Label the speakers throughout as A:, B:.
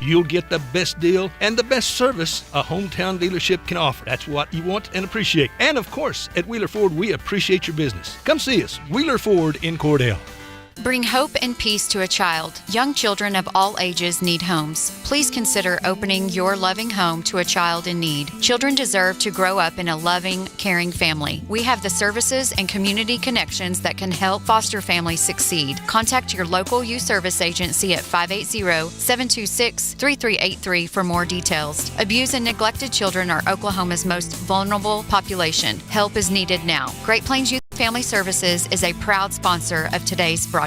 A: You'll get the best deal and the best service a hometown dealership can offer. That's what you want and appreciate. And of course, at Wheeler Ford, we appreciate your business. Come see us, Wheeler Ford in Cordell.
B: Bring hope and peace to a child. Young children of all ages need homes. Please consider opening your loving home to a child in need. Children deserve to grow up in a loving, caring family. We have the services and community connections that can help foster families succeed. Contact your local youth service agency at 580-726-3383 for more details. Abused and neglected children are Oklahoma's most vulnerable population. Help is needed now. Great Plains Youth Family Services is a proud sponsor of today's broadcast.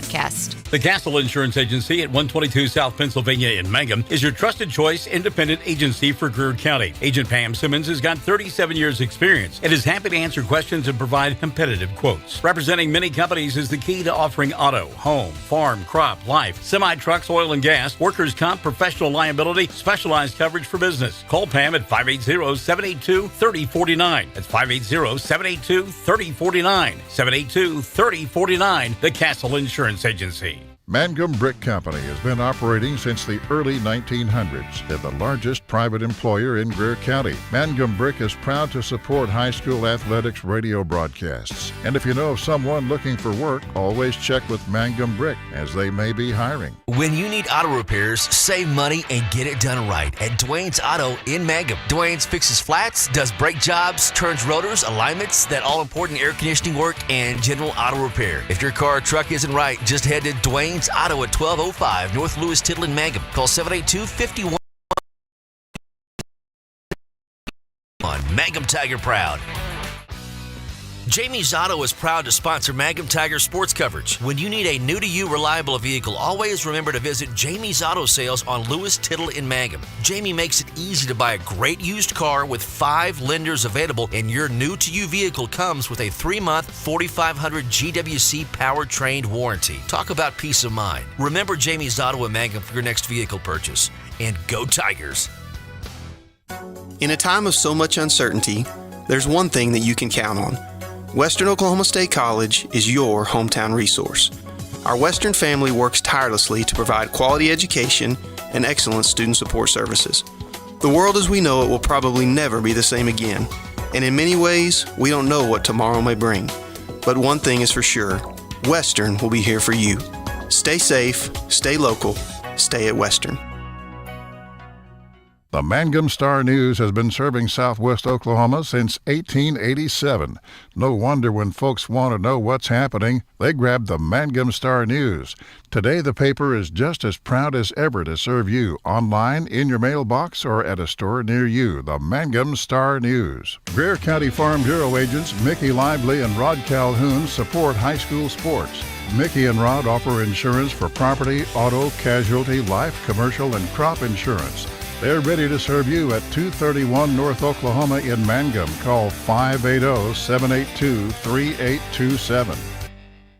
C: The Castle Insurance Agency at 122 South Pennsylvania in Mangum is your trusted choice independent agency for Greer County. Agent Pam Simmons has got 37 years experience and is happy to answer questions and provide competitive quotes. Representing many companies is the key to offering auto, home, farm, crop, life, semi-trucks, oil and gas, workers' comp, professional liability, specialized coverage for business. Call Pam at 580-782-3049. That's 580-782-3049. 782-3049, the Castle Insurance Agency.
D: Mangum Brick Company has been operating since the early 1900s. They're the largest private employer in Greer County. Mangum Brick is proud to support high school athletics radio broadcasts. And if you know of someone looking for work, always check with Mangum Brick, as they may be hiring.
E: When you need auto repairs, save money and get it done right at Dwayne's Auto in Mangum. Dwayne's fixes flats, does brake jobs, turns rotors, alignments, that all-important air conditioning work, and general auto repair. If your car or truck isn't right, just head to Dwayne's Auto at 1205 North Lewis Tittle in Mangum. Call 782-51 on Mangum Tiger Proud. Jamie's Auto is proud to sponsor Mangum Tiger sports coverage. When you need a new-to-you reliable vehicle, always remember to visit Jamie's Auto Sales on Lewis Tittle in Mangum. Jamie makes it easy to buy a great used car with 5 lenders available, and your new-to-you vehicle comes with a 3-month 4500 GWC powertrain warranty. Talk about peace of mind. Remember Jamie's Auto in Mangum for your next vehicle purchase. And go Tigers!
F: In a time of so much uncertainty, there's one thing that you can count on. Western Oklahoma State College is your hometown resource. Our Western family works tirelessly to provide quality education and excellent student support services. The world as we know it will probably never be the same again, and in many ways, we don't know what tomorrow may bring. But one thing is for sure, Western will be here for you. Stay safe, stay local, stay at Western.
D: The Mangum Star News has been serving southwest Oklahoma since 1887. No wonder when folks want to know what's happening, they grab the Mangum Star News. Today, the paper is just as proud as ever to serve you online, in your mailbox, or at a store near you. The Mangum Star News. Greer County Farm Bureau agents Mickey Lively and Rod Calhoun support high school sports. Mickey and Rod offer insurance for property, auto, casualty, life, commercial, and crop insurance. They're ready to serve you at 231 North Oklahoma in Mangum. Call 580-782-3827.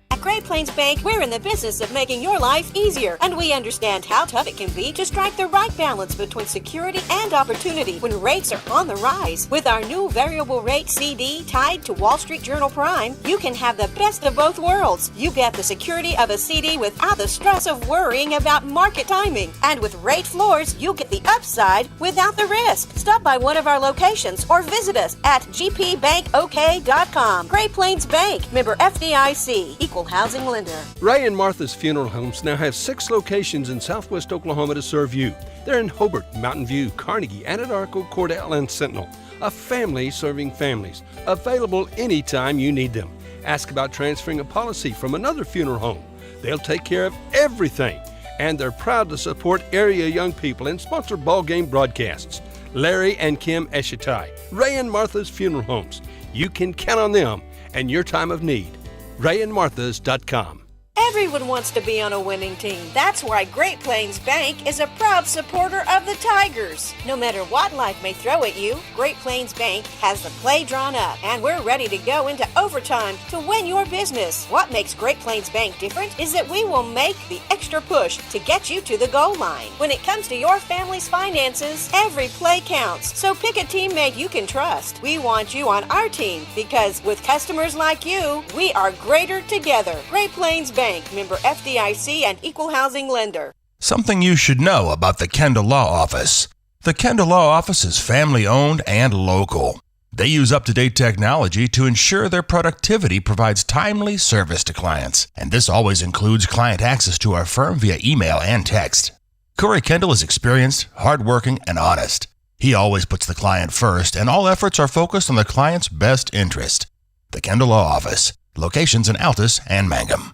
G: At Great Plains Bank, we're in the business of making your life easier, and we understand how tough it can be to strike the right balance between security and opportunity when rates are on the rise. With our new variable rate CD tied to Wall Street Journal Prime, you can have the best of both worlds. You get the security of a CD without the stress of worrying about market timing. And with rate floors, you get the upside without the risk. Stop by one of our locations or visit us at gpbankok.com. Great Plains Bank, member FDIC, equal housing lender.
A: Ray and Martha's Funeral Homes now have 6 locations in southwest Oklahoma to serve you. They're in Hobart, Mountain View, Carnegie, Anadarko, Cordell, and Sentinel. A family serving families. Available anytime you need them. Ask about transferring a policy from another funeral home. They'll take care of everything. And they're proud to support area young people and sponsor ball game broadcasts. Larry and Kim Eshitai, Ray and Martha's Funeral Homes. You can count on them and your time of need. RayandMarthas.com.
G: Everyone wants to be on a winning team. That's why Great Plains Bank is a proud supporter of the Tigers. No matter what life may throw at you, Great Plains Bank has the play drawn up, and we're ready to go into overtime to win your business. What makes Great Plains Bank different is that we will make the extra push to get you to the goal line. When it comes to your family's finances, every play counts. So pick a teammate you can trust. We want you on our team because with customers like you, we are greater together. Great Plains Bank, member FDIC and equal housing lender.
H: Something you should know about the Kendall Law Office. The Kendall Law Office is family-owned and local. They use up-to-date technology to ensure their productivity provides timely service to clients, and this always includes client access to our firm via email and text. Corey Kendall is experienced, hardworking, and honest. He always puts the client first, and all efforts are focused on the client's best interest. The Kendall Law Office, locations in Altus and Mangum.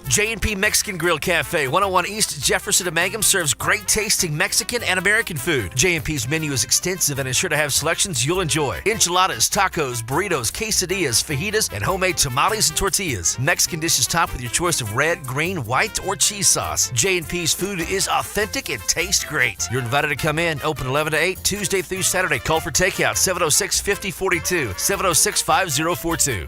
E: J&P Mexican Grill Cafe, 101 East Jefferson of Mangum, serves great tasting Mexican and American food. J&P's menu is extensive and is sure to have selections you'll enjoy. Enchiladas, tacos, burritos, quesadillas, fajitas, and homemade tamales and tortillas. Mexican dishes topped with your choice of red, green, white, or cheese sauce. J&P's food is authentic and tastes great. You're invited to come in, open 11 to 8, Tuesday through Saturday. Call for takeout, 706-5042, 706-5042.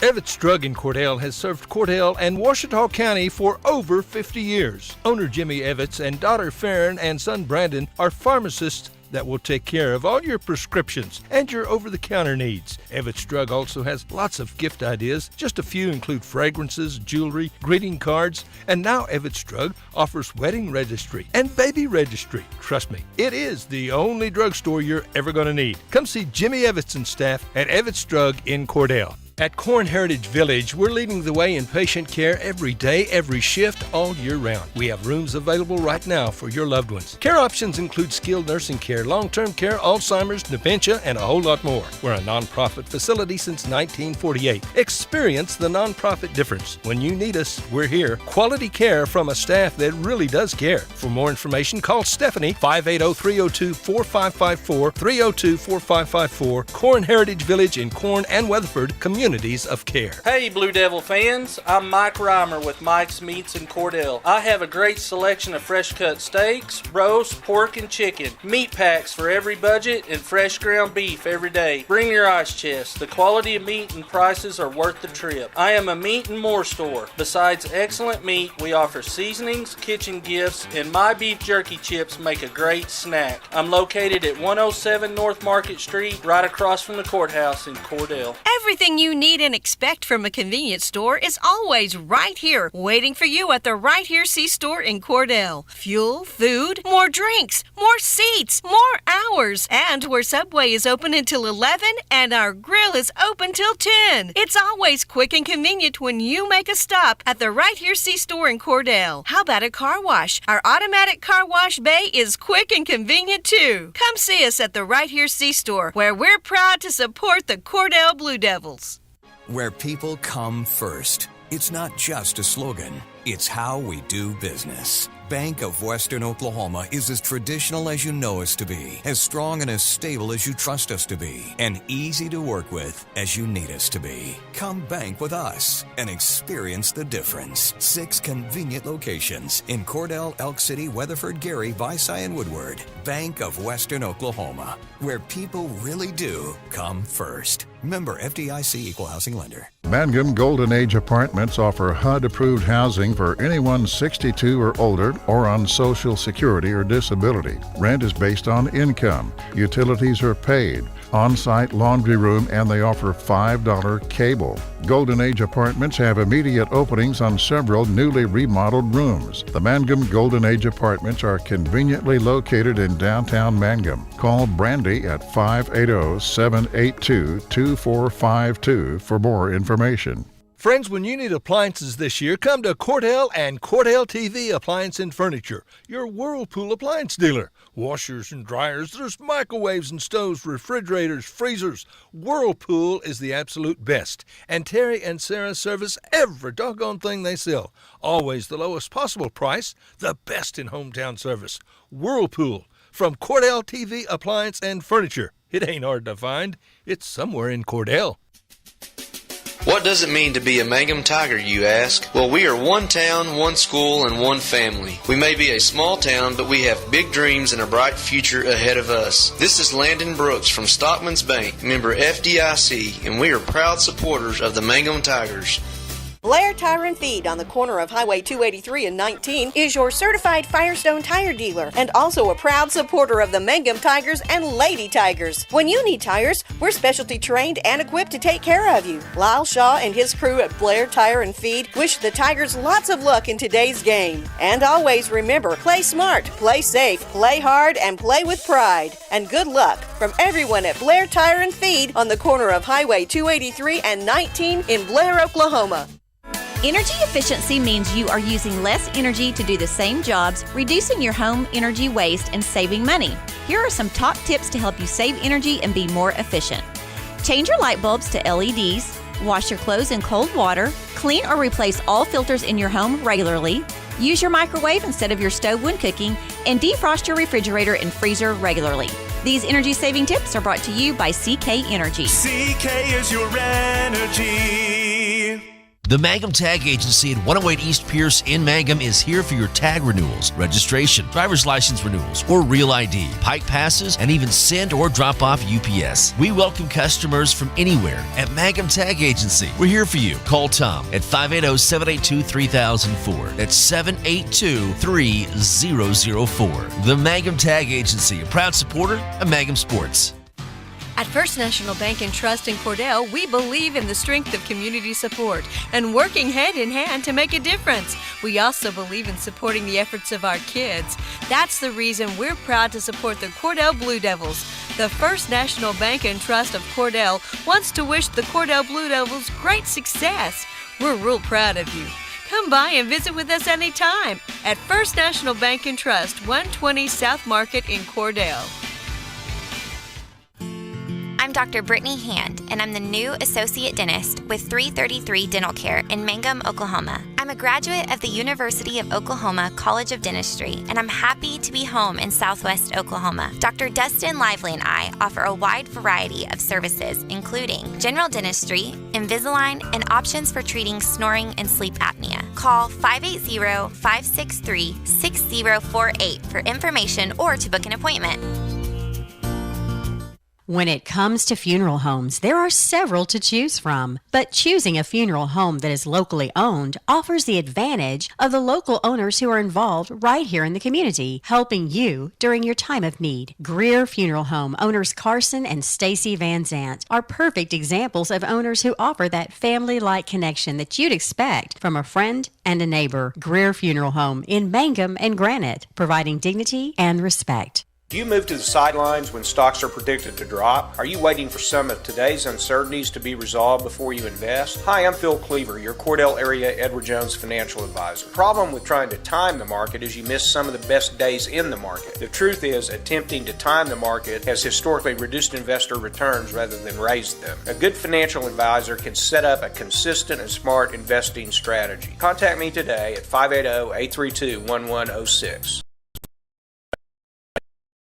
A: Evetts Drug in Cordell has served Cordell and Washita County for over 50 years. Owner Jimmy Evetts and daughter Farron and son Brandon are pharmacists that will take care of all your prescriptions and your over-the-counter needs. Evetts Drug also has lots of gift ideas. Just a few include fragrances, jewelry, greeting cards, and now Evetts Drug offers wedding registry and baby registry. Trust me, it is the only drugstore you're ever going to need. Come see Jimmy Evetts and staff at Evetts Drug in Cordell. At Corn Heritage Village, we're leading the way in patient care every day, every shift, all year round. We have rooms available right now for your loved ones. Care options include skilled nursing care, long-term care, Alzheimer's, dementia, and a whole lot more. We're a nonprofit facility since 1948. Experience the nonprofit difference. When you need us, we're here. Quality care from a staff that really does care. For more information, call Stephanie, 580-302-4554, 302-4554, Corn Heritage Village in Corn and Weatherford, Communities of Care.
I: Hey Blue Devil fans, I'm Mike Reimer with Mike's Meats in Cordell. I have a great selection of fresh cut steaks, roast, pork, and chicken, meat packs for every budget, and fresh ground beef every day. Bring your ice chest. The quality of meat and prices are worth the trip. I am a meat and more store. Besides excellent meat, we offer seasonings, kitchen gifts, and my beef jerky chips make a great snack. I'm located at 107 North Market Street, right across from the courthouse in Cordell.
J: Everything you need and expect from a convenience store is always right here, waiting for you at the Right Here C-Store in Cordell. Fuel, food, more drinks, more seats, more hours, and where Subway is open until 11 and our grill is open till 10. It's always quick and convenient when you make a stop at the Right Here C-Store in Cordell. How about a car wash? Our automatic car wash bay is quick and convenient too. Come see us at the Right Here C-Store, where we're proud to support the Cordell Blue Devils.
K: Where people come first. It's not just a slogan, it's how we do business. Bank of Western Oklahoma is as traditional as you know us to be, as strong and as stable as you trust us to be, and easy to work with as you need us to be. Come bank with us and experience the difference. 6 convenient locations in Cordell, Elk City, Weatherford, Gary, Visay, and Woodward. Bank of Western Oklahoma, where people really do come first. Member FDIC Equal Housing Lender.
D: Mangum Golden Age Apartments offer HUD-approved housing for anyone 62 or older or on Social Security or disability. Rent is based on income. Utilities are paid. On-site laundry room, and they offer $5 cable. Golden Age Apartments have immediate openings on several newly remodeled rooms. The Mangum Golden Age Apartments are conveniently located in downtown Mangum. Call Brandy at 580-782-2452 for more information.
A: Friends, when you need appliances this year, come to Cordell and Cordell TV Appliance and Furniture, your Whirlpool appliance dealer. Washers and dryers, there's microwaves and stoves, refrigerators, freezers. Whirlpool is the absolute best. And Terry and Sarah service every doggone thing they sell. Always the lowest possible price, the best in hometown service. Whirlpool from Cordell TV Appliance and Furniture. It ain't hard to find. It's somewhere in Cordell.
L: What does it mean to be a Mangum Tiger, you ask? Well, we are one town, one school, and one family. We may be a small town, but we have big dreams and a bright future ahead of us. This is Landon Brooks from Stockman's Bank, member FDIC, and we are proud supporters of the Mangum Tigers.
G: Blair Tire and Feed on the corner of Highway 283 and 19 is your certified Firestone tire dealer and also a proud supporter of the Mangum Tigers and Lady Tigers. When you need tires, we're specialty trained and equipped to take care of you. Lyle Shaw and his crew at Blair Tire and Feed wish the Tigers lots of luck in today's game. And always remember, play smart, play safe, play hard, and play with pride. And good luck from everyone at Blair Tire and Feed on the corner of Highway 283 and 19 in Blair, Oklahoma.
M: Energy efficiency means you are using less energy to do the same jobs, reducing your home energy waste and saving money. Here are some top tips to help you save energy and be more efficient. Change your light bulbs to LEDs, wash your clothes in cold water, clean or replace all filters in your home regularly, use your microwave instead of your stove when cooking, and defrost your refrigerator and freezer regularly. These energy-saving tips are brought to you by CK Energy.
N: CK is your energy.
E: The Mangum Tag Agency at 108 East Pierce in Mangum is here for your tag renewals, registration, driver's license renewals, or real ID, pike passes, and even send or drop off UPS. We welcome customers from anywhere at Mangum Tag Agency. We're here for you. Call Tom at 580-782-3004. That's 782-3004. The Mangum Tag Agency, a proud supporter of Mangum Sports.
J: At First National Bank and Trust in Cordell, we believe in the strength of community support and working hand in hand to make a difference. We also believe in supporting the efforts of our kids. That's the reason we're proud to support the Cordell Blue Devils. The First National Bank and Trust of Cordell wants to wish the Cordell Blue Devils great success. We're real proud of you. Come by and visit with us anytime at First National Bank and Trust, 120 South Market in Cordell.
O: I'm Dr. Brittany Hand, and I'm the new Associate Dentist with 333 Dental Care in Mangum, Oklahoma. I'm a graduate of the University of Oklahoma College of Dentistry, and I'm happy to be home in Southwest Oklahoma. Dr. Dustin Lively and I offer a wide variety of services, including general dentistry, Invisalign, and options for treating snoring and sleep apnea. Call 580-563-6048 for information or to book an appointment.
P: When it comes to funeral homes, there are several to choose from. But choosing a funeral home that is locally owned offers the advantage of the local owners who are involved right here in the community, helping you during your time of need. Greer Funeral Home owners Carson and Stacy Van Zant are perfect examples of owners who offer that family-like connection that you'd expect from a friend and a neighbor. Greer Funeral Home in Mangum and Granite, providing dignity and respect.
Q: Do you move to the sidelines when stocks are predicted to drop? Are you waiting for some of today's uncertainties to be resolved before you invest? Hi, I'm Phil Cleaver, your Cordell area Edward Jones financial advisor. The problem with trying to time the market is you miss some of the best days in the market. The truth is, attempting to time the market has historically reduced investor returns rather than raised them. A good financial advisor can set up a consistent and smart investing strategy. Contact me today at 580-832-1106.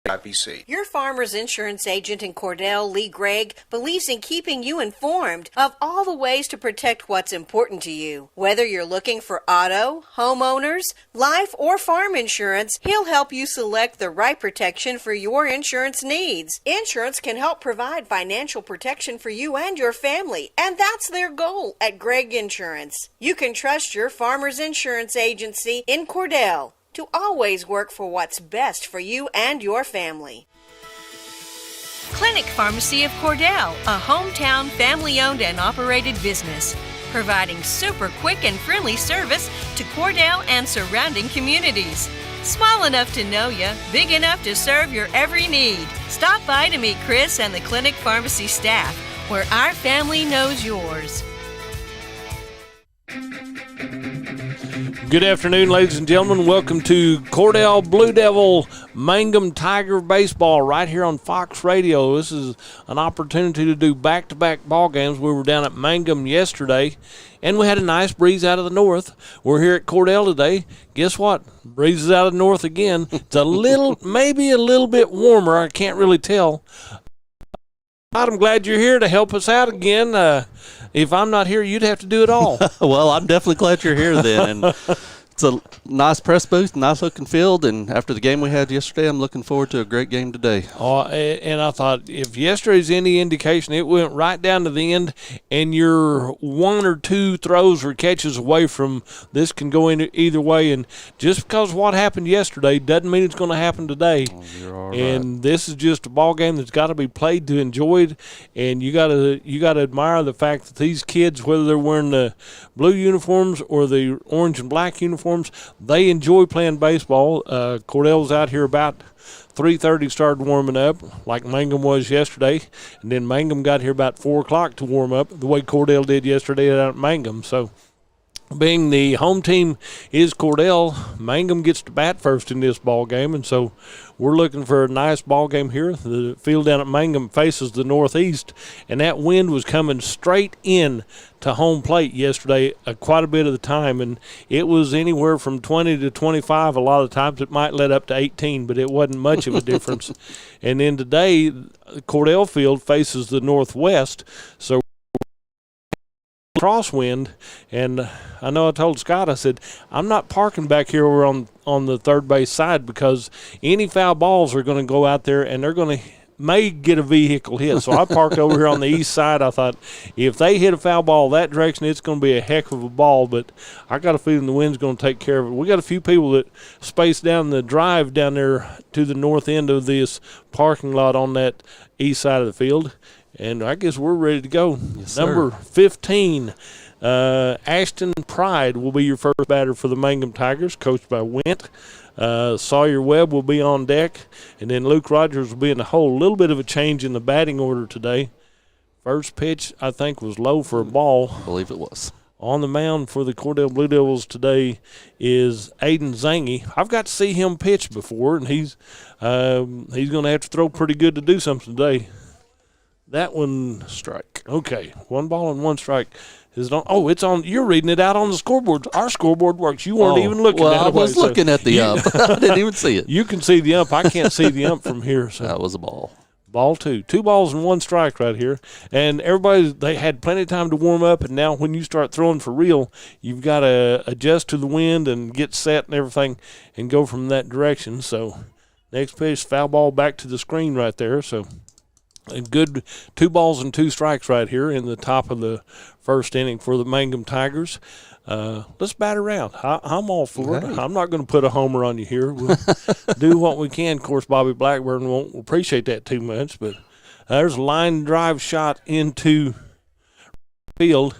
Q: IPC.
G: Your Farmers Insurance agent in Cordell, Lee Gregg, believes in keeping you informed of all the ways to protect what's important to you. Whether you're looking for auto, homeowners, life, or farm insurance, he'll help you select the right protection for your insurance needs. Insurance can help provide financial protection for you and your family, and that's their goal at Gregg Insurance. You can trust your Farmers Insurance agency in Cordell to always work for what's best for you and your family.
J: Clinic Pharmacy of Cordell, a hometown family-owned and operated business, providing super quick and friendly service to Cordell and surrounding communities. Small enough to know you, big enough to serve your every need. Stop by to meet Chris and the Clinic Pharmacy staff, where our family knows yours.
R: Good afternoon, ladies and gentlemen. Welcome to Cordell Blue Devil Mangum Tiger Baseball right here on Fox Radio. This is an opportunity to do back-to-back ball games. We were down at Mangum yesterday, and we had a nice breeze out of the north. We're here at Cordell today. Guess what? Breeze is out of the north again. It's a little, maybe a little bit warmer. I can't really tell. I'm glad you're here to help us out again. If I'm not here, you'd have to do it all.
S: Well, I'm definitely glad you're here then. And
N: It's a nice press booth, nice looking field, and after the game we had yesterday, I'm looking forward to a great game today.
R: And I thought if yesterday's any indication, it went right down to the end, and you're one or two throws or catches away from this can go in either way. And just because what happened yesterday doesn't mean it's going to happen today.
N: You're all
R: and
N: right.
R: This is just a ball game that's got to be played to enjoy it, and you got to admire the fact that these kids, whether they're wearing the blue uniforms or the orange and black uniforms, they enjoy playing baseball. Cordell's out here about 3:30, started warming up like Mangum was yesterday, and then Mangum got here about 4 o'clock to warm up the way Cordell did yesterday out at Mangum. So being the home team is Cordell, Mangum gets to bat first in this ball game, and so we're looking for a nice ball game here. The field down at Mangum faces the northeast, and that wind was coming straight in to home plate yesterday quite a bit of the time, and it was anywhere from 20 to 25. A lot of times it might let up to 18, but it wasn't much of a difference. And then today, Cordell Field faces the northwest, so crosswind, and I know I told Scott, I said, I'm not parking back here over on the third base side because any foul balls are going to go out there and they're going to may get a vehicle hit. So I parked over here on the east side. I thought if they hit a foul ball that direction, it's going to be a heck of a ball, but I got a feeling the wind's going to take care of it. We got a few people that spaced down the drive down there to the north end of this parking lot on that east side of the field. And I guess we're ready to go.
N: Yes,
R: Number 15, Ashton Pride will be your first batter for the Mangum Tigers, coached by Went. Sawyer Webb will be on deck, and then Luke Rogers will be in the hole. A little bit of a change in the batting order today. First pitch, I think, was low for a ball.
N: I believe it was.
R: On the mound for the Cordell Blue Devils today is Aiden Zangy. I've got to see him pitch before, and he's going to have to throw pretty good to do something today. That one,
N: strike.
R: Okay, 1 ball and 1 strike. Is it on? Oh, it's on. You're reading it out on the scoreboard. Our scoreboard works. You weren't even looking at it.
N: I was looking at the ump. I didn't even see it.
R: You can see the ump. I can't see the ump from here. So
N: that was a ball.
R: Ball 2. 2 balls and 1 strike right here. And everybody, they had plenty of time to warm up, and now when you start throwing for real, you've got to adjust to the wind and get set and everything and go from that direction. So next pitch, foul ball back to the screen right there. So a good 2 balls and 2 strikes right here in the top of the first inning for the Mangum Tigers. Let's bat around. I'm all for it. I'm not going to put a homer on you here. We'll do what we can. Of course, Bobby Blackburn won't appreciate that too much, but there's a line drive shot into field.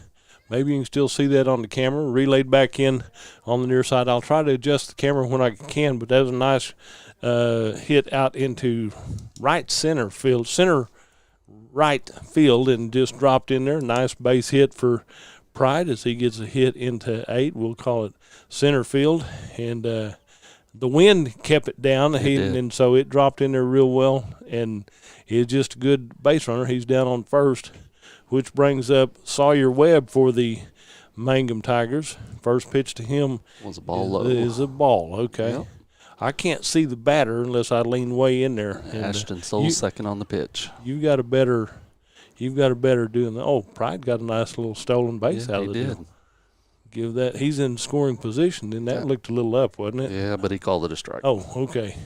R: Maybe you can still see that on the camera. Relayed back in on the near side. I'll try to adjust the camera when I can, but that was a nice hit out into right center field, center right field, and just dropped in there. Nice base hit for Pride as he gets a hit into 8. We'll call it center field. And the wind kept it down, and so it dropped in there real well. And he's just a good base runner. He's down on first, which brings up Sawyer Webb for the Mangum Tigers. First pitch to him
N: was a ball low.
R: Is a ball, okay. Yep. I can't see the batter unless I lean way in there.
N: Ashton Soul's second on the pitch.
R: You've got a better doing that. Oh, Pride got a nice little stolen base out of the deal. Give that. He's in scoring position, and that looked a little up, wasn't it?
N: Yeah, but he called it a strike.
R: Oh, okay.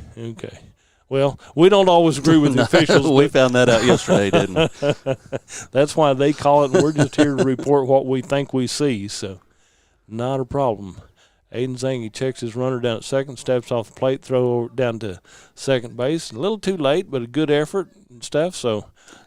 R: Well, we don't always agree with the officials.
N: We found that out yesterday, didn't we?
R: That's why they call it, and we're just here to report what we think we see, so not a problem. Aiden Zangy checks his runner down at second, steps off the plate, throw down to second base. A little too late, but a good effort and stuff, so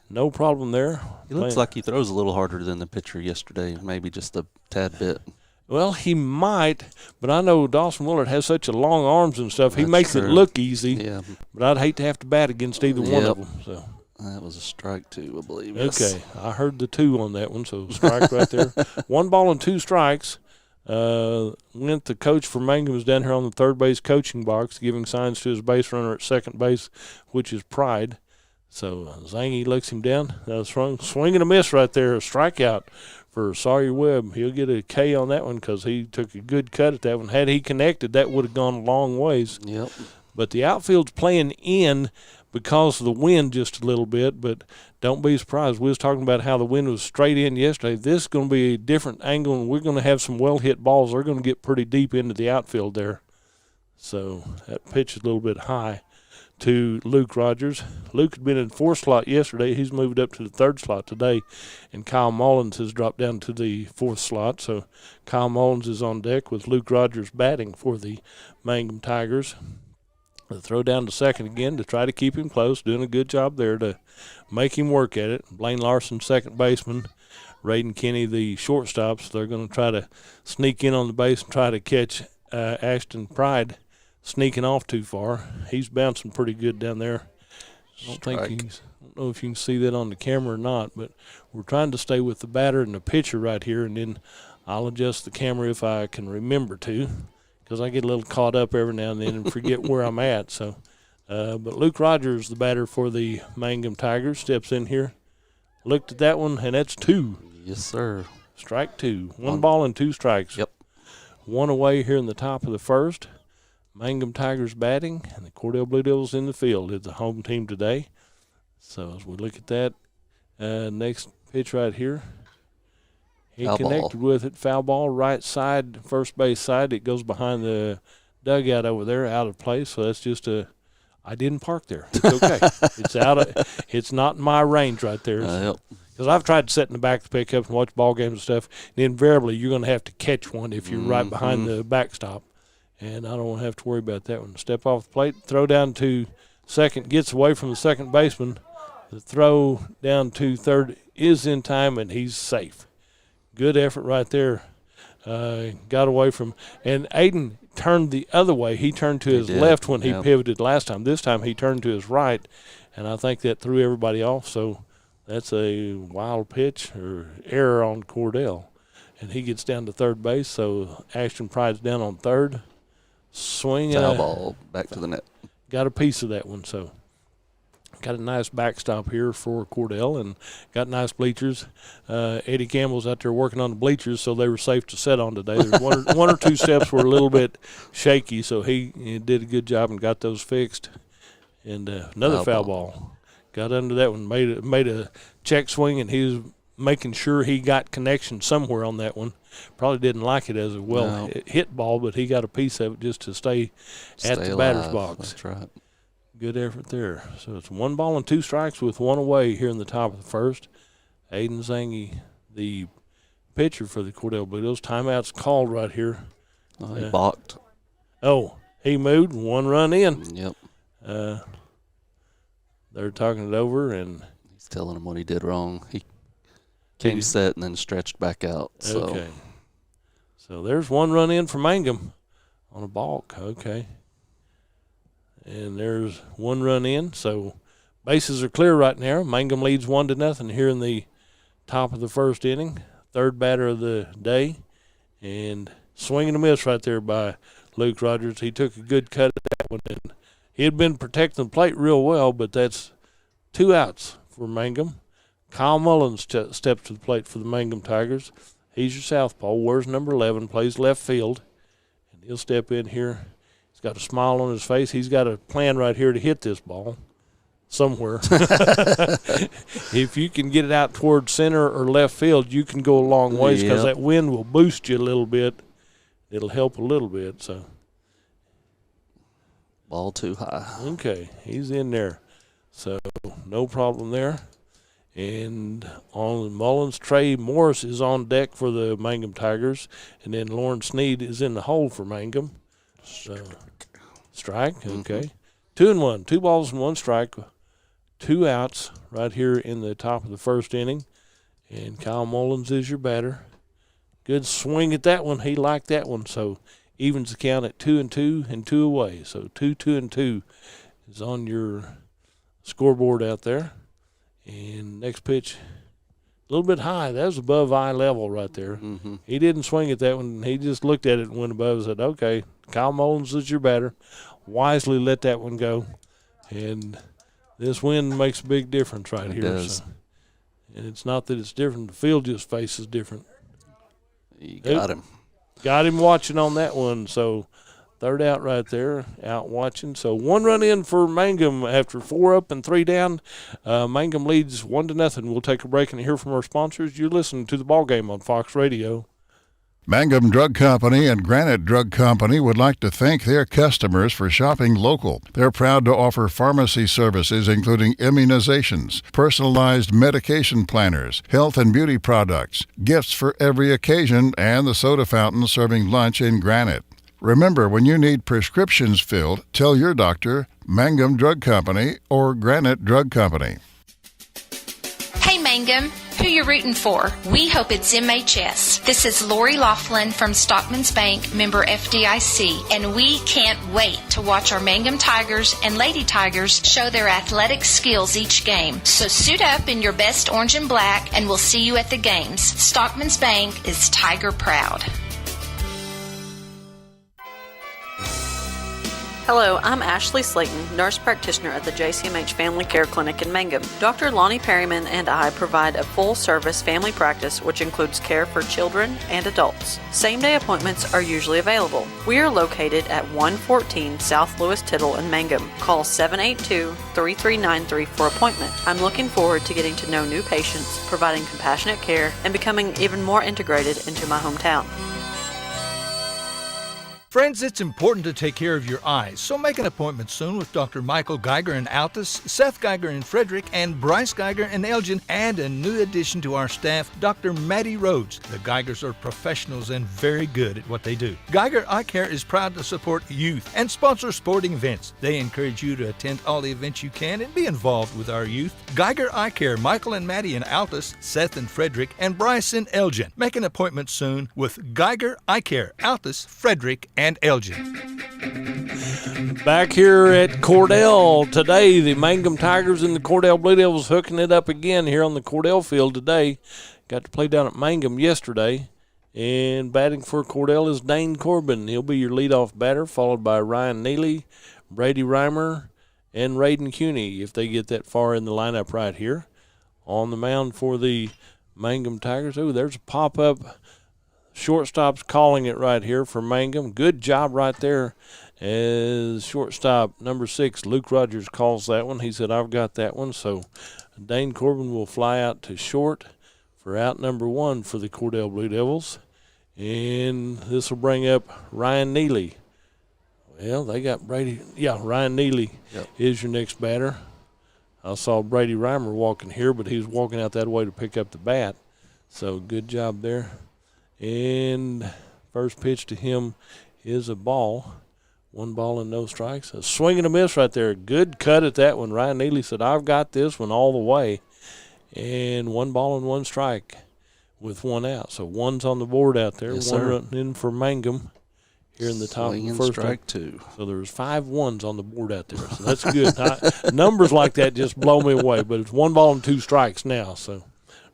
R: no problem there.
N: He looks like he throws a little harder than the pitcher yesterday, maybe just a tad bit.
R: Well, he might, but I know Dawson Willard has such a long arms and stuff. He makes it look easy, but I'd hate to have to bat against either one of them. So
N: that was a strike, too, I believe.
R: Okay, I heard the 2 on that one, so strike right there. 1 ball and 2 strikes. Went the coach for Mangum is down here on the third base coaching box, giving signs to his base runner at second base, which is Pride. So Zangy looks him down. Swing and a miss right there, a strikeout for Sawyer Webb. He'll get a K on that one because he took a good cut at that one. Had he connected, that would have gone a long ways.
N: Yep.
R: But the outfield's playing in because of the wind just a little bit, but don't be surprised. We was talking about how the wind was straight in yesterday. This is going to be a different angle, and we're going to have some well-hit balls. They're going to get pretty deep into the outfield there. So that pitch is a little bit high to Luke Rogers. Luke had been in 4th slot yesterday. He's moved up to the 3rd slot today, and Kyle Mullins has dropped down to the 4th slot. So Kyle Mullins is on deck with Luke Rogers batting for the Mangum Tigers. The throw down to second again to try to keep him close, doing a good job there to make him work at it. Blaine Larson, second baseman, Raiden Kenny, the shortstops. They're going to try to sneak in on the base and try to catch Ashton Pride sneaking off too far. He's bouncing pretty good down there. I don't know if you can see that on the camera or not, but we're trying to stay with the batter and the pitcher right here, and then I'll adjust the camera if I can remember to, because I get a little caught up every now and then and forget where I'm at. So, but Luke Rogers, the batter for the Mangum Tigers, steps in here. Looked at that one, and that's 2.
N: Yes, sir.
R: Strike 2. One ball and 2 strikes.
N: Yep.
R: 1 away here in the top of the 1st. Mangum Tigers batting, and the Cordell Blue Devils in the field. It's the home team today. So as we look at that, next pitch right here, he connected with it. Foul ball, right side, first base side. It goes behind the dugout over there, out of place. So that's just I didn't park there. It's okay. It's not in my range right there. Because I've tried to sit in the back of the pickup and watch ball games and stuff, and invariably you're going to have to catch one if you're right behind the backstop. And I don't want to have to worry about that one. Step off the plate, throw down to second, gets away from the second baseman. The throw down to third is in time, and he's safe. Good effort right there. Got away from – and Aiden turned the other way. He turned to his left when he pivoted last time. This time he turned to his right, and I think that threw everybody off. So that's a wild pitch or error on Cordell. And he gets down to third base, so Ashton Pride's down on third. Swing.
N: Foul ball back to the net.
R: Got a piece of that one, so got a nice backstop here for Cordell and got nice bleachers. Eddie Campbell's out there working on the bleachers, so they were safe to sit on today. There's one or two steps were a little bit shaky, so he did a good job and got those fixed. And another foul ball. Got under that one, made a check swing, and he was making sure he got connection somewhere on that one. Probably didn't like it as a hit ball, but he got a piece of it just to stay at the batter's box.
N: That's right.
R: Good effort there. So it's 1 ball and 2 strikes with 1 away here in the top of the first. Aiden Zangy, the pitcher for the Cordell Blue Devils. Timeout's called right here.
N: Oh, he balked.
R: Oh, he moved. 1 run in.
N: Yep.
R: They're talking it over, and
N: he's telling him what he did wrong. He came set and then stretched back out. So.
R: Okay. So there's 1 run in for Mangum on a balk. Okay. And there's 1 run in. So bases are clear right now. Mangum leads 1-0 here in the top of the first inning. Third batter of the day. And swing and a miss right there by Luke Rogers. He took a good cut at that one. And he had been protecting the plate real well, but that's 2 outs for Mangum. Kyle Mullins steps to the plate for the Mangum Tigers. He's your southpaw, wears number 11, plays left field, and he'll step in here. He's got a smile on his face. He's got a plan right here to hit this ball somewhere. If you can get it out toward center or left field, you can go a long ways because that wind will boost you a little bit. It'll help a little bit. So
N: ball too high.
R: Okay, he's in there. So no problem there. And on Mullins, Trey Morris is on deck for the Mangum Tigers. And then Lauren Sneed is in the hole for Mangum. Strike, okay. 2-1, 2 balls and 1 strike. 2 outs right here in the top of the first inning. And Kyle Mullins is your batter. Good swing at that one. He liked that one. So evens the count at 2-2 and 2 away. So 2-2-2 is on your scoreboard out there. And next pitch, a little bit high. That was above eye level right there. He didn't swing at that one. He just looked at it and went above and said, okay, Kyle Mullins is your batter. Wisely let that one go. And this wind makes a big difference right here.
N: It does.
R: So. And it's not that it's different. The field just faces different.
N: You got him.
R: Got him watching on that one. So Third out right there, out watching. So 1 run in for Mangum after 4 up and 3 down. Mangum leads 1-0. We'll take a break and hear from our sponsors. You're listening to the ball game on Fox Radio.
D: Mangum Drug Company and Granite Drug Company would like to thank their customers for shopping local. They're proud to offer pharmacy services including immunizations, personalized medication planners, health and beauty products, gifts for every occasion, and the soda fountain serving lunch in Granite. Remember, when you need prescriptions filled, tell your doctor Mangum Drug Company or Granite Drug Company.
S: Hey Mangum, who you rooting for? We hope it's MHS. This is Lori Laughlin from Stockman's Bank, member FDIC, and we can't wait to watch our Mangum Tigers and Lady Tigers show their athletic skills each game. So suit up in your best orange and black, and we'll see you at the games. Stockman's Bank is Tiger proud.
T: Hello, I'm Ashley Slayton, nurse practitioner at the JCMH Family Care Clinic in Mangum. Dr. Lonnie Perryman and I provide a full-service family practice which includes care for children and adults. Same-day appointments are usually available. We are located at 114 South Lewis Tittle in Mangum. Call 782-3393 for appointment. I'm looking forward to getting to know new patients, providing compassionate care, and becoming even more integrated into my hometown.
U: Friends, it's important to take care of your eyes, so make an appointment soon with Dr. Michael Geiger in Altus, Seth Geiger in Frederick, and Bryce Geiger in Elgin, and a new addition to our staff, Dr. Maddie Rhodes. The Geigers are professionals and very good at what they do. Geiger Eye Care is proud to support youth and sponsor sporting events. They encourage you to attend all the events you can and be involved with our youth. Geiger Eye Care, Michael and Maddie in Altus, Seth in Frederick, and Bryce in Elgin. Make an appointment soon with Geiger Eye Care, Altus, Frederick, and Elgin.
R: Back here at Cordell today, the Mangum Tigers and the Cordell Blue Devils hooking it up again here on the Cordell field today. Got to play down at Mangum yesterday. And batting for Cordell is Dane Corbin. He'll be your leadoff batter, followed by Ryan Neely, Brady Reimer, and Raiden Cuny if they get that far in the lineup right here. On the mound for the Mangum Tigers. Oh, there's a pop-up. Shortstop's calling it right here for Mangum. Good job right there as shortstop number 6, Luke Rogers, calls that one. He said, I've got that one. So Dane Corbin will fly out to short for out number 1 for the Cordell Blue Devils. And this will bring up Ryan Neely. Well, they got Brady. Yeah, Ryan Neely is your next batter. I saw Brady Reimer walking here, but he was walking out that way to pick up the bat. So good job there. And first pitch to him is a ball. 1 ball and no strikes. A swing and a miss right there. Good cut at that one. Ryan Neely said, I've got this one all the way. And 1 ball and 1 strike with 1 out. So 1's on the board out there.
N: Yes,
R: 1
N: sir.
R: run in for Mangum here in the top
N: Swing
R: of
N: and
R: the first
N: strike
R: inning.
N: 2.
R: So there's 5 1s on the board out there. So that's good. Numbers like that just blow me away. But it's 1 ball and 2 strikes now. So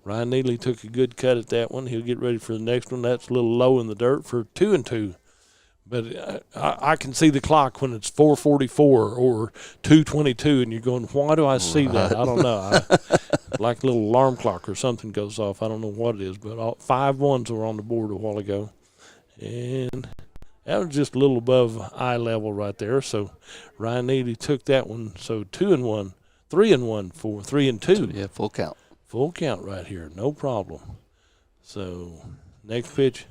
R: Ryan Neely took a good cut at that one. He'll get ready for the next one. That's a little low in the dirt for 2-2. But I can see the clock when it's 4:44 or 2:22, and you're going, why do I see that? I don't know. Like a little alarm clock or something goes off. I don't know what it is. But 5 1s were on the board a while ago. And that was just a little above eye level right there. So Ryan Neely took that one. So 2-1, 3-1 for 3-2.
N: Yeah, full count.
R: Full count right here, no problem. So next pitch,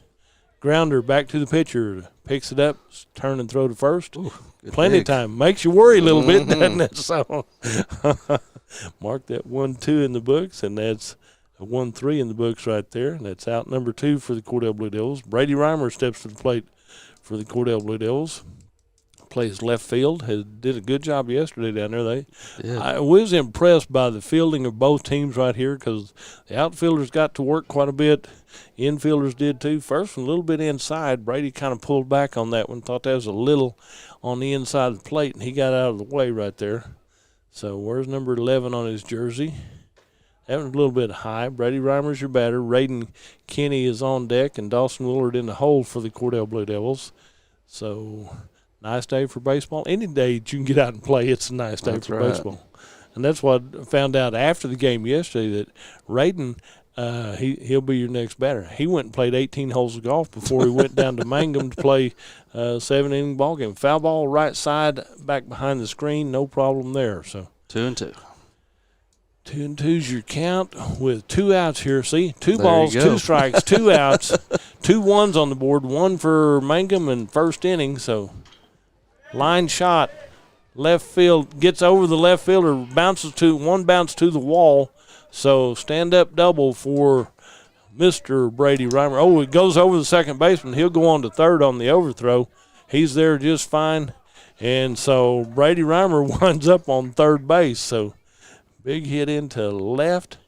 R: grounder back to the pitcher, picks it up, turn and throw to first.
N: Ooh,
R: plenty of time. Makes you worry a little bit, doesn't it? So mark that 1-2 in the books, and that's a 1-3 in the books right there. That's out number 2 for the Cordell Blue Devils. Brady Reimer steps to the plate for the Cordell Blue Devils. Plays left field. Did a good job yesterday down there. I was impressed by the fielding of both teams right here because the outfielders got to work quite a bit. Infielders did too. First one a little bit inside. Brady kind of pulled back on that one. Thought that was a little on the inside of the plate, and he got out of the way right there. So where's number 11 on his jersey? That was a little bit high. Brady Reimer's your batter. Raiden Kenny is on deck, and Dawson Willard in the hole for the Cordell Blue Devils. So nice day for baseball. Any day that you can get out and play, it's a nice day for baseball. And that's what I found out after the game yesterday, that Raiden he'll be your next batter. He went and played 18 holes of golf before he went down to Mangum to play a 7-inning ball game. Foul ball, right side, back behind the screen, no problem there. So
N: 2-2.
R: 2-2's your count with 2 outs here. See, 2 balls, 2 strikes, 2 outs, 2 ones on the board, 1 for Mangum in first inning. So line shot, left field, gets over the left fielder, bounce to the wall. So stand-up double for Mr. Brady Reimer. Oh, it goes over the second baseman. He'll go on to third on the overthrow. He's there just fine. And so Brady Reimer winds up on third base. So big hit into left,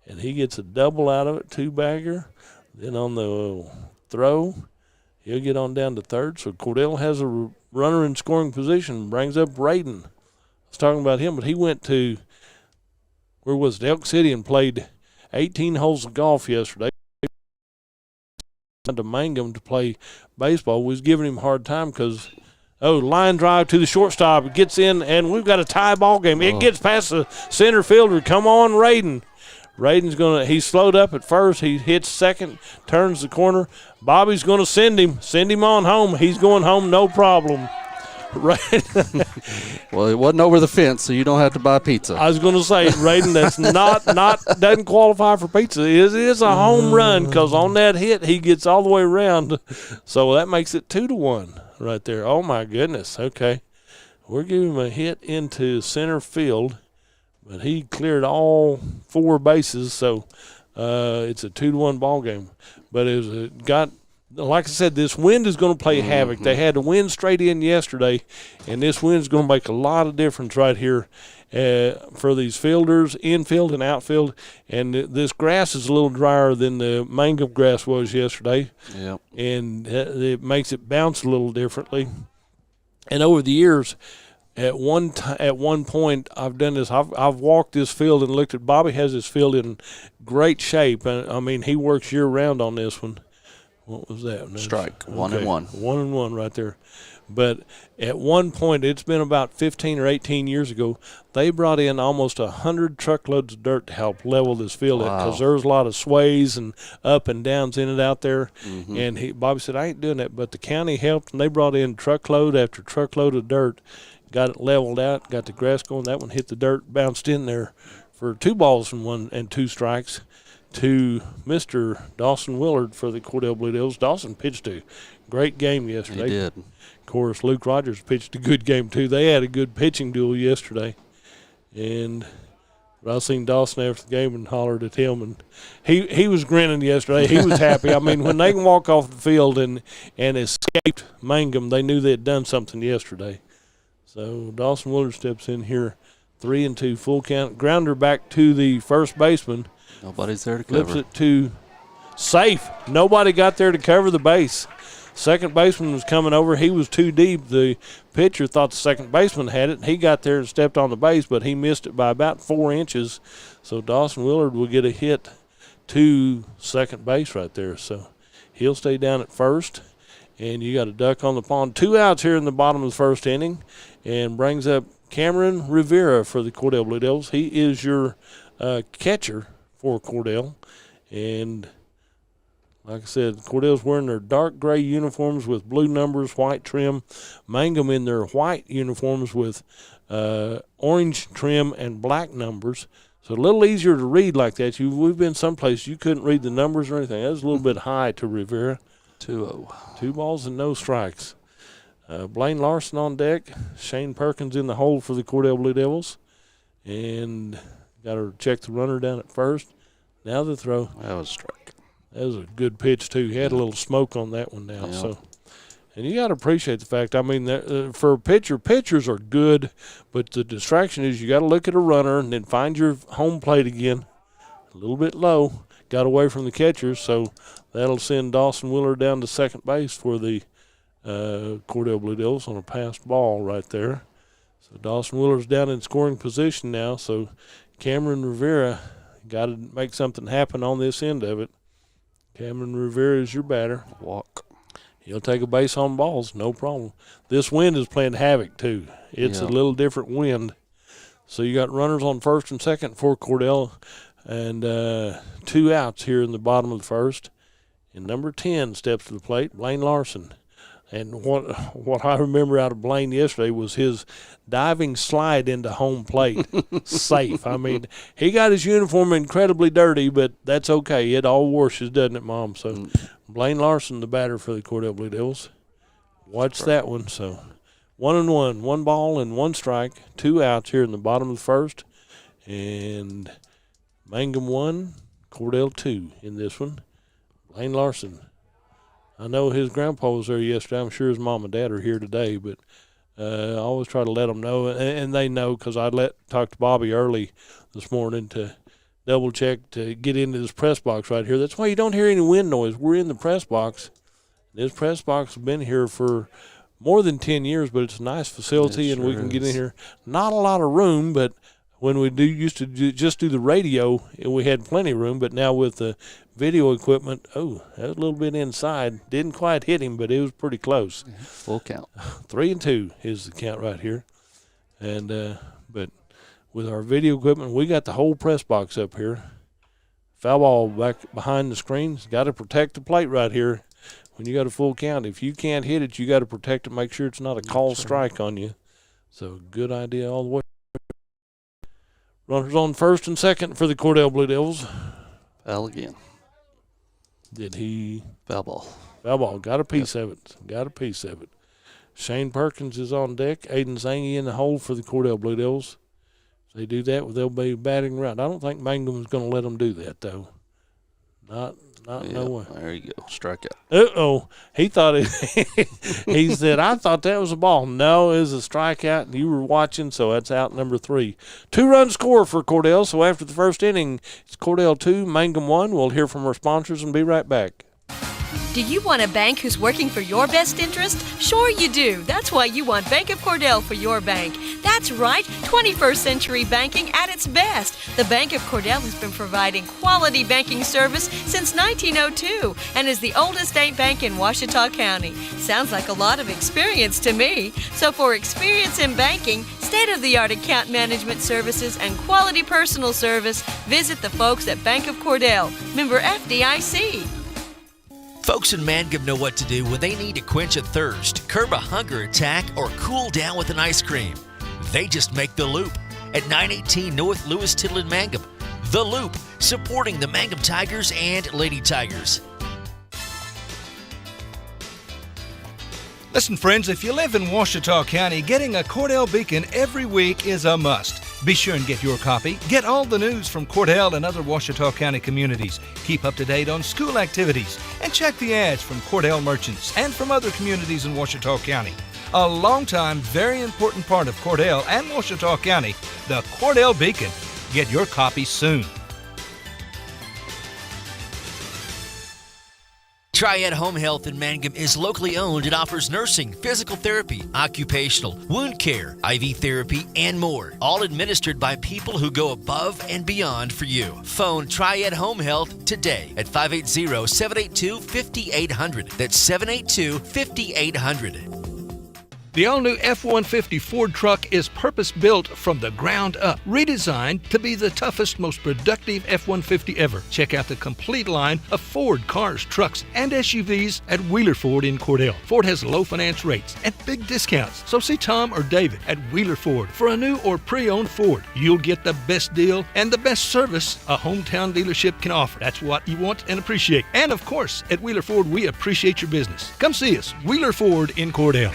R: and he gets a double out of it, 2-bagger. Then on the throw, he'll get on down to third. So Cordell has a runner in scoring position, brings up Raiden. I was talking about him, but he went to – where was it? Elk City, and played 18 holes of golf yesterday. To Mangum to play baseball. We was giving him a hard time because, line drive to the shortstop. It gets in, and we've got a tie ball game. It gets past the center fielder. Come on, Raiden. Raiden's he's slowed up at first. He hits second, turns the corner. Bobby's going to send him on home. He's going home, no problem. Right.
N: Well, it wasn't over the fence, so you don't have to buy pizza.
R: I was going to say, Raiden, that's not doesn't qualify for pizza. It is a home run because on that hit he gets all the way around, so that makes it 2-1 right there. Oh my goodness. Okay, we're giving him a hit into center field, but he cleared all 4 bases, so it's a 2-1 ball game. But like I said, this wind is going to play havoc. They had the wind straight in yesterday, and this wind is going to make a lot of difference right here for these fielders, infield and outfield. And this grass is a little drier than the Mangum grass was yesterday.
N: Yep.
R: And it makes it bounce a little differently. And over the years, at one point, I've done this. I've walked this field and looked at. Bobby has this field in great shape. I mean, he works year round on this one. What was that?
N: Strike. 1-1.
R: 1-1 right there. But at one point, it's been about 15 or 18 years ago, they brought in almost 100 truckloads of dirt to help level this field because there was a lot of sways and up and downs in it out there. Mm-hmm. And Bobby said, I ain't doing that. But the county helped, and they brought in truckload after truckload of dirt, got it leveled out, got the grass going. That one hit the dirt, bounced in there for 2 balls and 2 strikes. To Mr. Dawson Willard for the Cordell Blue Devils. Dawson pitched a great game yesterday.
N: He did.
R: Of course, Luke Rogers pitched a good game, too. They had a good pitching duel yesterday. And I seen Dawson after the game and hollered at him. And he was grinning yesterday. He was happy. I mean, when they can walk off the field and escaped Mangum, they knew they had done something yesterday. So Dawson Willard steps in here, 3-2, full count. Grounder back to the first baseman.
N: Nobody's there to cover.
R: Flips it to safe. Nobody got there to cover the base. Second baseman was coming over. He was too deep. The pitcher thought the second baseman had it. He got there and stepped on the base, but he missed it by about 4 inches. So Dawson Willard will get a hit to second base right there. So he'll stay down at first, and you got a duck on the pond. 2 outs here in the bottom of the first inning, and brings up Cameron Rivera for the Cordell Blue Devils. He is your catcher for Cordell. And like I said, Cordell's wearing their dark gray uniforms with blue numbers, white trim. Mangum in their white uniforms with orange trim and black numbers. So a little easier to read like that. We've been someplace you couldn't read the numbers or anything. That was a little bit high to Rivera.
N: 2-0.
R: 2 balls and no strikes. Blaine Larson on deck. Shane Perkins in the hole for the Cordell Blue Devils. And got to check the runner down at first. Now the throw.
N: That was a strike.
R: That was a good pitch, too. He had a little smoke on that one now. Yep. So, and you got to appreciate the fact, I mean, for a pitcher, pitchers are good, but the distraction is you got to look at a runner and then find your home plate again. A little bit low. Got away from the catchers, so that'll send Dawson Willard down to second base for the Cordell Blue Devils on a passed ball right there. So Dawson Willard's down in scoring position now, so Cameron Rivera got to make something happen on this end of it. Cameron Rivera is your batter.
N: Walk.
R: He'll take a base on balls, no problem. This wind is playing havoc, too. It's a little different wind. So you got runners on first and second for Cordell. And 2 outs here in the bottom of the first. And number 10 steps to the plate, Blaine Larson. And what I remember out of Blaine yesterday was his diving slide into home plate safe. I mean, he got his uniform incredibly dirty, but that's okay. It all washes, doesn't it, Mom? So Blaine Larson, the batter for the Cordell Blue Devils. Watch that one. So 1-1, 1 ball and 1 strike, 2 outs here in the bottom of the first. And Mangum 1, Cordell 2 in this one. Blaine Larson. I know his grandpa was there yesterday. I'm sure his mom and dad are here today, but I always try to let them know, and they know because I talked to Bobby early this morning to double check to get into this press box right here. That's why you don't hear any wind noise. We're in the press box. This press box has been here for more than 10 years, but it's a nice facility, and we can get in here. Not a lot of room, but when we used to just do the radio, we had plenty of room, but now with the video equipment, that was a little bit inside. Didn't quite hit him, but it was pretty close.
N: Full count.
R: 3-2 is the count right here. And but with our video equipment, we got the whole press box up here. Foul ball back behind the screens. Got to protect the plate right here when you got a full count. If you can't hit it, you got to protect it, make sure it's not a call strike on you. So good idea all the way. Runners on first and second for the Cordell Blue Devils.
N: Foul again.
R: Did he?
N: Foul ball.
R: Foul ball. Got a piece of it. Got a piece of it. Shane Perkins is on deck. Aiden Zangy in the hole for the Cordell Blue Devils. If they do that, they'll be batting right. I don't think Mangum is going to let them do that, though. Not no way.
N: There you go. Strikeout.
R: Uh-oh. He thought it. He said, I thought that was a ball. No, it was a strikeout, and you were watching, so that's out number 3. 2-run score for Cordell, so after the first inning, it's Cordell 2, Mangum 1. We'll hear from our sponsors and be right back.
J: Do you want a bank who's working for your best interest? Sure you do. That's why you want Bank of Cordell for your bank. That's right, 21st century banking at its best. The Bank of Cordell has been providing quality banking service since 1902 and is the oldest state bank in Ouachita County. Sounds like a lot of experience to me. So for experience in banking, state-of-the-art account management services, and quality personal service, visit the folks at Bank of Cordell, member FDIC.
E: Folks in Mangum know what to do when they need to quench a thirst, curb a hunger attack, or cool down with an ice cream. They just make the Loop at 918 North Lewis Tittle in Mangum. The Loop, supporting the Mangum Tigers and Lady Tigers.
U: Listen, friends, if you live in Ouachita County, getting a Cordell Beacon every week is a must. Be sure and get your copy. Get all the news from Cordell and other Ouachita County communities. Keep up to date on school activities. And check the ads from Cordell merchants and from other communities in Ouachita County. A long-time, very important part of Cordell and Ouachita County, the Cordell Beacon. Get your copy soon.
E: Triad Home Health in Mangum is locally owned and offers nursing, physical therapy, occupational, wound care, IV therapy, and more. All administered by people who go above and beyond for you. Phone Triad Home Health today at 580-782-5800. That's 782-5800.
U: The all-new F-150 Ford truck is purpose-built from the ground up, redesigned to be the toughest, most productive F-150 ever. Check out the complete line of Ford cars, trucks, and SUVs at Wheeler Ford in Cordell. Ford has low finance rates and big discounts, so see Tom or David at Wheeler Ford for a new or pre-owned Ford. You'll get the best deal and the best service a hometown dealership can offer. That's what you want and appreciate. And of course, at Wheeler Ford, we appreciate your business. Come see us, Wheeler Ford in Cordell.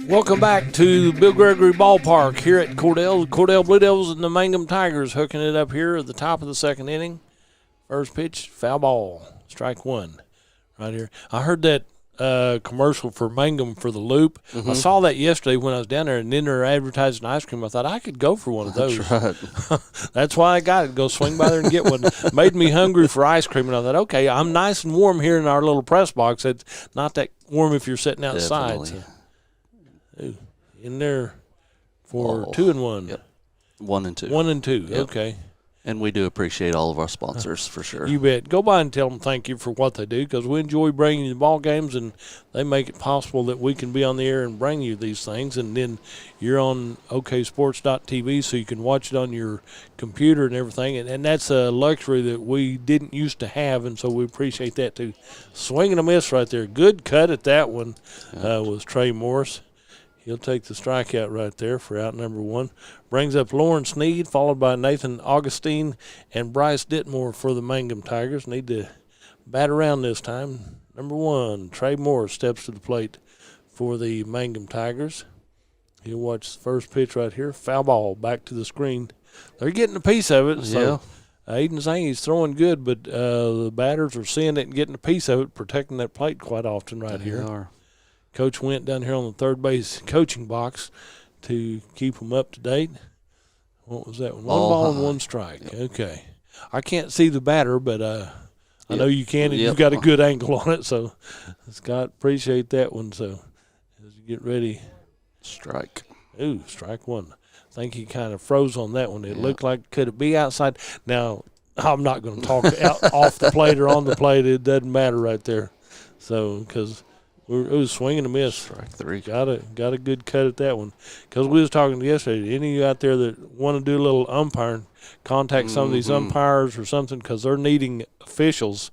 R: Welcome back to Bill Gregory Ballpark here at Cordell. The Cordell Blue Devils and the Mangum Tigers hooking it up here at the top of the second inning. First pitch, foul ball, strike 1 right here. I heard that commercial for Mangum for the Loop. I saw that yesterday when I was down there, and then they're advertising ice cream. I thought I could go for one of those.
N: That's right.
R: That's why I got it. Go swing by there and get one. Made me hungry for ice cream, and I thought, okay, I'm nice and warm here in our little press box. It's not that warm if you're sitting outside. So. Ooh, in there for 2-1.
N: Yep. 1-2.
R: 1-2.
N: Yep.
R: Okay.
N: And we do appreciate all of our sponsors for sure.
R: You bet. Go by and tell them thank you for what they do, because we enjoy bringing you the ball games, and they make it possible that we can be on the air and bring you these things. And then you're on oksports.tv, so you can watch it on your computer and everything. And that's a luxury that we didn't used to have, and so we appreciate that too. Swing and a miss right there. Good cut at that one was Trey Morris. He'll take the strikeout right there for out number one. Brings up Lauren Sneed, followed by Nathan Augustine and Bryce Ditmore for the Mangum Tigers. Need to bat around this time. Number one, Trey Morris steps to the plate for the Mangum Tigers. He'll watch the first pitch right here. Foul ball back to the screen. They're getting a piece of it. So Aiden's saying he's throwing good, but the batters are seeing it and getting a piece of it, protecting that plate quite often right here.
N: They are.
R: Coach went down here on the third base coaching box to keep them up to date. What was that one? One ball and one strike. Yep. Okay. I can't see the batter, but I know you can, and you've got a good angle on it. So, Scott, appreciate that one. So, as you get ready.
N: Strike.
R: Ooh, strike one. I think he kind of froze on that one. It looked like, could it be outside? Now, I'm not going to talk off the plate or on the plate. It doesn't matter right there. So, because – it was swinging a miss.
N: Strike three.
R: Got a good cut at that one. Because we was talking yesterday, any of you out there that want to do a little umpiring, contact some of these umpires or something, because they're needing officials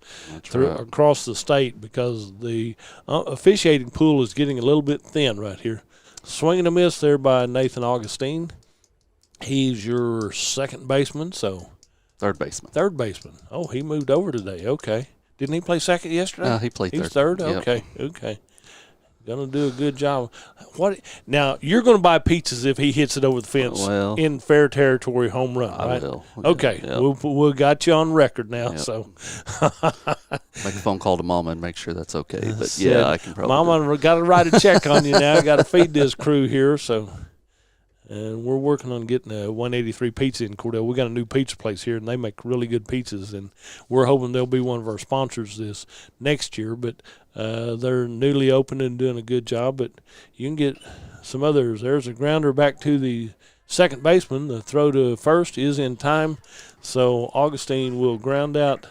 R: across the state, because the officiating pool is getting a little bit thin right here. Swinging a miss there by Nathan Augustine. He's your second baseman, so.
N: Third baseman.
R: Third baseman. Oh, he moved over today. Okay. Didn't he play second yesterday?
N: No, he played third.
R: He's third?
N: Yep.
R: Okay. Going to do a good job. Now, you're going to buy pizzas if he hits it over the fence in fair territory home run, right?
N: I will.
R: Okay.
N: Yep.
R: We'll got you on record now.
N: Yep.
R: So
N: make a phone call to Mama and make sure that's okay. But, I can probably
R: Mama got to write a check on you now. Got to feed this crew here, so. And we're working on getting a 183 Pizza in Cordell. We got a new pizza place here, and they make really good pizzas. And we're hoping they'll be one of our sponsors this next year. But they're newly opened and doing a good job. But you can get some others. There's a grounder back to the second baseman. The throw to first is in time. So Augustine will ground out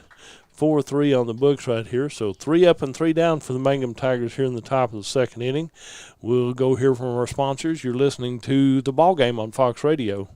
R: 4-3 on the books right here. So 3 up and 3 down for the Mangum Tigers here in the top of the second inning. We'll go hear from our sponsors. You're listening to The Ball Game on Fox Radio.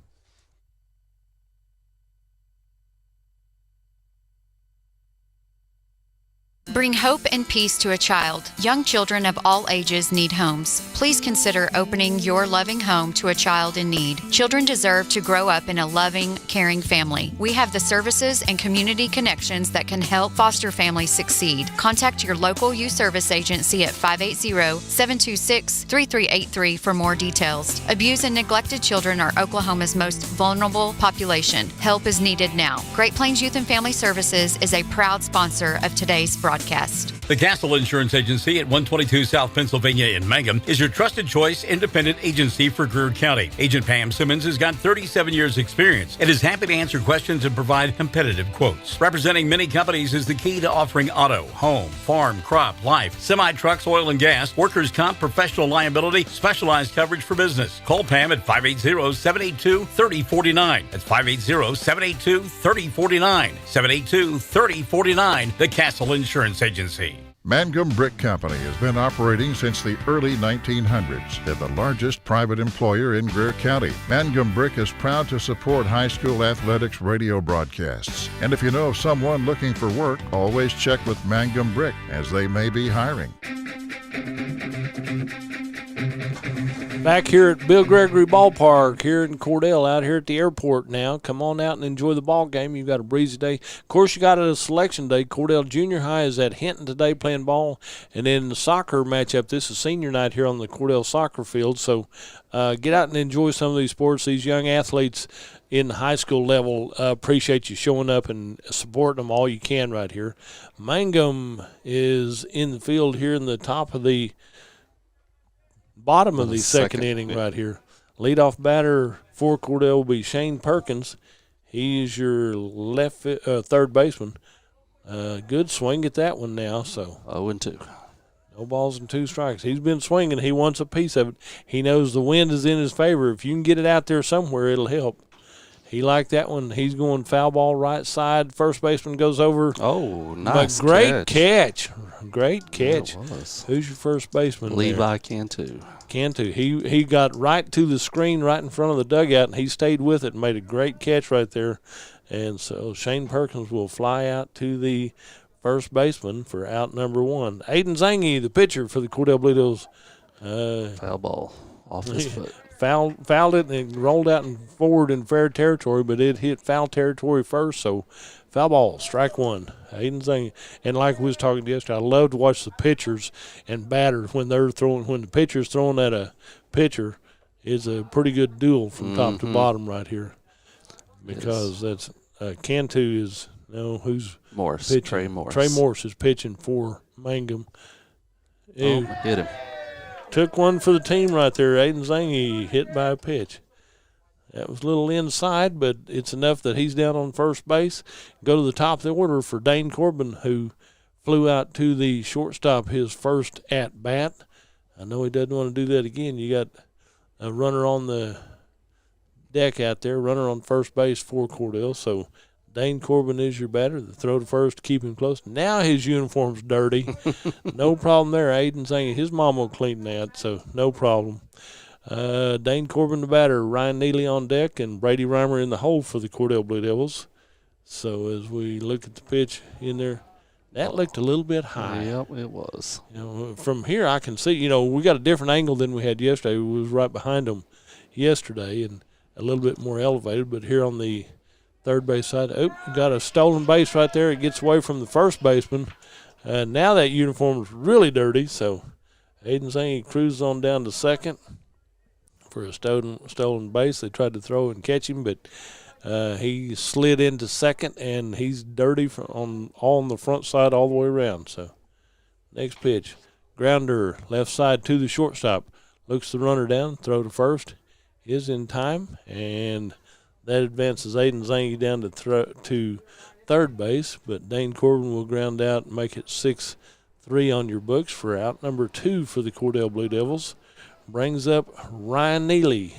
B: Bring hope and peace to a child. Young children of all ages need homes. Please consider opening your loving home to a child in need. Children deserve to grow up in a loving, caring family. We have the services and community connections that can help foster families succeed. Contact your local youth service agency at 580-726-3383 for more details. Abused and neglected children are Oklahoma's most vulnerable population. Help is needed now. Great Plains Youth and Family Services is a proud sponsor of today's broadcast.
C: The Castle Insurance Agency at 122 South Pennsylvania in Mangum is your trusted choice independent agency for Greer County. Agent Pam Simmons has got 37 years experience and is happy to answer questions and provide competitive quotes. Representing many companies is the key to offering auto, home, farm, crop, life, semi-trucks, oil and gas, workers' comp, professional liability, specialized coverage for business. Call Pam at 580-782-3049. That's 580-782-3049. 782-3049. The Castle Insurance Agency.
D: Mangum Brick Company has been operating since the early 1900s. They're the largest private employer in Greer County. Mangum Brick is proud to support high school athletics radio broadcasts. And if you know of someone looking for work, always check with Mangum Brick, as they may be hiring.
R: Back here at Bill Gregory Ballpark here in Cordell, out here at the airport now. Come on out and enjoy the ball game. You've got a breezy day. Of course, you got a selection day. Cordell Junior High is at Hinton today playing ball. And then the soccer matchup, this is senior night here on the Cordell soccer field. So get out and enjoy some of these sports. These young athletes in the high school level appreciate you showing up and supporting them all you can right here. Mangum is in the field here in the top of the bottom of the second inning right here. Leadoff batter for Cordell will be Shane Perkins. He's your third baseman. Good swing at that one now. So
N: 0-2.
R: No balls and 2 strikes. He's been swinging. He wants a piece of it. He knows the wind is in his favor. If you can get it out there somewhere, it'll help. He liked that one. He's going foul ball right side. First baseman goes over.
N: Oh, nice
R: but great catch. Great catch.
N: Yeah, it was.
R: Who's your first baseman?
N: Levi Cantu.
R: Cantu. He got right to the screen right in front of the dugout, and he stayed with it and made a great catch right there. And so Shane Perkins will fly out to the first baseman for out number 1. Aiden Zangi, the pitcher for the Cordell Blue Devils.
N: Foul ball off his foot.
R: Fouled it and rolled out and forward in fair territory, but it hit foul territory first, so foul ball, strike 1. Aiden Zangi. And like we was talking yesterday, I love to watch the pitchers and batters when the pitcher's throwing at a pitcher. Is a pretty good duel from top to bottom right here, because that's Cantu is who's
N: Morris,
R: pitching.
N: Trey Morris.
R: Trey Morris is pitching for Mangum.
N: Oh, hit him.
R: Took one for the team right there. Aiden Zangi hit by a pitch. That was a little inside, but it's enough that he's down on first base. Go to the top of the order for Dane Corbin, who flew out to the shortstop his first at bat. I know he doesn't want to do that again. You got a runner on the deck out there, runner on first base for Cordell. So Dane Corbin is your batter. The throw to first, keep him close. Now his uniform's dirty. No problem there. Aiden saying his mom will clean that, so no problem. Dane Corbin the batter, Ryan Neely on deck, and Brady Reimer in the hole for the Cordell Blue Devils. So as we look at the pitch in there, that looked a little bit high.
N: Yep, it was.
R: From here I can see, we got a different angle than we had yesterday. We was right behind them yesterday and a little bit more elevated, but here on the third base side, got a stolen base right there. It gets away from the first baseman. Now that uniform is really dirty, so Aiden Zangi cruises on down to second for a stolen base. They tried to throw and catch him, but he slid into second, and he's dirty on the front side all the way around. So next pitch, grounder left side to the shortstop. Looks the runner down, throw to first, is in time, and that advances Aiden Zangi down to third base, but Dane Corbin will ground out and make it 6-3 on your books for out number 2 for the Cordell Blue Devils. Brings up Ryan Neely.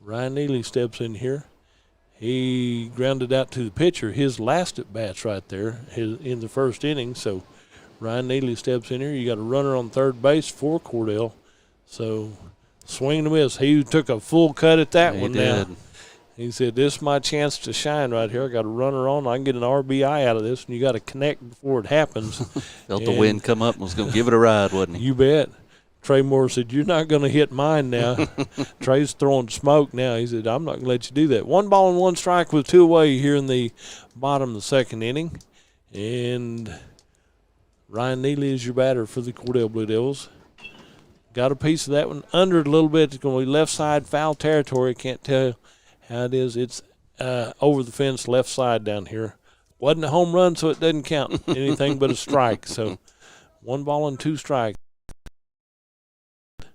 R: Ryan Neely steps in here. He grounded out to the pitcher, his last at-bats right there in the first inning, so Ryan Neely steps in here. You got a runner on third base for Cordell, so swing and a miss. He took a full cut at that one now. He said, this is my chance to shine right here. I got a runner on. I can get an RBI out of this, and you got to connect before it happens.
N: Felt the wind come up and was going to give it a ride, wasn't he?
R: You bet. Trey Moore said, you're not going to hit mine now. Trey's throwing smoke now. He said, I'm not going to let you do that. 1 ball and 1 strike with 2 away here in the bottom of the second inning. And Ryan Neely is your batter for the Cordell Blue Devils. Got a piece of that one under it a little bit. It's going to be left side foul territory. Can't tell how it is. It's over the fence left side down here. Wasn't a home run, so it doesn't count anything but a strike. So 1 ball and 2 strikes. And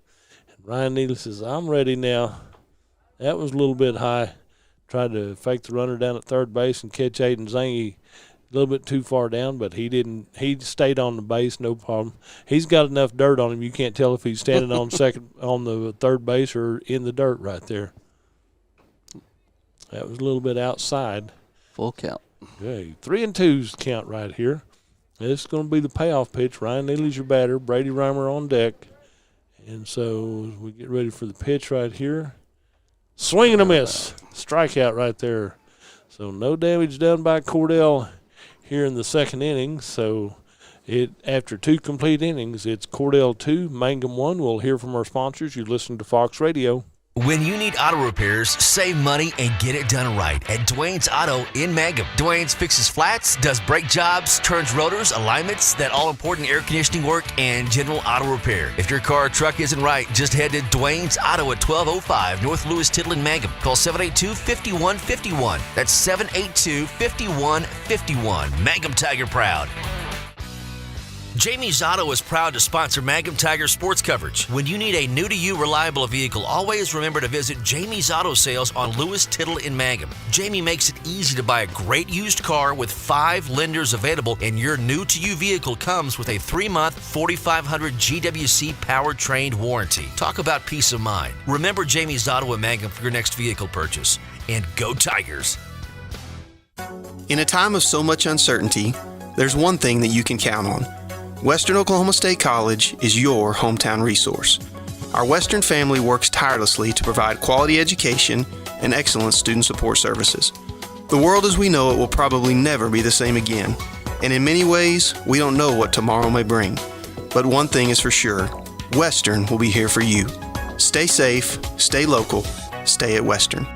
R: Ryan Neely says, I'm ready now. That was a little bit high. Tried to fake the runner down at third base and catch Aiden Zangi a little bit too far down, but he didn't. He stayed on the base, no problem. He's got enough dirt on him. You can't tell if he's standing on the third base or in the dirt right there. That was a little bit outside.
N: Full count.
R: Okay, 3-2's count right here. This is going to be the payoff pitch. Ryan Neely's your batter. Brady Reimer on deck. And so we get ready for the pitch right here. Swing and a miss. Strikeout right there. So no damage done by Cordell here in the second inning. So after 2 complete innings, it's Cordell 2, Mangum 1. We'll hear from our sponsors. You listen to Fox Radio.
E: When you need auto repairs, save money and get it done right at Dwayne's Auto in Mangum. Dwayne's fixes flats, does brake jobs, turns rotors, alignments, that all-important air conditioning work, and general auto repair. If your car or truck isn't right, just head to Dwayne's Auto at 1205 North Lewis Tittle in Mangum. Call 782-5151. That's 782-5151. Mangum Tiger proud. Jamie's Auto is proud to sponsor Mangum Tiger sports coverage. When you need a new-to-you reliable vehicle, always remember to visit Jamie's Auto Sales on Lewis Tittle in Mangum. Jamie makes it easy to buy a great used car with 5 lenders available, and your new-to-you vehicle comes with a 3-month 4,500 GWC powertrain warranty. Talk about peace of mind. Remember Jamie's Auto in Mangum for your next vehicle purchase. And go Tigers!
F: In a time of so much uncertainty, there's one thing that you can count on. Western Oklahoma State College is your hometown resource. Our Western family works tirelessly to provide quality education and excellent student support services. The world as we know it will probably never be the same again, and in many ways, we don't know what tomorrow may bring. But one thing is for sure, Western will be here for you. Stay safe, stay local, stay at Western.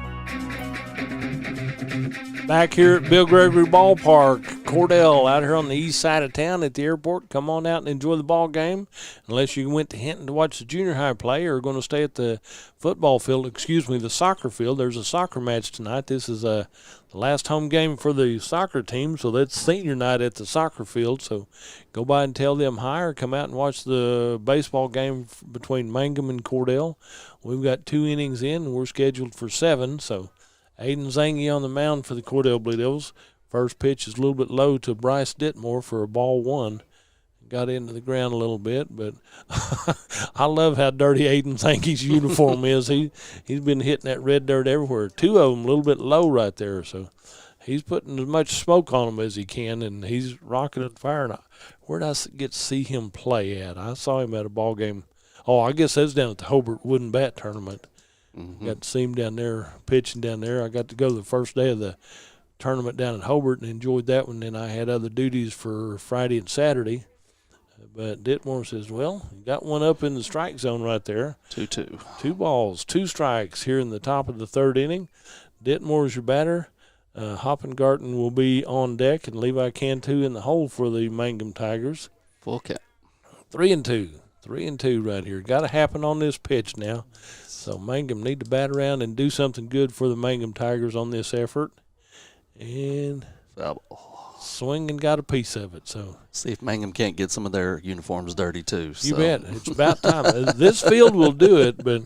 R: Back here at Bill Gregory Ballpark, Cordell out here on the east side of town at the airport. Come on out and enjoy the ball game. Unless you went to Hinton to watch the junior high play or are going to stay at the the soccer field. There's a soccer match tonight. This is the last home game for the soccer team, so that's senior night at the soccer field. So go by and tell them hi or come out and watch the baseball game between Mangum and Cordell. We've got 2 innings in, and we're scheduled for 7, so Aiden Zangy on the mound for the Cordell Blue Devils. First pitch is a little bit low to Bryce Ditmore for a ball 1. Got into the ground a little bit, but I love how dirty Aiden Zangy's uniform is. He's been hitting that red dirt everywhere. 2 of them a little bit low right there, so he's putting as much smoke on them as he can, and he's rocking and firing. Where did I get to see him play at? I saw him at a ball game. Oh, I guess that's down at the Hobart Wooden Bat Tournament. Mm-hmm. Got to see him down there, pitching down there. I got to go the first day of the tournament down at Hobart and enjoyed that one. Then I had other duties for Friday and Saturday. But Ditmore says, well, you got one up in the strike zone right there.
N: 2-2.
R: 2 balls, 2 strikes here in the top of the 3rd inning. Ditmore is your batter. Hoppengarten will be on deck, and Levi Cantu in the hole for the Mangum Tigers.
N: Full count.
R: 3-2. 3-2 right here. Got to happen on this pitch now. So Mangum need to bat around and do something good for the Mangum Tigers on this effort. And swing and got a piece of it. So
N: see if Mangum can't get some of their uniforms dirty too.
R: You bet. It's about time. This field will do it, but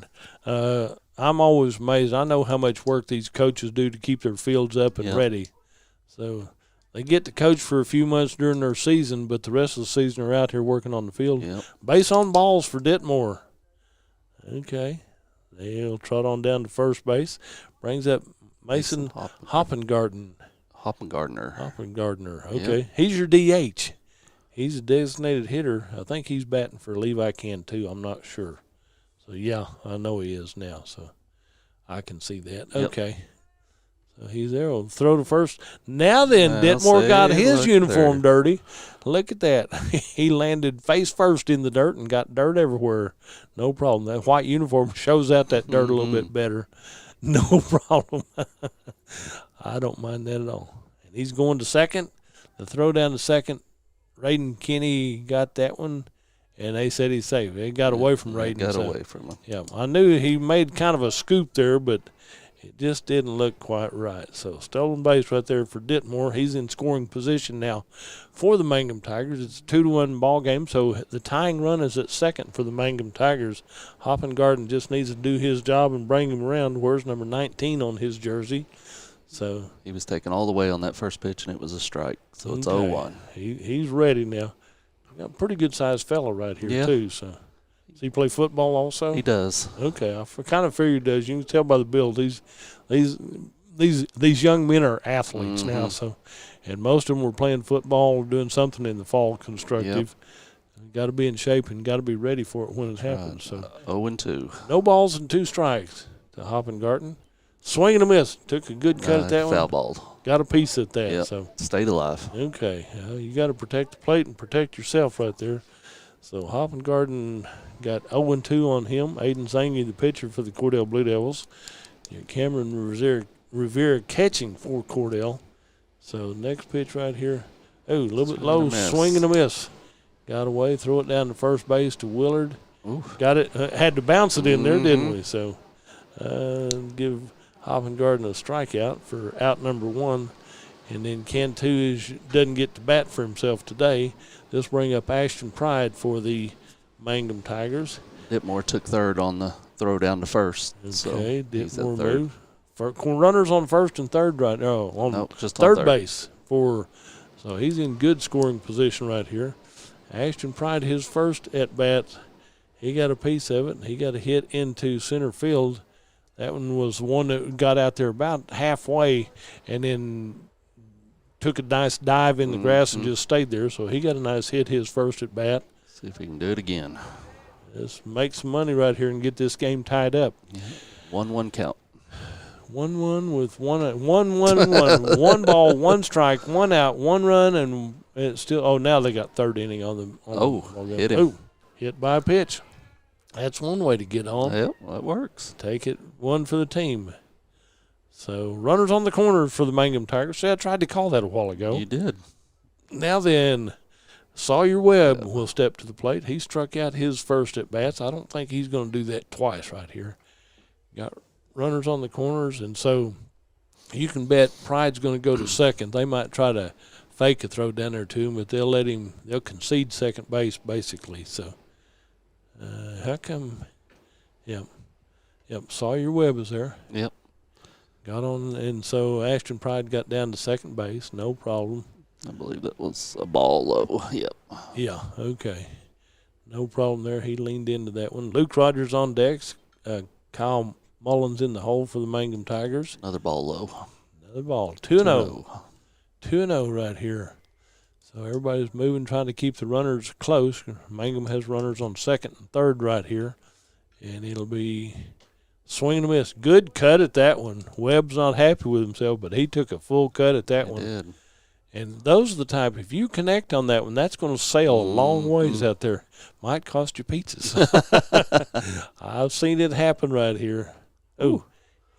R: I'm always amazed. I know how much work these coaches do to keep their fields up and ready. So they get to coach for a few months during their season, but the rest of the season are out here working on the field.
N: Yep.
R: Base on balls for Ditmore. Okay. They'll trot on down to first base. Brings up Mason Hoppengarten.
N: Hoppengardner.
R: Okay.
N: Yep.
R: He's your DH. He's a designated hitter. I think he's batting for Levi Cantu. I'm not sure. So, yeah, I know he is now. So, I can see that.
N: Yep.
R: Okay. So, he's there. We'll throw to first. Now then, Ditmore got his uniform dirty. Look at that. He landed face first in the dirt and got dirt everywhere. No problem. That white uniform shows out that dirt a little bit better. No problem. I don't mind that at all. And he's going to second. The throw down to second. Raiden Kinney got that one, and they said he's safe. They got away from Raiden.
N: Got away from him.
R: Yeah, I knew he made kind of a scoop there, but it just didn't look quite right. So stolen base right there for Ditmore. He's in scoring position now for the Mangum Tigers. It's a 2-1 ball game, so the tying run is at second for the Mangum Tigers. Hoppengarten just needs to do his job and bring him around. Where's number 19 on his jersey? So
N: he was taken all the way on that first pitch, and it was a strike. So it's 0-1.
R: He's ready now. Got a pretty good-sized fella right here, too. So does he play football also?
N: He does.
R: Okay, I kind of figure he does. You can tell by the build. These young men are athletes now. So, and most of them were playing football or doing something in the fall constructive. Yep. Got to be in shape and got to be ready for it when it happens. So
N: 0-2.
R: No balls and 2 strikes to Hoppengarten. Swing and a miss. Took a good cut at that one.
N: Foul balled.
R: Got a piece at that.
N: Yep.
R: So
N: stayed alive.
R: Okay. You got to protect the plate and protect yourself right there. So Hoppengarten got 0-2 on him. Aiden Zangy, the pitcher for the Cordell Blue Devils. Cameron Rivera catching for Cordell. So next pitch right here. Oh, a little bit low. Swing and a miss. Got away. Throw it down to first base to Willard.
N: Oof.
R: Got it. Had to bounce it in there, didn't we? So give Hoppengarten a strikeout for out number 1. And then Cantu doesn't get to bat for himself today. This bring up Ashton Pride for the Mangum Tigers.
N: Ditmore took third on the throw down to first.
R: Okay,
N: so
R: Ditmore moved. Runners on first and third right now.
N: Just
R: third
N: on third
R: base so he's in good scoring position right here. Ashton Pride, his first at bat, he got a piece of it. He got a hit into center field. That one was one that got out there about halfway and then took a nice dive in the grass and just stayed there. So he got a nice hit, his first at bat.
N: See if he can do it again.
R: Just make some money right here and get this game tied up.
N: 1-1 count.
R: 1-1 with one ball, one strike, one out, one run, and it's still. Oh, now they got third inning on the.
N: Hit him.
R: Hit by a pitch. That's one way to get on.
N: Yep, that works.
R: Take it, one for the team. So runners on the corner for the Mangum Tigers. See, I tried to call that a while ago.
N: You did.
R: Now then, Sawyer Webb will step to the plate. He struck out his first at bats. I don't think he's going to do that twice right here. Got runners on the corners, and so you can bet Pride's going to go to second. They might try to fake a throw down there to him, but they'll concede second base basically. So how come? Yep. Sawyer Webb is there.
N: Yep.
R: Got on, and so Ashton Pride got down to second base, no problem.
N: I believe that was a ball low. Yep.
R: Yeah. Okay. No problem there. He leaned into that one. Luke Rogers on decks. Kyle Mullins in the hole for the Mangum Tigers.
N: Another ball low.
R: Another ball. 2-0. 2-0 right here. So everybody's moving, trying to keep the runners close. Mangum has runners on second and third right here. And it'll be swing and a miss. Good cut at that one. Webb's not happy with himself, but he took a full cut at that one.
N: Did.
R: And those are the type, if you connect on that one, that's going to sail a long ways out there. Might cost you pizzas. I've seen it happen right here. Oh,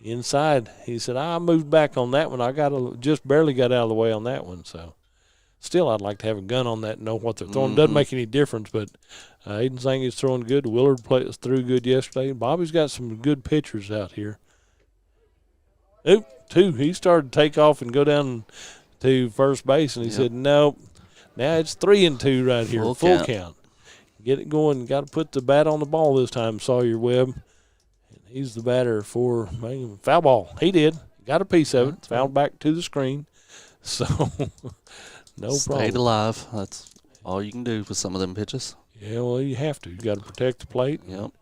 R: inside. He said, I moved back on that one. I just barely got out of the way on that one. So still, I'd like to have a gun on that and know what they're throwing. Doesn't make any difference, but Aiden Zang is throwing good. Willard threw good yesterday. Bobby's got some good pitchers out here. Oh, two. He started to take off and go down to first base, and he said, nope. Now it's 3-2 right here. Full count. Get it going. Got to put the bat on the ball this time, Sawyer Webb. And he's the batter for Mangum. Foul ball. He did. Got a piece of it. Fouled back to the screen. So, no problem.
N: Stayed alive. That's all you can do with some of them pitches.
R: Yeah, well, you have to. You got to protect the plate.
N: Yep.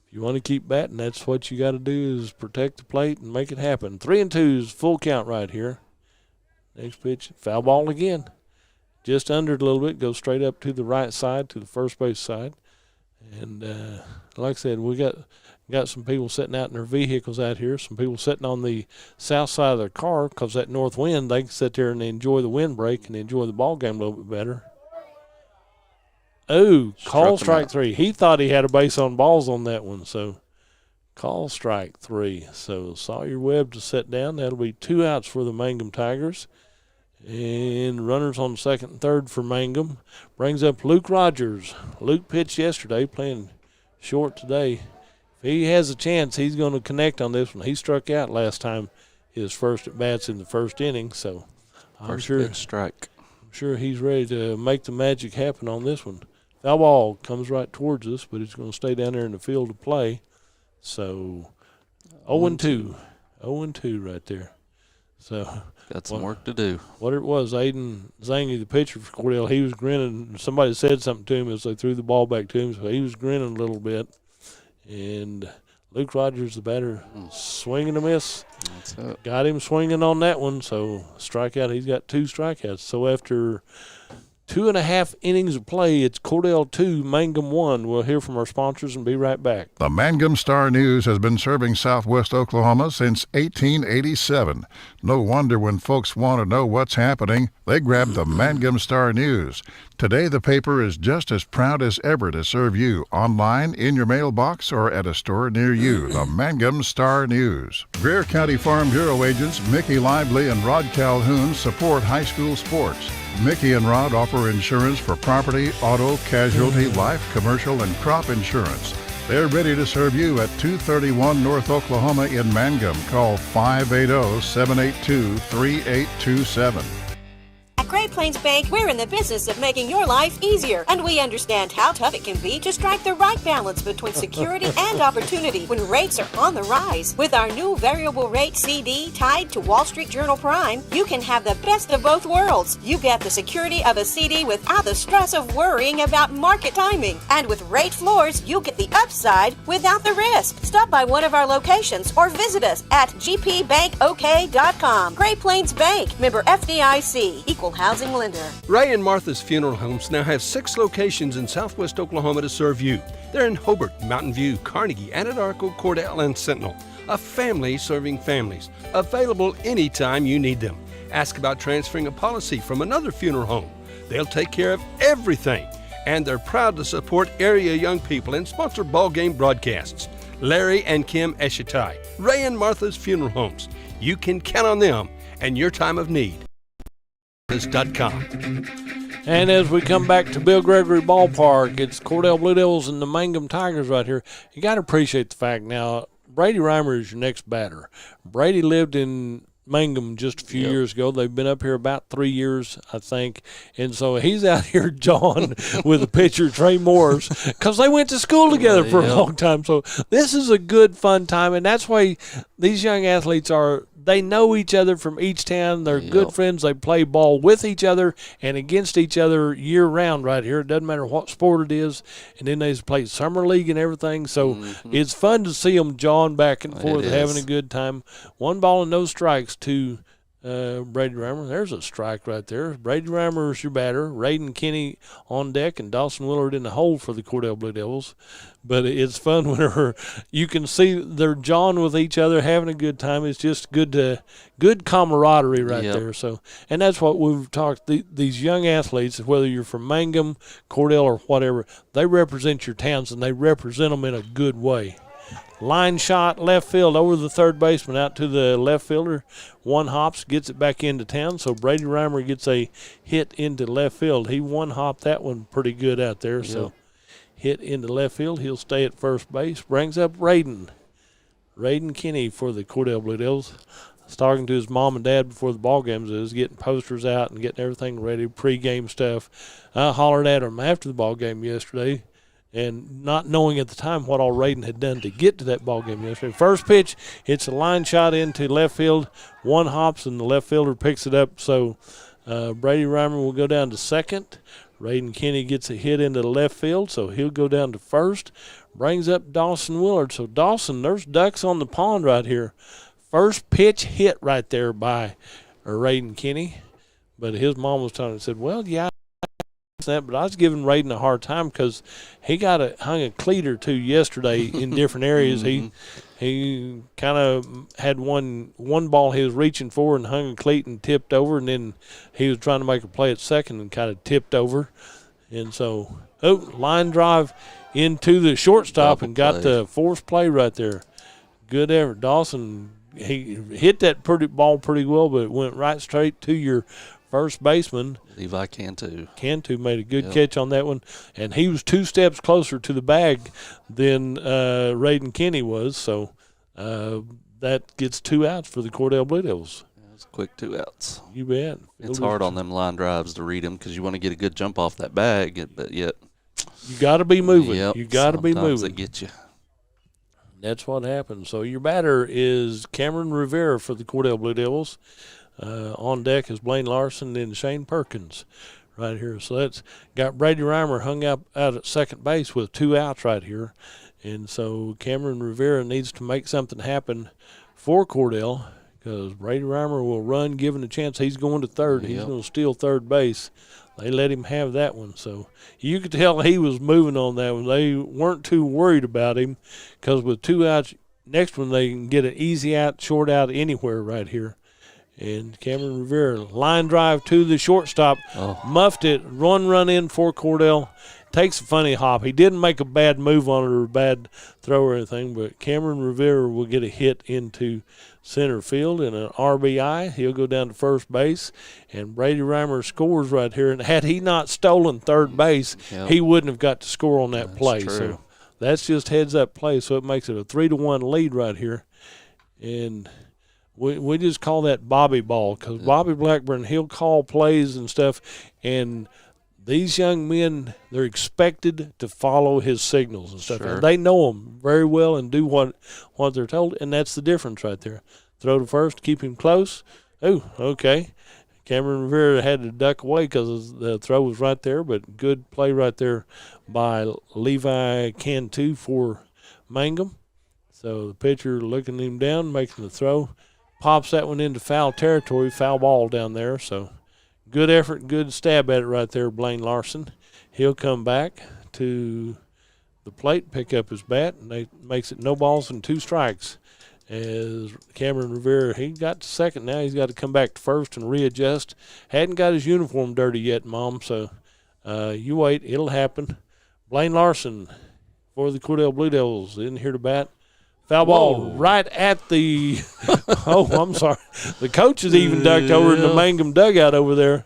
R: If you want to keep batting, that's what you got to do is protect the plate and make it happen. 3-2 is full count right here. Next pitch, foul ball again. Just under it a little bit, goes straight up to the right side, to the first base side. And like I said, we got some people sitting out in their vehicles out here, some people sitting on the south side of their car because that north wind, they can sit there and enjoy the windbreak and enjoy the ball game a little bit better. Oh, call strike three. He thought he had a base on balls on that one, so call strike three. So Sawyer Webb to set down. That'll be 2 outs for the Mangum Tigers. And runners on second and third for Mangum. Brings up Luke Rogers. Luke pitched yesterday, playing short today. If he has a chance, he's going to connect on this one. He struck out last time, his first at bats in the first inning. So I'm
N: First strike.
R: I'm sure he's ready to make the magic happen on this one. Foul ball comes right towards us, but it's going to stay down there in the field of play. So 0-2. 0-2 right there. So
N: got some work to do.
R: What it was, Aiden Zangy, the pitcher for Cordell, he was grinning. Somebody said something to him as they threw the ball back to him, so he was grinning a little bit. And Luke Rogers, the batter, swinging a miss.
N: That's it.
R: Got him swinging on that one, so strikeout. He's got 2 strikeouts. So after 2.5 innings of play, it's Cordell 2, Mangum 1. We'll hear from our sponsors and be right back.
D: The Mangum Star News has been serving southwest Oklahoma since 1887. No wonder when folks want to know what's happening, they grab the Mangum Star News. Today, the paper is just as proud as ever to serve you online, in your mailbox, or at a store near you. The Mangum Star News. Greer County Farm Bureau agents Mickey Lively and Rod Calhoun support high school sports. Mickey and Rod offer insurance for property, auto, casualty, life, commercial, and crop insurance. They're ready to serve you at 231 North Oklahoma in Mangum. Call 580-782-3827.
G: Great Plains Bank, we're in the business of making your life easier, and we understand how tough it can be to strike the right balance between security and opportunity when rates are on the rise. With our new variable rate CD tied to Wall Street Journal Prime, you can have the best of both worlds. You get the security of a CD without the stress of worrying about market timing. And with rate floors, you get the upside without the risk. Stop by one of our locations or visit us at gpbankok.com. Great Plains Bank, member FDIC, equal housing lender.
A: Ray and Martha's Funeral Homes now have 6 locations in southwest Oklahoma to serve you. They're in Hobart, Mountain View, Carnegie, Anadarko, Cordell, and Sentinel. A family serving families. Available anytime you need them. Ask about transferring a policy from another funeral home. They'll take care of everything. And they're proud to support area young people and sponsor ball game broadcasts. Larry and Kim Eshitai, Ray and Martha's Funeral Homes. You can count on them and your time of need.
R: And as we come back to Bill Gregory Ballpark, it's Cordell Blue Devils and the Mangum Tigers right here. You got to appreciate the fact now, Brady Reimer is your next batter. Brady lived in Mangum just a few years ago. They've been up here about 3 years, I think. And so he's out here jawing with the pitcher, Trey Morris, because they went to school together for a long time. So this is a good, fun time. And that's why these young athletes they know each other from each town. They're good friends. They play ball with each other and against each other year-round right here. It doesn't matter what sport it is. And then they play summer league and everything. So it's fun to see them jawing back and forth, having a good time. 1 ball and no strikes to Brady Reimer. There's a strike right there. Brady Reimer is your batter. Raiden Kinney on deck and Dawson Willard in the hole for the Cordell Blue Devils. But it's fun whenever you can see they're jawing with each other, having a good time. It's just good camaraderie right there. So, and that's what we've talked. These young athletes, whether you're from Mangum, Cordell, or whatever, they represent your towns and they represent them in a good way. Line shot, left field, over the third baseman, out to the left fielder. 1 hops, gets it back into town. So Brady Reimer gets a hit into left field. He 1-hopped that one pretty good out there. So hit into left field. He'll stay at first base. Brings up Raiden Kinney for the Cordell Blue Devils. I was talking to his mom and dad before the ball games. I was getting posters out and getting everything ready, pregame stuff. I hollered at him after the ball game yesterday, and not knowing at the time what all Raiden had done to get to that ball game yesterday. First pitch, it's a line shot into left field. 1 hops, and the left fielder picks it up. So Brady Reimer will go down to second. Raiden Kinney gets a hit into the left field, so he'll go down to first. Brings up Dawson Willard. So Dawson, there's ducks on the pond right here. First pitch hit right there by Raiden Kinney. But his mom was telling him, said, well, yeah, that, but I was giving Raiden a hard time because he hung a cleat or two yesterday in different areas. He kind of had one ball he was reaching for and hung a cleat and tipped over, and then he was trying to make a play at second and kind of tipped over. And so, line drive into the shortstop and got the forced play right there. Good effort. Dawson, he hit that ball pretty well, but it went right straight to your first baseman.
N: Levi Cantu
R: made a good catch on that one, and he was 2 steps closer to the bag than Raiden Kinney was, so that gets 2 outs for the Cordell Blue Devils.
N: It's quick 2 outs.
R: You bet.
N: It's hard on them line drives to read them because you want to get a good jump off that bag, but yet
R: you got to be moving. You got to be moving.
N: Sometimes they get you.
R: That's what happens. So your batter is Cameron Rivera for the Cordell Blue Devils. On deck is Blaine Larson and Shane Perkins right here. So that's got Brady Reimer hung up out at second base with 2 outs right here. And so Cameron Rivera needs to make something happen for Cordell because Brady Reimer will run given a chance. He's going to third. He's going to steal third base. They let him have that one. So you could tell he was moving on that one. They weren't too worried about him because with 2 outs, next one they can get an easy out, short out anywhere right here. And Cameron Rivera, line drive to the shortstop, muffed it, run in for Cordell. Takes a funny hop. He didn't make a bad move on it or a bad throw or anything, but Cameron Rivera will get a hit into center field and an RBI. He'll go down to first base, and Brady Reimer scores right here. And had he not stolen third base, he wouldn't have got to score on that play.
N: True.
R: So that's just heads-up play, so it makes it a 3-1 lead right here. And We just call that Bobby ball, because Bobby Blackburn, he'll call plays and stuff, and these young men, they're expected to follow his signals and stuff.
N: Sure.
R: And they know them very well and do what they're told, and that's the difference right there. Throw to first, keep him close. Oh, okay. Cameron Rivera had to duck away because the throw was right there, but good play right there by Levi Cantu for Mangum. So the pitcher looking him down, making the throw, pops that one into foul territory, foul ball down there. So good effort, good stab at it right there, Blaine Larson. He'll come back to the plate, pick up his bat, and they makes it no balls and 2 strikes. As Cameron Rivera, he got to second now. He's got to come back to first and readjust. Hadn't got his uniform dirty yet, Mom, so you wait. It'll happen. Blaine Larson for the Cordell Blue Devils in here to bat. Foul ball right at the I'm sorry. The coach is even ducked over in the Mangum dugout over there.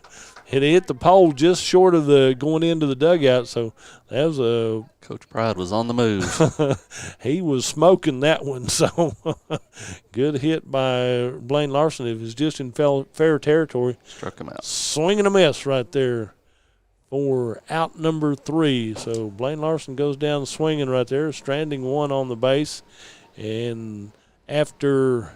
R: It hit the pole just short of the going into the dugout, so that was a
N: Coach Pride was on the move.
R: He was smoking that one, so good hit by Blaine Larson. It was just in fair territory.
N: Struck him out.
R: Swing and a miss right there for out number 3. So Blaine Larson goes down swinging right there, stranding 1 on the base. And after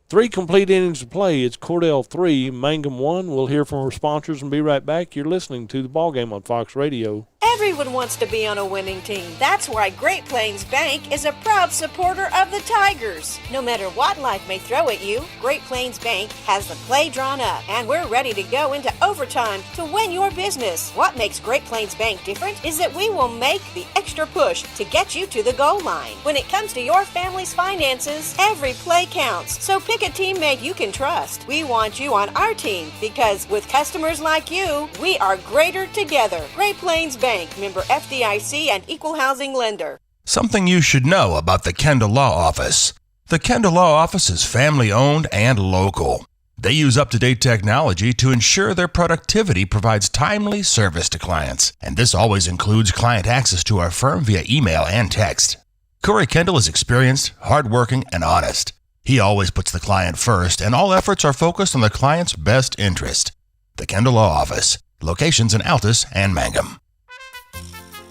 R: 3 complete innings of play, it's Cordell 3, Mangum 1. We'll hear from our sponsors and be right back. You're listening to The Ballgame on Fox Radio.
G: Everyone wants to be on a winning team. That's why Great Plains Bank is a proud supporter of the Tigers. No matter what life may throw at you, Great Plains Bank has the play drawn up, and we're ready to go into overtime to win your business. What makes Great Plains Bank different is that we will make the extra push to get you to the goal line. When it comes to your family's finances, every play counts. So pick a teammate you can trust. We want you on our team because with customers like you, we are greater together. Great Plains Bank, member FDIC and equal housing lender.
H: Something you should know about the Kendall Law Office. The Kendall Law Office is family-owned and local. They use up-to-date technology to ensure their productivity provides timely service to clients, and this always includes client access to our firm via email and text. Corey Kendall is experienced, hardworking, and honest. He always puts the client first, and all efforts are focused on the client's best interest. The Kendall Law Office, locations in Altus and Mangum.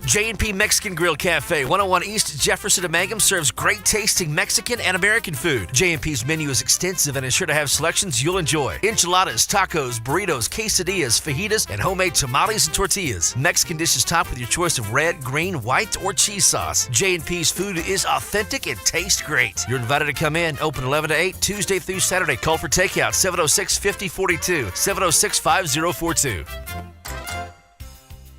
E: J&P Mexican Grill Cafe, 101 East Jefferson and Mangum, serves great tasting Mexican and American food. J&P's menu is extensive and is sure to have selections you'll enjoy. Enchiladas, tacos, burritos, quesadillas, fajitas, and homemade tamales and tortillas. Mexican dishes topped with your choice of red, green, white, or cheese sauce. J&P's food is authentic and tastes great. You're invited to come in, open 11 to 8, Tuesday through Saturday. Call for takeout, 706-5042, 706-5042.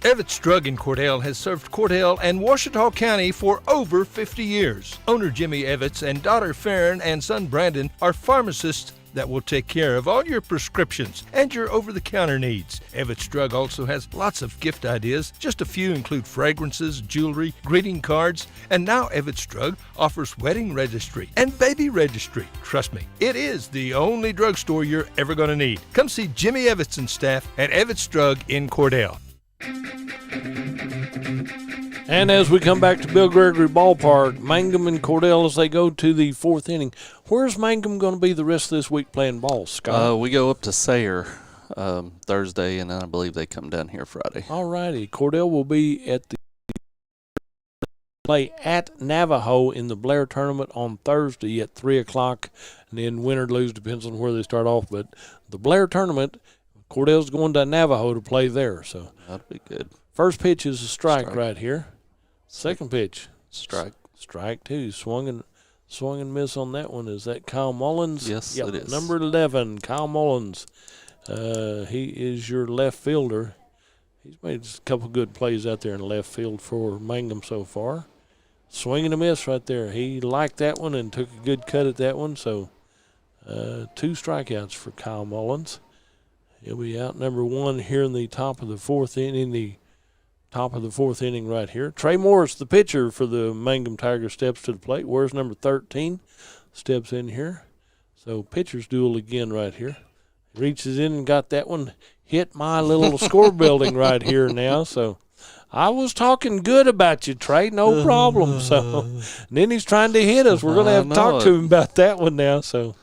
A: Evetts Drug in Cordell has served Cordell and Washita County for over 50 years. Owner Jimmy Evetts and daughter Farron and son Brandon are pharmacists that will take care of all your prescriptions and your over-the-counter needs. Evetts Drug also has lots of gift ideas. Just a few include fragrances, jewelry, greeting cards, and now Evetts Drug offers wedding registry and baby registry. Trust me, it is the only drugstore you're ever going to need. Come see Jimmy Evetts and staff at Evetts Drug in Cordell.
R: And as we come back to Bill Gregory Ballpark, Mangum and Cordell as they go to the 4th inning. Where's Mangum going to be the rest of this week playing ball, Scott?
N: We go up to Sawyer Thursday, and then I believe they come down here Friday.
R: All righty. Cordell will be at the play at Navajo in the Blair tournament on Thursday at 3 o'clock. And then win or lose depends on where they start off. But the Blair tournament, Cordell's going to Navajo to play there. So
N: that'll be good.
R: First pitch is a strike right here. Second pitch,
N: strike.
R: Strike 2. Swung and miss on that one. Is that Kyle Mullins?
N: Yes, it is.
R: Number 11, Kyle Mullins. He is your left fielder. He's made a couple good plays out there in left field for Mangum so far. Swing and a miss right there. He liked that one and took a good cut at that one. So 2 strikeouts for Kyle Mullins. He'll be out number 1 here in the top of the 4th inning. Top of the 4th inning right here. Trey Morris, the pitcher for the Mangum Tigers, steps to the plate. Where's number 13? Steps in here. So pitcher's duel again right here. Reaches in and got that one. Hit my little score building right here now. So I was talking good about you, Trey. No problem. So and then he's trying to hit us. We're going to have to talk to him about that one now. So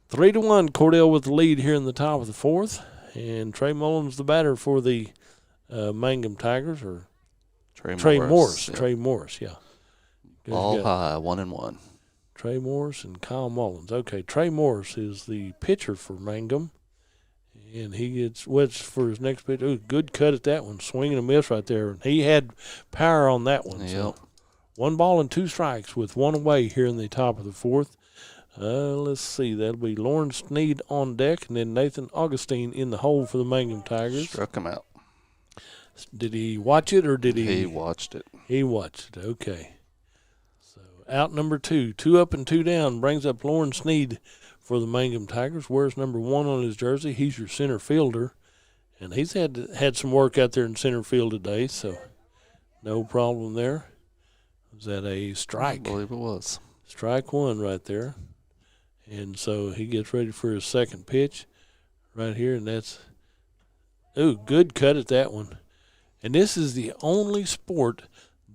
R: 3-1, Cordell with the lead here in the top of the fourth. And Trey Mullins the batter for the Mangum Tigers, or Trey Morris.
N: Yep.
R: Trey Morris, yeah.
N: All high, 1-1.
R: Trey Morris and Kyle Mullins. Okay, Trey Morris is the pitcher for Mangum. And he gets wedged for his next pitch. Ooh, good cut at that one. Swing and a miss right there. He had power on that one.
N: Yep.
R: So 1 ball and 2 strikes with 1 away here in the top of the fourth. Let's see. That'll be Lauren Sneed on deck, and then Nathan Augustine in the hole for the Mangum Tigers.
N: Struck him out.
R: Did he watch it, or did he?
N: He watched it.
R: He watched it. Okay. So out number 2. 2 up and 2 down brings up Lauren Sneed for the Mangum Tigers. Wears number 1 on his jersey. He's your center fielder, and he's had some work out there in center field today, so no problem there. Was that a strike?
N: I believe it was.
R: Strike 1 right there. And so he gets ready for his second pitch right here, and that's good cut at that one. And this is the only sport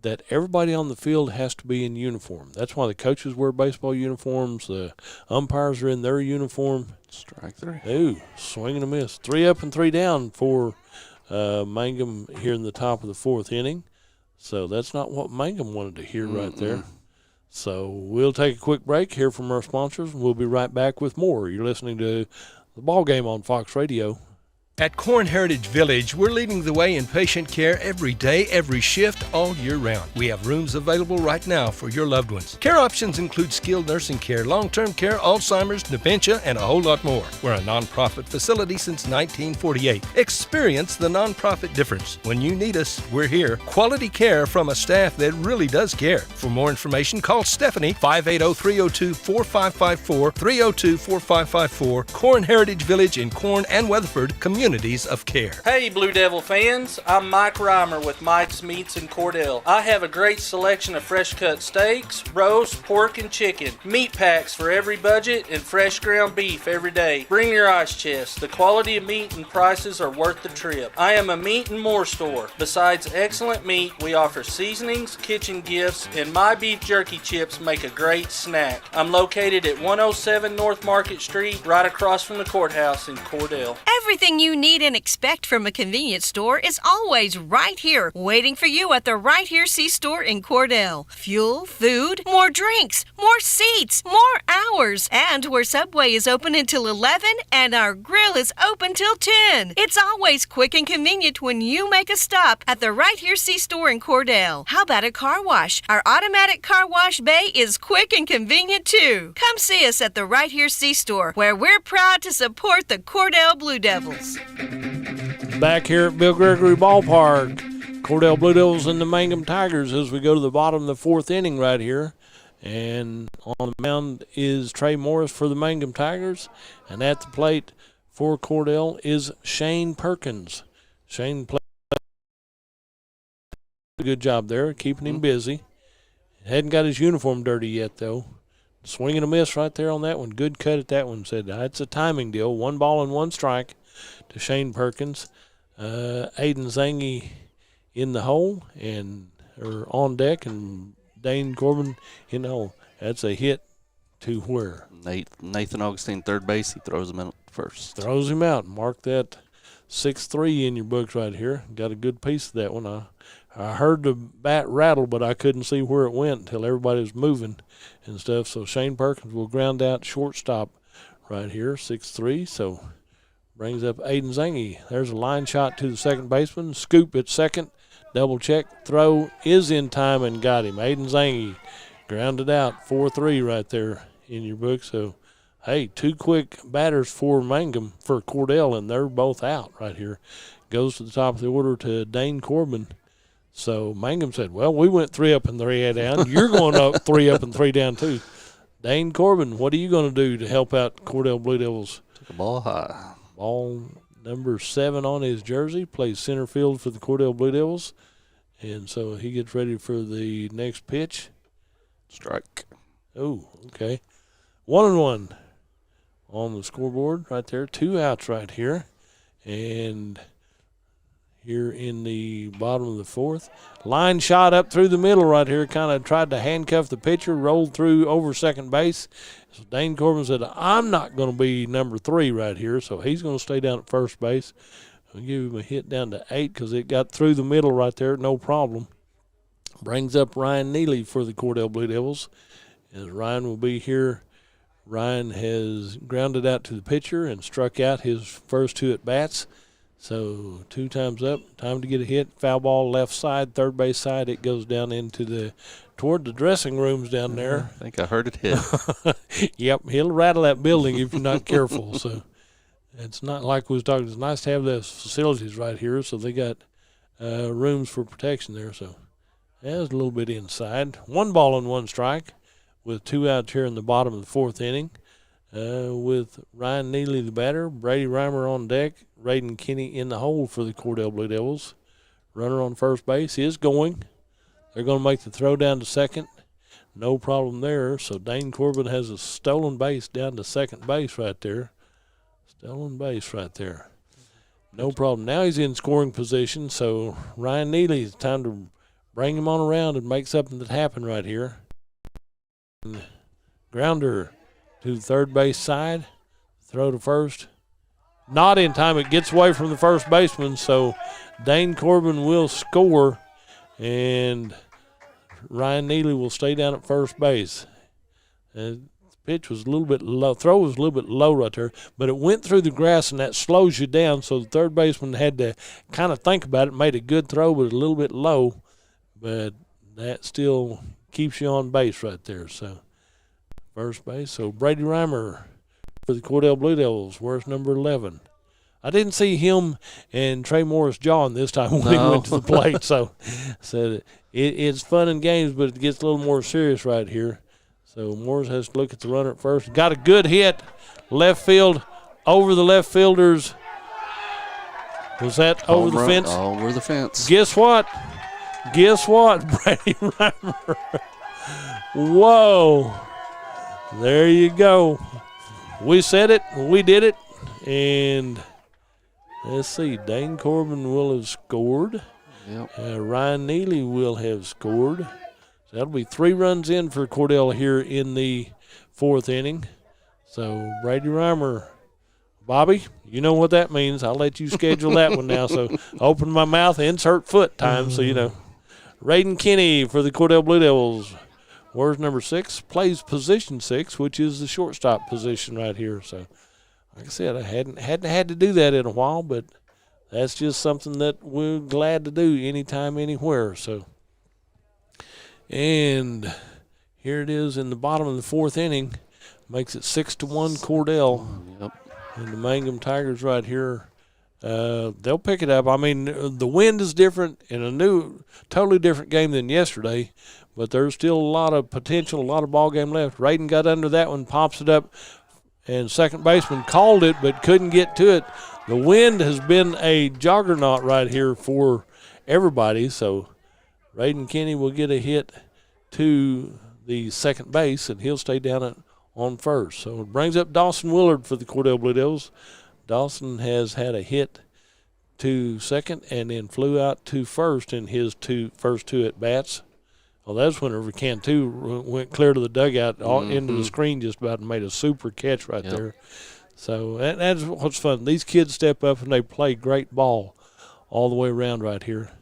R: that everybody on the field has to be in uniform. That's why the coaches wear baseball uniforms. The umpires are in their uniform.
N: Strike 3.
R: Swing and a miss. 3 up and 3 down for Mangum here in the top of the fourth inning. So that's not what Mangum wanted to hear right there. So we'll take a quick break, hear from our sponsors, and we'll be right back with more. You're listening to The Ball Game on Fox Radio.
A: At Corn Heritage Village, we're leading the way in patient care every day, every shift, all year round. We have rooms available right now for your loved ones. Care options include skilled nursing care, long-term care, Alzheimer's, dementia, and a whole lot more. We're a nonprofit facility since 1948. Experience the nonprofit difference. When you need us, we're here. Quality care from a staff that really does care. For more information, call Stephanie, 580-302-4554, 302-4554, Corn Heritage Village in Corn and Weatherford, Communities of Care.
I: Hey Blue Devil fans, I'm Mike Reimer with Mike's Meats in Cordell. I have a great selection of fresh cut steaks, roast, pork, and chicken, meat packs for every budget, and fresh ground beef every day. Bring your ice chest. The quality of meat and prices are worth the trip. I am a meat and more store. Besides excellent meat, we offer seasonings, kitchen gifts, and my beef jerky chips make a great snack. I'm located at 107 North Market Street, right across from the courthouse in Cordell.
J: Everything you need and expect from a convenience store is always right here, waiting for you at the Right Here C-Store in Cordell. Fuel, food, more drinks, more seats, more hours, and where Subway is open until 11 and our grill is open till 10. It's always quick and convenient when you make a stop at the Right Here C-Store in Cordell. How about a car wash? Our automatic car wash bay is quick and convenient too. Come see us at the Right Here C-Store, where we're proud to support the Cordell Blue Devils.
R: Back here at Bill Gregory Ballpark, Cordell Blue Devils and the Mangum Tigers as we go to the bottom of the fourth inning right here. And on the mound is Trey Morris for the Mangum Tigers. And at the plate for Cordell is Shane Perkins. Shane played a good job there, keeping him busy. Hadn't got his uniform dirty yet, though. Swing and a miss right there on that one. Good cut at that one. Said it's a timing deal. 1 ball and 1 strike to Shane Perkins. Aiden Zangy in the hole or on deck, and Dane Corbin in the hole. That's a hit to where?
N: Nathan Augustine, third base. He throws him out first.
R: Throws him out. Mark that 6-3 in your books right here. Got a good piece of that one. I heard the bat rattle, but I couldn't see where it went until everybody was moving and stuff. So Shane Perkins will ground out shortstop right here, 6-3. So brings up Aiden Zangy. There's a line shot to the second baseman. Scoop at second. Double check. Throw is in time and got him. Aiden Zangy grounded out. 4-3 right there in your book. So, hey, 2 quick batters for Mangum for Cordell, and they're both out right here. Goes to the top of the order to Dane Corbin. So Mangum said, well, we went 3 up and 3 down. You're going up 3 up and 3 down too. Dane Corbin, what are you going to do to help out Cordell Blue Devils?
N: Took the ball high.
R: Ball number 7 on his jersey, plays center field for the Cordell Blue Devils. And so he gets ready for the next pitch.
N: Strike.
R: Oh, okay. 1-1 on the scoreboard right there. 2 outs right here. And here in the bottom of the fourth. Line shot up through the middle right here, kind of tried to handcuff the pitcher, rolled through over second base. So Dane Corbin said, I'm not going to be number 3 right here, so he's going to stay down at first base. I'll give him a hit down to 8 because it got through the middle right there, no problem. Brings up Ryan Neely for the Cordell Blue Devils. As Ryan will be here, Ryan has grounded out to the pitcher and struck out his first 2 at-bats. So 2 times up, time to get a hit. Foul ball left side, third base side. It goes down into toward the dressing rooms down there.
N: I think I heard it hit.
R: Yep, he'll rattle that building if you're not careful. So it's not like we was talking. It's nice to have those facilities right here. So they got rooms for protection there. So that's a little bit inside. 1 ball and 1 strike with 2 outs here in the bottom of the 4th inning. With Ryan Neely, the batter, Brady Reimer on deck, Raiden Kinney in the hole for the Cordell Blue Devils. Runner on first base is going. They're going to make the throw down to second. No problem there. So Dane Corbin has a stolen base down to second base right there. Stolen base right there. No problem. Now he's in scoring position. So Ryan Neely, it's time to bring him on around and make something that happen right here. Grounder to the third base side. Throw to first. Not in time. It gets away from the first baseman, so Dane Corbin will score, and Ryan Neely will stay down at first base. And the pitch was a little bit low. Throw was a little bit low right there, but it went through the grass, and that slows you down, so the third baseman had to kind of think about it. Made a good throw, but a little bit low, but that still keeps you on base right there. So first base. So Brady Reimer for the Cordell Blue Devils. Where's number 11? I didn't see him and Trey Morris jawing this time when he went to the plate. So it's fun and games, but it gets a little more serious right here. So Morris has to look at the runner at first. Got a good hit. Left field over the left fielders. Was that over the fence?
N: Over the fence.
R: Guess what? Brady Reimer. Whoa. There you go. We said it, we did it, and let's see. Dane Corbin will have scored.
N: Yep.
R: Ryan Neely will have scored. So that'll be 3 runs in for Cordell here in the 4th inning. So Brady Reimer, Bobby, you know what that means. I'll let you schedule that one now. So open my mouth, insert foot time, so you know. Raiden Kinney for the Cordell Blue Devils. Where's number 6? Plays position 6, which is the shortstop position right here. So, like I said, I hadn't had to do that in a while, but that's just something that we're glad to do anytime, anywhere. So, and here it is in the bottom of the 4th inning. Makes it 6-1 Cordell.
N: Yep.
R: And the Mangum Tigers right here, they'll pick it up. I mean, the wind is different in a totally different game than yesterday. But there's still a lot of potential, a lot of ball game left. Raiden got under that one, pops it up, and second baseman called it but couldn't get to it. The wind has been a juggernaut right here for everybody, so Raiden Kinney will get a hit to the second base, and he'll stay down on first. So it brings up Dawson Willard for the Cordell Blue Devils. Dawson has had a hit to second and then flew out to first in his first 2 at-bats. Well, that's whenever Cantu went clear to the dugout, all into the screen just about, and made a super catch right there. So that's what's fun. These kids step up and they play great ball all the way around right here.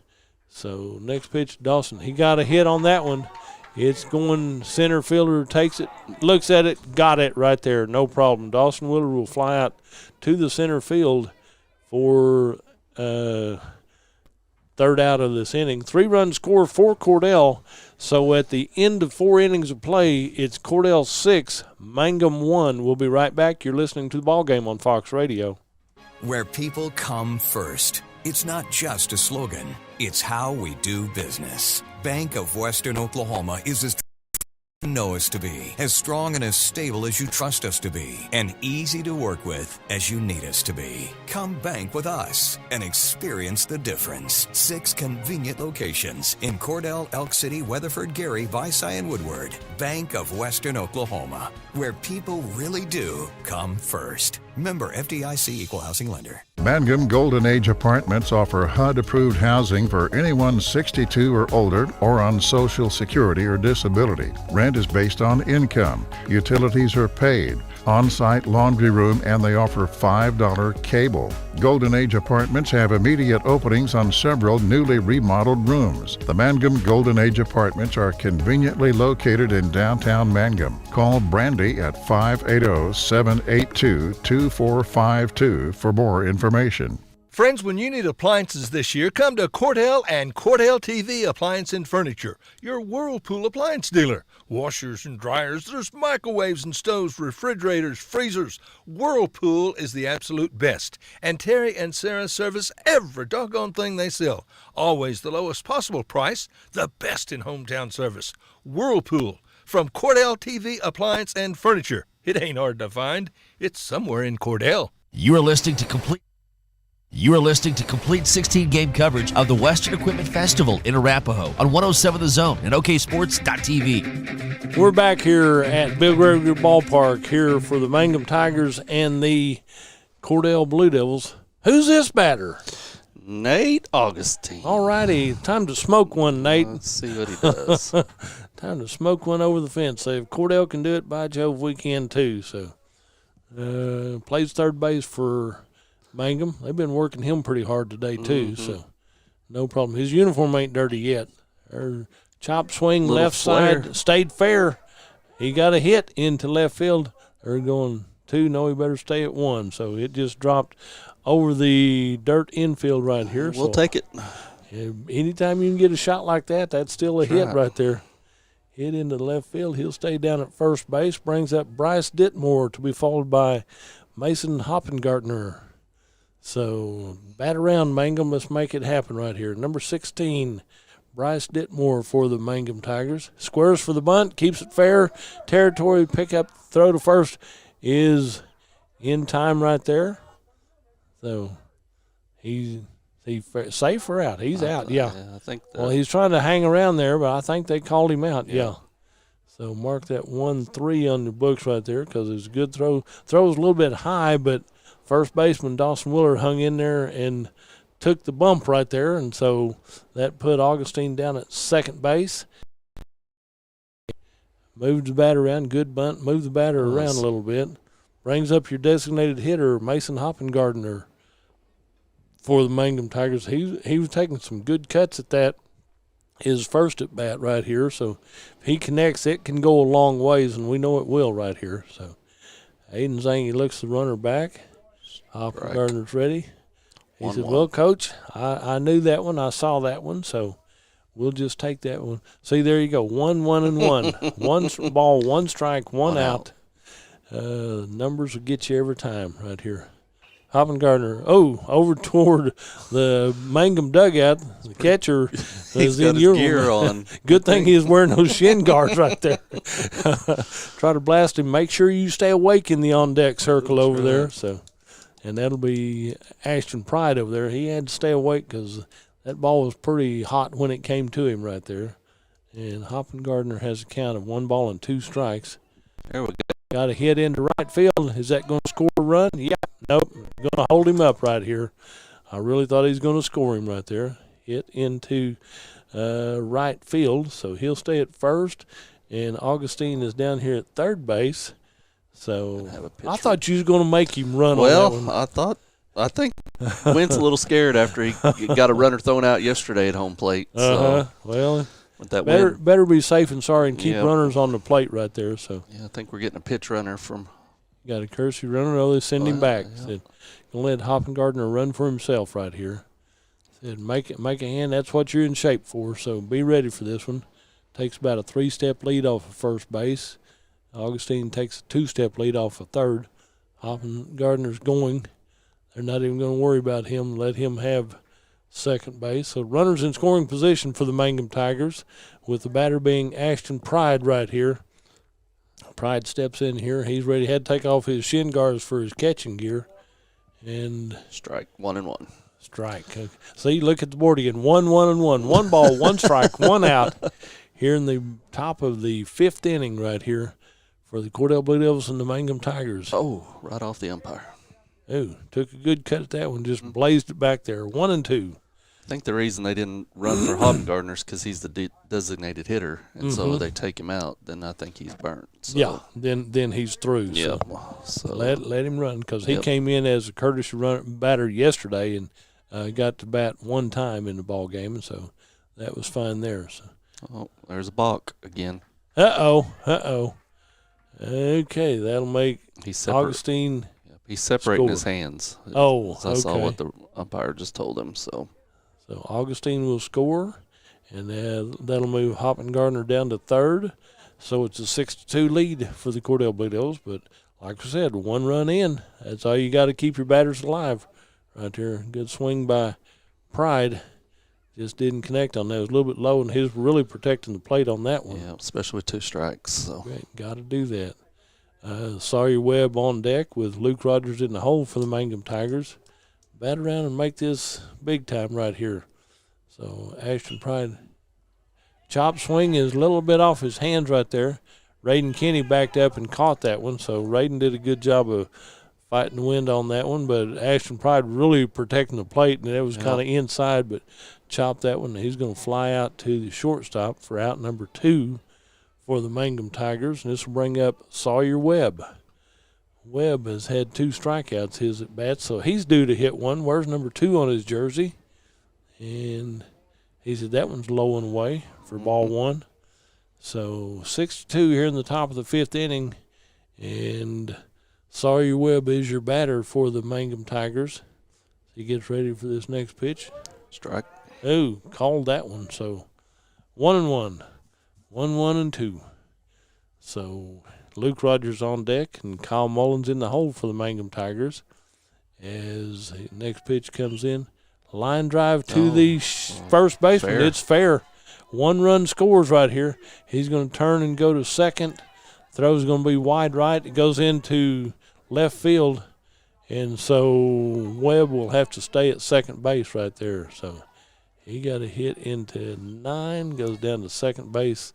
R: So next pitch, Dawson. He got a hit on that one. It's going center fielder, takes it, looks at it, got it right there. No problem. Dawson Willard will fly out to the center field for third out of this inning. 3-run score for Cordell. So at the end of 4 innings of play, it's Cordell 6, Mangum 1. We'll be right back. You're listening to the ball game on Fox Radio.
K: Where people come first. It's not just a slogan. It's how we do business. Bank of Western Oklahoma is as you know us to be, as strong and as stable as you trust us to be, and easy to work with as you need us to be. Come bank with us and experience the difference. 6 convenient locations in Cordell, Elk City, Weatherford, Gary, Visay, and Woodward. Bank of Western Oklahoma, where people really do come first. Member FDIC Equal Housing Lender.
D: Mangum Golden Age Apartments offer HUD-approved housing for anyone 62 or older or on Social Security or disability. Rent is based on income. Utilities are paid. On-site laundry room, and they offer $5 cable. Golden Age Apartments have immediate openings on several newly remodeled rooms. The Mangum Golden Age Apartments are conveniently located in downtown Mangum. Call Brandy at 580-782-2452 for more information.
U: Friends, when you need appliances this year, come to Cordell and Cordell TV Appliance and Furniture, your Whirlpool appliance dealer. Washers and dryers, there's microwaves and stoves, refrigerators, freezers. Whirlpool is the absolute best. And Terry and Sarah service every doggone thing they sell. Always the lowest possible price, the best in hometown service. Whirlpool from Cordell TV Appliance and Furniture. It ain't hard to find. It's somewhere in Cordell.
L: You are listening to complete 16-game coverage of the Western Equipment Festival in Arapahoe on 107 The Zone and OKSports.tv.
R: We're back here at Bill Gregory Ballpark here for the Mangum Tigers and the Cordell Blue Devils. Who's this batter?
N: Nate Augustine.
R: All righty. Time to smoke one, Nate.
N: Let's see what he does.
R: Time to smoke one over the fence. So if Cordell can do it, by Jove, we can too. So plays third base for Mangum. They've been working him pretty hard today too, so no problem. His uniform ain't dirty yet. Her chop swing left side stayed fair. He got a hit into left field. They're going 2. No, he better stay at 1. So it just dropped over the dirt infield right here.
N: We'll take it.
R: Anytime you can get a shot like that, that's still a hit right there. Hit into left field. He'll stay down at first base. Brings up Bryce Ditmore to be followed by Mason Hoppengartner. So, bat around, Mangum. Let's make it happen right here. Number 16, Bryce Ditmore for the Mangum Tigers. Squares for the bunt, keeps it fair. Territory, pick up, throw to first is in time right there. So, he's safe or out? He's out, yeah.
N: I think
R: well, he's trying to hang around there, but I think they called him out, yeah. So, mark that 1-3 on the books right there because it was a good throw. Throw was a little bit high, but first baseman Dawson Willard hung in there and took the bump right there, and so that put Augustine down at second base. Moved the batter around, good bunt, moved the batter around a little bit. Brings up your designated hitter, Mason Hoppengartner, for the Mangum Tigers. He was taking some good cuts at that, his first at bat right here, so if he connects, it can go a long ways, and we know it will right here. So Aiden Zangy looks the runner back. Hoppengartner's ready. He said, well, Coach, I knew that one. I saw that one, so we'll just take that one. See, there you go. 1, 1, and 1. One ball, 1 strike, 1 out. Numbers will get you every time right here. Hoppengartner, over toward the Mangum dugout. The catcher is in your
N: gear on.
R: Good thing he was wearing those shin guards right there. Try to blast him. Make sure you stay awake in the on-deck circle over there. So. And that'll be Ashton Pride over there. He had to stay awake because that ball was pretty hot when it came to him right there. And Hoppengartner has a count of 1 ball and 2 strikes.
N: There we go.
R: Got a hit into right field. Is that going to score a run? Yeah. Nope. Going to hold him up right here. I really thought he was going to score him right there. Hit into right field, so he'll stay at first. And Augustine is down here at third base. So I thought you was going to make him run on that one.
N: I think Wentz a little scared after he got a runner thrown out yesterday at home plate. So
R: well,
N: with that
R: better be safe and sorry and keep runners on the plate right there. So
N: yeah, I think we're getting a pitch runner from.
R: Got a courtesy runner. Oh, they send him back. Yeah. Said, gonna let Hoppengartner run for himself right here. Said, make a hand. That's what you're in shape for. So be ready for this one. Takes about a 3-step lead off of first base. Augustine takes a 2-step lead off of third. Hoppengartner's going. They're not even going to worry about him. Let him have second base. So runners in scoring position for the Mangum Tigers, with the batter being Ashton Pride right here. Pride steps in here. He's ready. Had to take off his shin guards for his catching gear. And
N: strike 1 and 1.
R: Strike. See, look at the board again. 1, 1, and 1. 1 ball, 1 strike, 1 out. Here in the top of the 5th inning right here for the Cordell Blue Devils and the Mangum Tigers.
N: Oh, right off the umpire.
R: Ooh, took a good cut at that one, just blazed it back there. 1-2.
N: I think the reason they didn't run for Hoppengartner is because he's the designated hitter, and so they take him out. Then I think he's burnt. So.
R: Yeah, then he's through.
N: Yeah,
R: so let him run because he came in as a courtesy batter yesterday and got to bat one time in the ball game, and so that was fine there. So.
N: Oh, there's a balk again.
R: Uh-oh. Okay, that'll make Augustine.
N: He's separating
R: score.
N: his hands.
R: Oh,
N: I saw what the umpire just told him. So
R: Augustine will score, and that'll move Hoppengartner down to third. So it's a 6-2 lead for the Cordell Blue Devils. But like I said, 1 run in. That's all you got to keep your batters alive right there. Good swing by Pride. Just didn't connect on that. It was a little bit low, and he was really protecting the plate on that one.
N: Yeah, especially with 2 strikes. So
R: got to do that. Sawyer Webb on deck with Luke Rogers in the hole for the Mangum Tigers. Bat around and make this big time right here. So Ashton Pride. Chop swing is a little bit off his hands right there. Raiden Kenny backed up and caught that one. So Raiden did a good job of fighting the wind on that one. But Ashton Pride really protecting the plate, and it was kind of inside, but chopped that one. He's going to fly out to the shortstop for out number 2 for the Mangum Tigers. And this will bring up Sawyer Webb. Webb has had 2 strikeouts his at bat, so he's due to hit one. Where's number 2 on his jersey? And he said that one's low and away for ball 1. So 6-2 here in the top of the 5th inning, and Sawyer Webb is your batter for the Mangum Tigers. He gets ready for this next pitch.
N: Strike.
R: Ooh, called that one. So 1-1, 1-1-2. So Luke Rogers on deck and Kyle Mullins in the hole for the Mangum Tigers. As the next pitch comes in, line drive to the first baseman.
N: Fair.
R: It's fair. 1 run scores right here. He's going to turn and go to second. Throw's going to be wide right. It goes into left field. And so Webb will have to stay at second base right there. So he got a hit into 9, goes down to second base.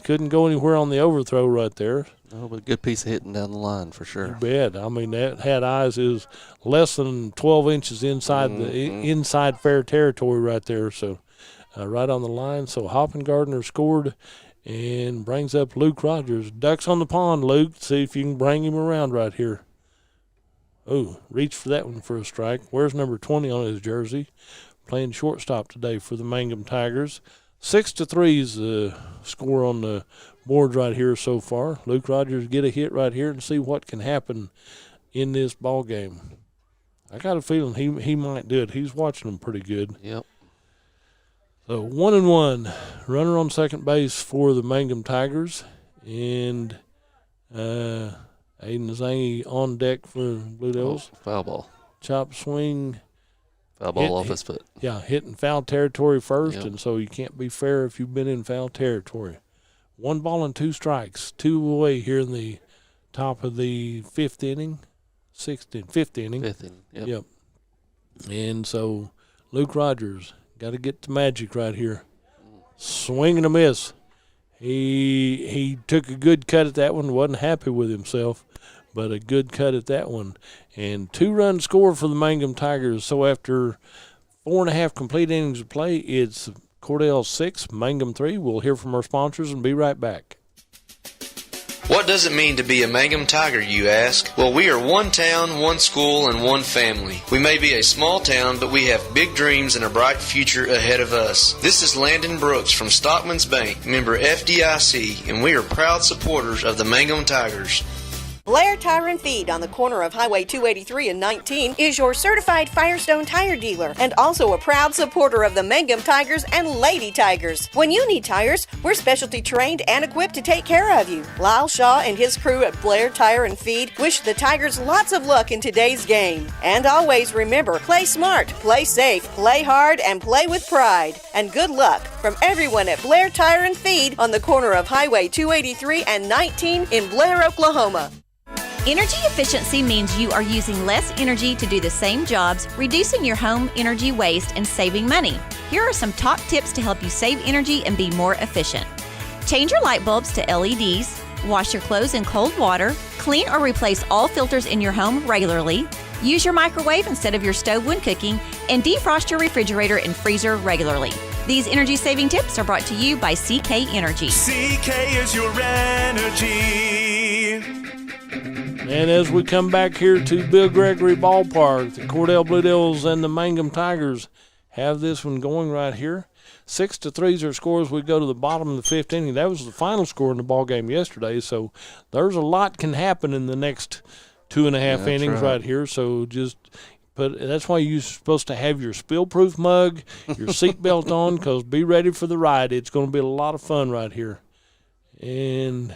R: Couldn't go anywhere on the overthrow right there.
N: Oh, but a good piece of hitting down the line for sure.
R: You bet. I mean, that had eyes is less than 12 inches inside the inside fair territory right there. So right on the line. So Hoppengartner scored and brings up Luke Rogers. Ducks on the pond, Luke. See if you can bring him around right here. Oh, reach for that one for a strike. Where's number 20 on his jersey? Playing shortstop today for the Mangum Tigers. 6-3 is the score on the board right here so far. Luke Rogers get a hit right here and see what can happen in this ball game. I got a feeling he might do it. He's watching them pretty good.
N: Yep.
R: So 1-1, runner on second base for the Mangum Tigers, and Aiden Zangi on deck for Blue Devils.
N: Foul ball.
R: Chop swing.
N: Foul ball off his foot.
R: Yeah, hitting foul territory first, and so you can't be fair if you've been in foul territory. 1 ball and 2 strikes, 2 away here in the top of the 5th inning, 5th inning.
N: 5th inning, yep.
R: And so Luke Rogers got to get the magic right here. Swing and a miss. He took a good cut at that one, wasn't happy with himself, but a good cut at that one. And 2-run score for the Mangum Tigers. So after 4.5 complete innings of play, it's Cordell 6, Mangum 3. We'll hear from our sponsors and be right back.
F: What does it mean to be a Mangum Tiger, you ask? Well, we are one town, one school, and one family. We may be a small town, but we have big dreams and a bright future ahead of us. This is Landon Brooks from Stockman's Bank, member FDIC, and we are proud supporters of the Mangum Tigers.
G: Blair Tire and Feed on the corner of Highway 283 and 19 is your certified Firestone tire dealer and also a proud supporter of the Mangum Tigers and Lady Tigers. When you need tires, we're specialty trained and equipped to take care of you. Lyle Shaw and his crew at Blair Tire and Feed wish the Tigers lots of luck in today's game. And always remember, play smart, play safe, play hard, and play with pride. And good luck from everyone at Blair Tire and Feed on the corner of Highway 283 and 19 in Blair, Oklahoma.
M: Energy efficiency means you are using less energy to do the same jobs, reducing your home energy waste and saving money. Here are some top tips to help you save energy and be more efficient. Change your light bulbs to LEDs, wash your clothes in cold water, clean or replace all filters in your home regularly, Use your microwave instead of your stove when cooking, and defrost your refrigerator and freezer regularly. These energy-saving tips are brought to you by CK Energy.
O: CK is your energy.
R: And as we come back here to Bill Gregory Ballpark, the Cordell Blue Devils and the Mangum Tigers have this one going right here. 6-3 is their score as we go to the bottom of the fifth inning. That was the final score in the ball game yesterday, so there's a lot can happen in the next 2.5 innings right here. So that's why you're supposed to have your spill-proof mug, your seatbelt on, because be ready for the ride. It's going to be a lot of fun right here. And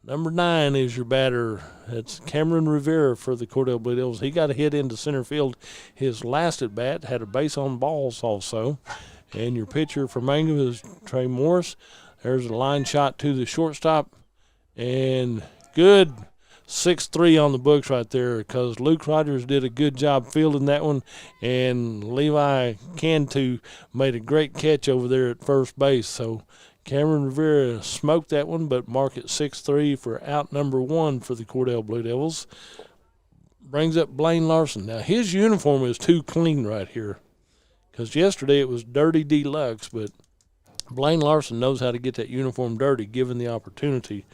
R: number 9 is your batter. That's Cameron Rivera for the Cordell Blue Devils. He got a hit into center field his last at bat, had a base on balls also. And your pitcher for Mangum is Trey Morris. There's a line shot to the shortstop. And good 6-3 on the books right there, because Luke Rogers did a good job fielding that one. And Levi Cantu made a great catch over there at first base. So Cameron Rivera smoked that one, but mark it 6-3 for out number 1 for the Cordell Blue Devils. Brings up Blaine Larson. Now, his uniform is too clean right here, because yesterday it was dirty deluxe, but Blaine Larson knows how to get that uniform dirty given the opportunity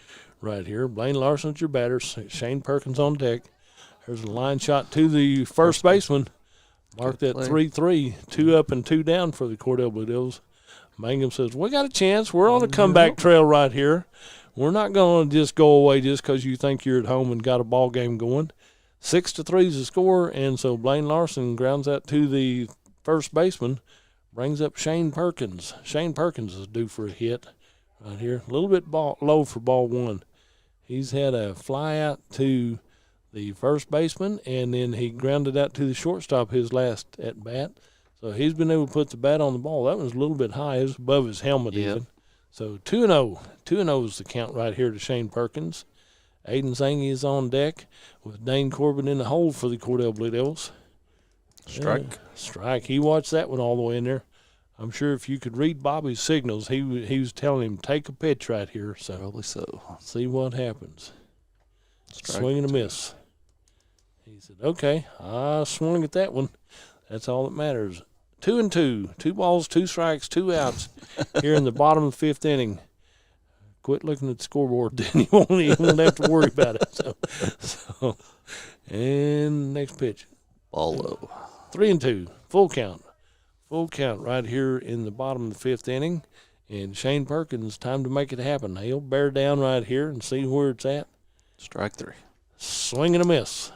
R: right here. Blaine Larson's your batter. Shane Perkins on deck. There's a line shot to the first baseman. Mark that 3-3, 2 up and 2 down for the Cordell Blue Devils. Mangum says, we got a chance. We're on the comeback trail right here. We're not going to just go away just because you think you're at home and got a ball game going. 6-3 is the score, and so Blaine Larson grounds that to the first baseman, brings up Shane Perkins. Shane Perkins is due for a hit right here. A little bit low for ball 1. He's had a fly out to the first baseman, and then he grounded out to the shortstop his last at bat. So he's been able to put the bat on the ball. That one's a little bit high. It was above his helmet even. So 2-0. 2-0 is the count right here to Shane Perkins. Aiden Zangy is on deck with Dane Corbin in the hole for the Cordell Blue Devils.
N: Strike.
R: Strike. He watched that one all the way in there. I'm sure if you could read Bobby's signals, he was telling him, take a pitch right here. So
N: probably so.
R: See what happens.
N: Strike.
R: Swing and a miss. He said, okay, I swung at that one. That's all that matters. 2-2. 2 balls, 2 strikes, 2 outs here in the bottom of the fifth inning. Quit looking at the scoreboard, then you won't have to worry about it. So, and next pitch.
N: Ball low.
R: 3-2. Full count. Full count right here in the bottom of the fifth inning. And Shane Perkins, time to make it happen. He'll bear down right here and see where it's at.
N: Strike 3.
R: Swing and a miss.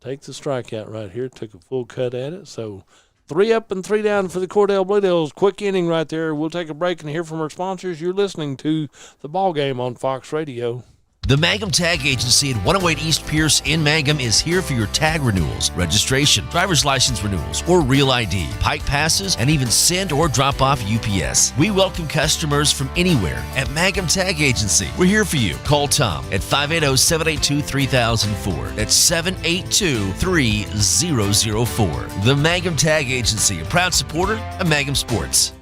R: Take the strikeout right here. Took a full cut at it. So 3 up and 3 down for the Cordell Blue Devils. Quick inning right there. We'll take a break and hear from our sponsors. You're listening to The Ball Game on Fox Radio.
E: The Mangum Tag Agency at 108 East Pierce in Mangum is here for your tag renewals, registration, driver's license renewals, or real ID, pike passes, and even send or drop off UPS. We welcome customers from anywhere at Mangum Tag Agency. We're here for you. Call Tom at 580-782-3004. That's 782-3004. The Mangum Tag Agency, a proud supporter of Mangum Sports.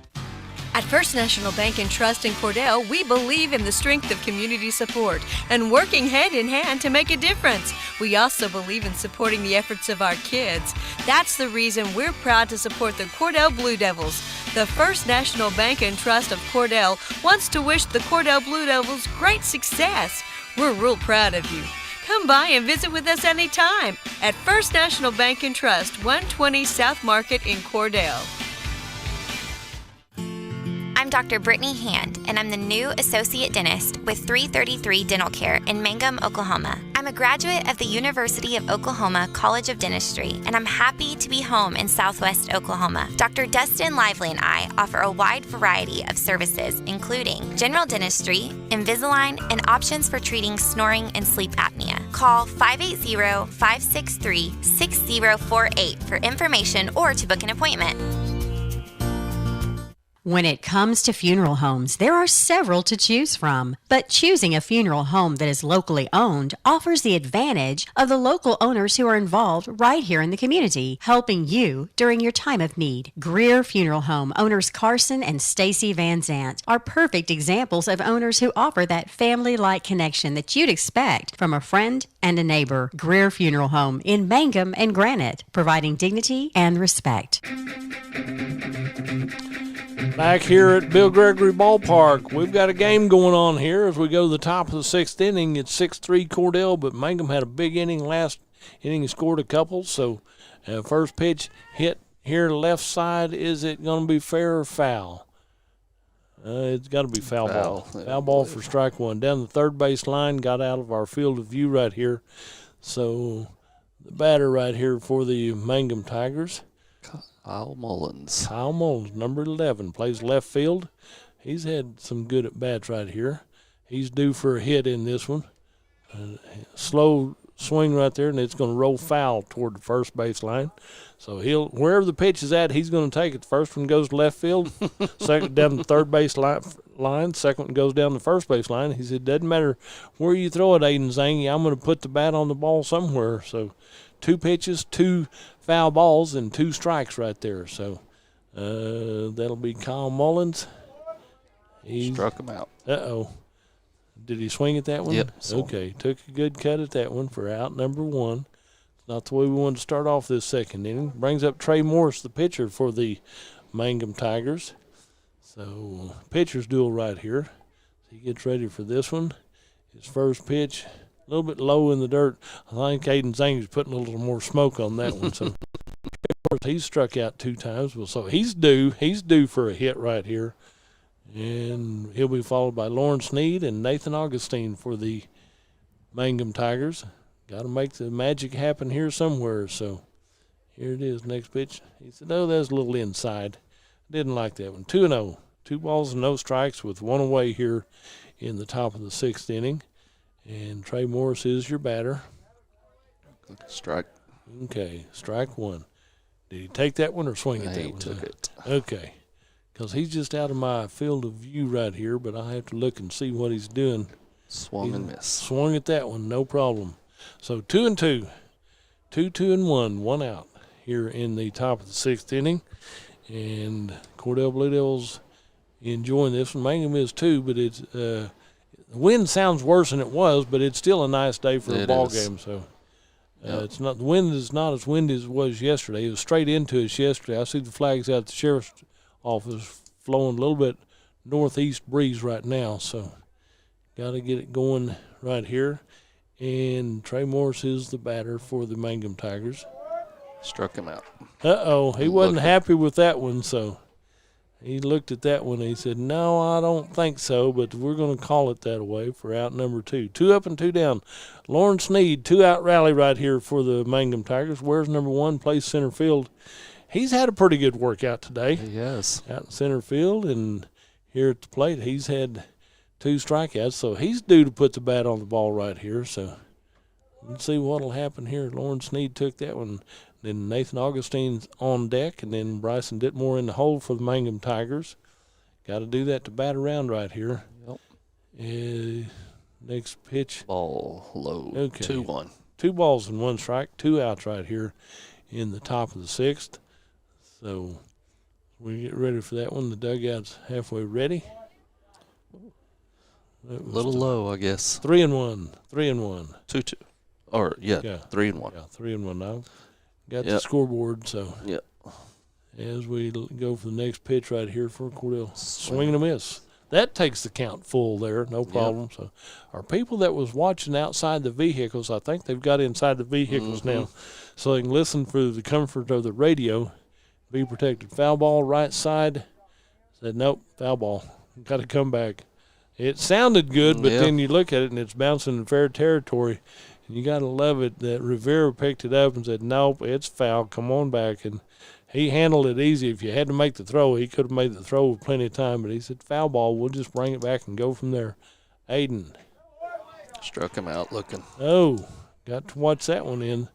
J: At First National Bank and Trust in Cordell, we believe in the strength of community support and working hand in hand to make a difference. We also believe in supporting the efforts of our kids. That's the reason we're proud to support the Cordell Blue Devils. The First National Bank and Trust of Cordell wants to wish the Cordell Blue Devils great success. We're real proud of you. Come by and visit with us anytime at First National Bank and Trust, 120 South Market in Cordell.
V: I'm Dr. Brittany Hand, and I'm the new Associate Dentist with 333 Dental Care in Mangum, Oklahoma. I'm a graduate of the University of Oklahoma College of Dentistry, and I'm happy to be home in Southwest Oklahoma. Dr. Dustin Lively and I offer a wide variety of services, including general dentistry, Invisalign, and options for treating snoring and sleep apnea. Call 580-563-6048 for information or to book an appointment.
P: When it comes to funeral homes, there are several to choose from, but choosing a funeral home that is locally owned offers the advantage of the local owners who are involved right here in the community, helping you during your time of need. Greer Funeral Home owners Carson and Stacy Van Zant are perfect examples of owners who offer that family-like connection that you'd expect from a friend and a neighbor. Greer Funeral Home in Mangum and Granite, providing dignity and respect.
R: Back here at Bill Gregory Ballpark, we've got a game going on here as we go to the top of the 6th inning. It's 6-3 Cordell, but Mangum had a big inning last inning, scored a couple. So first pitch hit here left side. Is it going to be fair or foul? It's got to be foul ball. Foul ball for strike one. Down the third base line, got out of our field of view right here. So the batter right here for the Mangum Tigers,
N: Kyle Mullins.
R: Kyle Mullins, number 11, plays left field. He's had some good at-bats right here. He's due for a hit in this one. Slow swing right there, and it's going to roll foul toward the first base line. So wherever the pitch is at, he's going to take it. The first one goes to left field, second down the third base line, second one goes down the first base line. He said, doesn't matter where you throw it, Aiden Zangy, I'm going to put the bat on the ball somewhere. So 2 pitches, 2 foul balls, and 2 strikes right there. So that'll be Kyle Mullins. He
N: struck him out.
R: Uh-oh. Did he swing at that one?
N: Yep.
R: Okay, took a good cut at that one for out number 1. It's not the way we wanted to start off this second inning. Brings up Trey Morris, the pitcher for the Mangum Tigers. So pitcher's duel right here. He gets ready for this one. His first pitch, a little bit low in the dirt. I think Aiden Zanger's putting a little more smoke on that one. So he's struck out 2 times. Well, so he's due for a hit right here. And he'll be followed by Lauren Sneed and Nathan Augustine for the Mangum Tigers. Got to make the magic happen here somewhere. So here it is, next pitch. He said, oh, that's a little inside. Didn't like that one. 2-0. 2 balls and no strikes with 1 away here in the top of the 6th inning. And Trey Morris is your batter.
N: Strike.
R: Okay, strike 1. Did he take that one or swing at that one?
N: He took it.
R: Okay. Because he's just out of my field of view right here, but I have to look and see what he's doing.
N: Swung and missed.
R: Swung at that one, no problem. So 2-2. 2-2-1, 1 out here in the top of the 6th inning. And Cordell Blue Devils enjoying this one. Mangum is too, but it's the wind sounds worse than it was, but it's still a nice day for a ball game. So it's not, the wind is not as windy as it was yesterday. It was straight into us yesterday. I see the flags out at the sheriff's office flowing a little bit northeast breeze right now, so got to get it going right here. And Trey Morris is the batter for the Mangum Tigers.
N: Struck him out.
R: Uh-oh, he wasn't happy with that one, so he looked at that one and he said, no, I don't think so, but we're going to call it that way for out number 2. 2 up and 2 down. Lauren Sneed, 2-out rally right here for the Mangum Tigers. Where's number 1? Plays center field. He's had a pretty good workout today.
N: He has.
R: Out in center field, and here at the plate, he's had 2 strikeouts, so he's due to put the bat on the ball right here. So let's see what will happen here. Lauren Sneed took that one. Then Nathan Augustine's on deck, and then Bryson Ditmore in the hole for the Mangum Tigers. Got to do that to bat around right here.
N: Yep.
R: Next pitch.
N: Ball low.
R: Okay.
N: 2-1.
R: 2 balls and 1 strike. 2 outs right here in the top of the 6th. So we get ready for that one. The dugout's halfway ready.
N: A little low, I guess.
R: 3-1. 3-1.
N: 2-2. Or, 3-1.
R: Yeah, 3-1 now. Got the scoreboard, so.
N: Yep.
R: As we go for the next pitch right here for Cordell. Swing and a miss. That takes the count full there, no problem. Yep. So our people that was watching outside the vehicles, I think they've got inside the vehicles now, so they can listen through the comfort of the radio. Be protected. Foul ball right side. Said, nope, foul ball. Got to come back. It sounded good, but then you look at it and it's bouncing in fair territory. And you got to love it that Rivera picked it up and said, nope, it's foul. Come on back. And he handled it easy. If you had to make the throw, he could have made the throw with plenty of time. But he said, foul ball, we'll just bring it back and go from there. Aiden.
N: Struck him out looking.
R: Oh, got to watch that one in.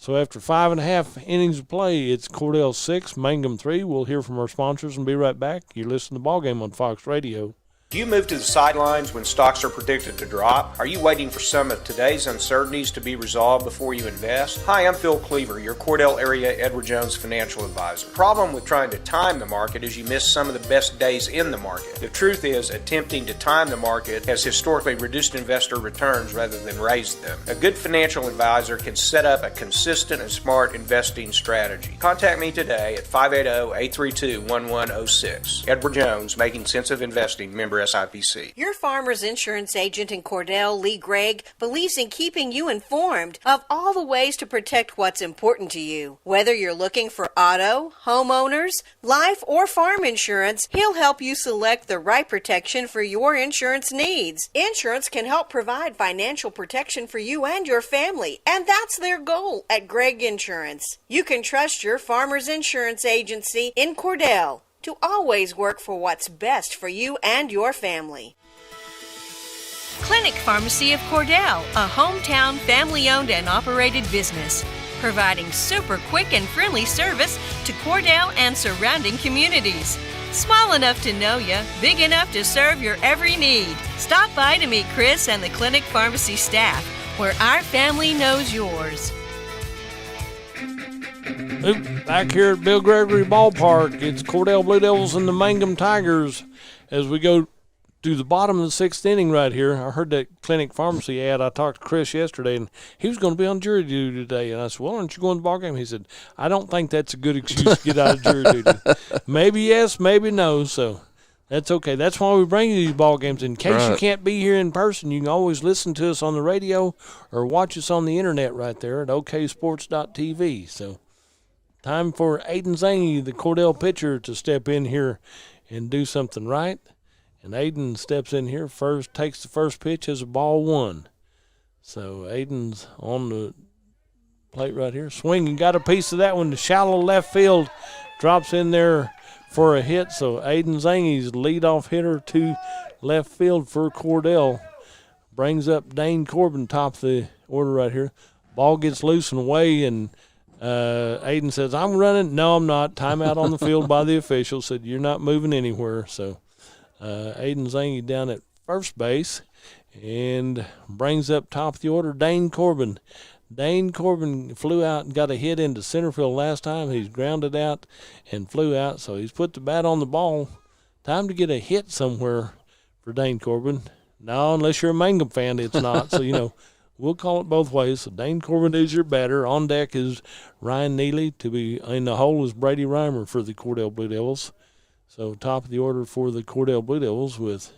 R: So after 5.5 innings of play, it's Cordell 6, Mangum 3. We'll hear from our sponsors and be right back. You're listening to the ballgame on Fox Radio.
Q: Do you move to the sidelines when stocks are predicted to drop? Are you waiting for some of today's uncertainties to be resolved before you invest? Hi, I'm Phil Cleaver, your Cordell area Edward Jones financial advisor. The problem with trying to time the market is you miss some of the best days in the market. The truth is, attempting to time the market has historically reduced investor returns rather than raised them. A good financial advisor can set up a consistent and smart investing strategy. Contact me today at 580-832-1106. Edward Jones, Making Sense of Investing, member SIPC.
G: Your Farmers Insurance agent in Cordell, Lee Gregg, believes in keeping you informed of all the ways to protect what's important to you. Whether you're looking for auto, homeowners, life, or farm insurance, he'll help you select the right protection for your insurance needs. Insurance can help provide financial protection for you and your family, and that's their goal at Gregg Insurance. You can trust your Farmers Insurance agency in Cordell to always work for what's best for you and your family.
J: Clinic Pharmacy of Cordell, a hometown family-owned and operated business, providing super quick and friendly service to Cordell and surrounding communities. Small enough to know you, big enough to serve your every need. Stop by to meet Chris and the Clinic Pharmacy staff, where our family knows yours.
R: Back here at Bill Gregory Ballpark, it's Cordell Blue Devils and the Mangum Tigers as we go to the bottom of the 6th inning right here. I heard that Clinic Pharmacy ad. I talked to Chris yesterday, and he was going to be on jury duty today. And I said, well, aren't you going to the ballgame? He said, I don't think that's a good excuse to get out of jury duty. Maybe yes, maybe no, so that's okay. That's why we bring you these ball games. In case you can't be here in person, you can always listen to us on the radio or watch us on the internet right there at oksports.tv. So time for Aiden Zangy, the Cordell pitcher, to step in here and do something right. And Aiden steps in here first, takes the first pitch as a ball 1. So Aiden's on the plate right here. Swinging, got a piece of that one to shallow left field. Drops in there for a hit. So Aiden Zangy's leadoff hitter to left field for Cordell. Brings up Dane Corbin, top of the order right here. Ball gets loose and away, and Aiden says, I'm running. No, I'm not. Timeout on the field by the official. Said, you're not moving anywhere. So Aiden Zangy down at first base and brings up top of the order Dane Corbin. Dane Corbin flew out and got a hit into center field last time. He's grounded out and flew out, so he's put the bat on the ball. Time to get a hit somewhere for Dane Corbin. No, unless you're a Mangum fan, it's not. So, we'll call it both ways. So Dane Corbin is your batter. On deck is Ryan Neely. To be in the hole is Brady Reimer for the Cordell Blue Devils. So top of the order for the Cordell Blue Devils with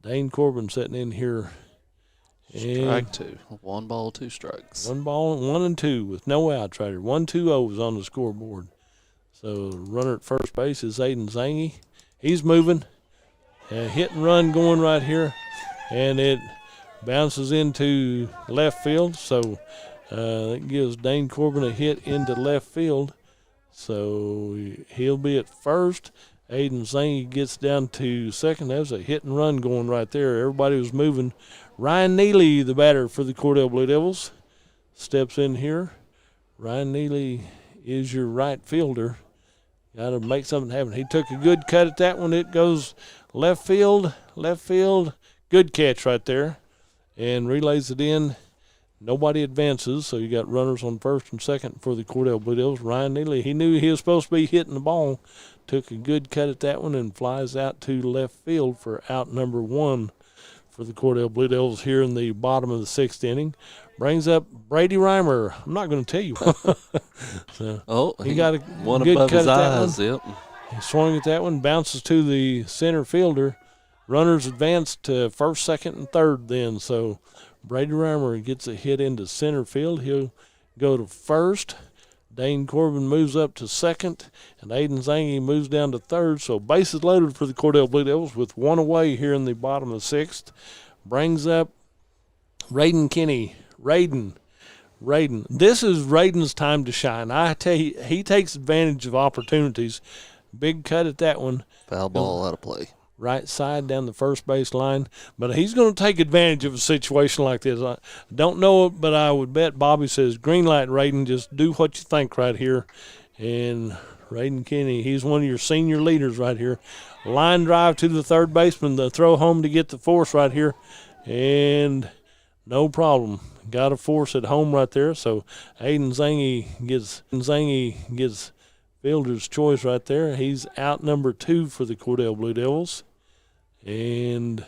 R: Dane Corbin sitting in here.
N: Strike 2. 1 ball, 2 strikes.
R: 1 ball, 1 and 2 with no outs right here. 1-2-0 on the scoreboard. So runner at first base is Aiden Zangy. He's moving. Hit and run going right here. And it bounces into left field. So that gives Dane Corbin a hit into left field. So he'll be at first. Aiden Zangy gets down to second. That was a hit and run going right there. Everybody was moving. Ryan Neely, the batter for the Cordell Blue Devils, steps in here. Ryan Neely is your right fielder. Got to make something happen. He took a good cut at that one. It goes left field. Good catch right there. And relays it in. Nobody advances, so you got runners on first and second for the Cordell Blue Devils. Ryan Neely, he knew he was supposed to be hitting the ball. Took a good cut at that one and flies out to left field for out number 1 for the Cordell Blue Devils here in the bottom of the 6th inning. Brings up Brady Reimer. I'm not going to tell you. So he got a
N: one
R: good
N: above
R: cut
N: his
R: at
N: eyes.
R: that one.
N: Yep.
R: He swung at that one, bounces to the center fielder. Runners advance to first, second, and third then. So Brady Reimer gets a hit into center field. He'll go to first. Dane Corbin moves up to second, and Aiden Zangy moves down to third. So bases loaded for the Cordell Blue Devils with 1 away here in the bottom of the 6th. Brings up Raiden Kinney. Raiden. This is Raiden's time to shine. I tell you, he takes advantage of opportunities. Big cut at that one.
N: Foul ball out of play.
R: right side down the first base line. But he's going to take advantage of a situation like this. I don't know it, but I would bet Bobby says, green light, Raiden, just do what you think right here. And Raiden Kinney, he's one of your senior leaders right here. Line drive to the third baseman, the throw home to get the force right here. And no problem. Got a force at home right there. So Aiden Zangy gets fielder's choice right there. He's out number 2 for the Cordell Blue Devils. And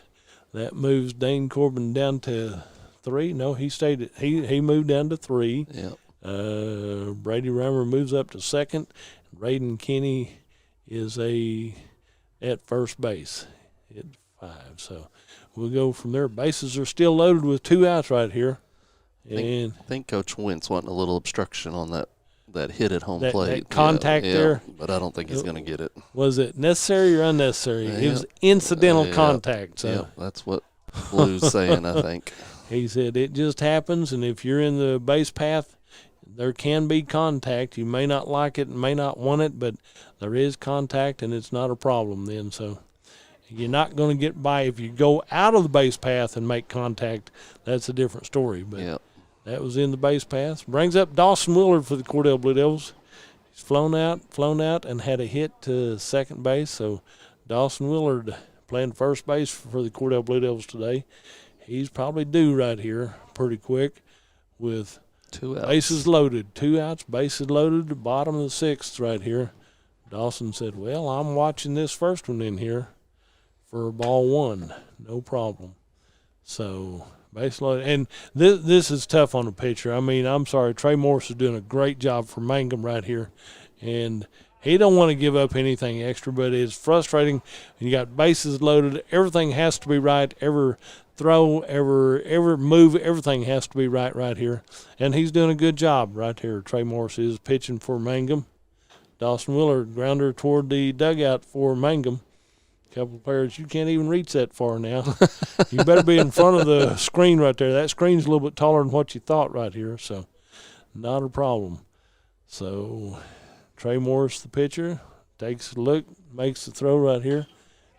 R: that moves Dane Corbin down to 3. No, he moved down to 3.
N: Yep.
R: Brady Reimer moves up to 2nd. Raiden Kinney is at first base at 5. So we'll go from there. Bases are still loaded with 2 outs right here.
N: I think Coach Wentz wanting a little obstruction on that hit at home plate.
R: That contact there.
N: But I don't think he's going to get it.
R: Was it necessary or unnecessary? It was incidental contact. So.
N: Yeah, that's what Blue's saying, I think.
R: He said it just happens, and if you're in the base path, there can be contact. You may not like it and may not want it, but there is contact, and it's not a problem then. So you're not going to get by. If you go out of the base path and make contact, that's a different story. But that was in the base path. Brings up Dawson Willard for the Cordell Blue Devils. He's flown out, and had a hit to second base. So Dawson Willard playing first base for the Cordell Blue Devils today. He's probably due right here pretty quick with
N: 2 outs.
R: Bases loaded. 2 outs, bases loaded, bottom of the 6th right here. Dawson said, well, I'm watching this first one in here for ball 1. No problem. So base loaded. And this is tough on the pitcher. I mean, I'm sorry. Trey Morris is doing a great job for Mangum right here. And he don't want to give up anything extra, but it's frustrating. You got bases loaded. Everything has to be right. Every throw, every move, everything has to be right here. And he's doing a good job right here. Trey Morris is pitching for Mangum. Dawson Willard, grounder toward the dugout for Mangum. Couple of players, you can't even reach that far now. You better be in front of the screen right there. That screen's a little bit taller than what you thought right here, so not a problem. So Trey Morris, the pitcher, takes a look, makes the throw right here,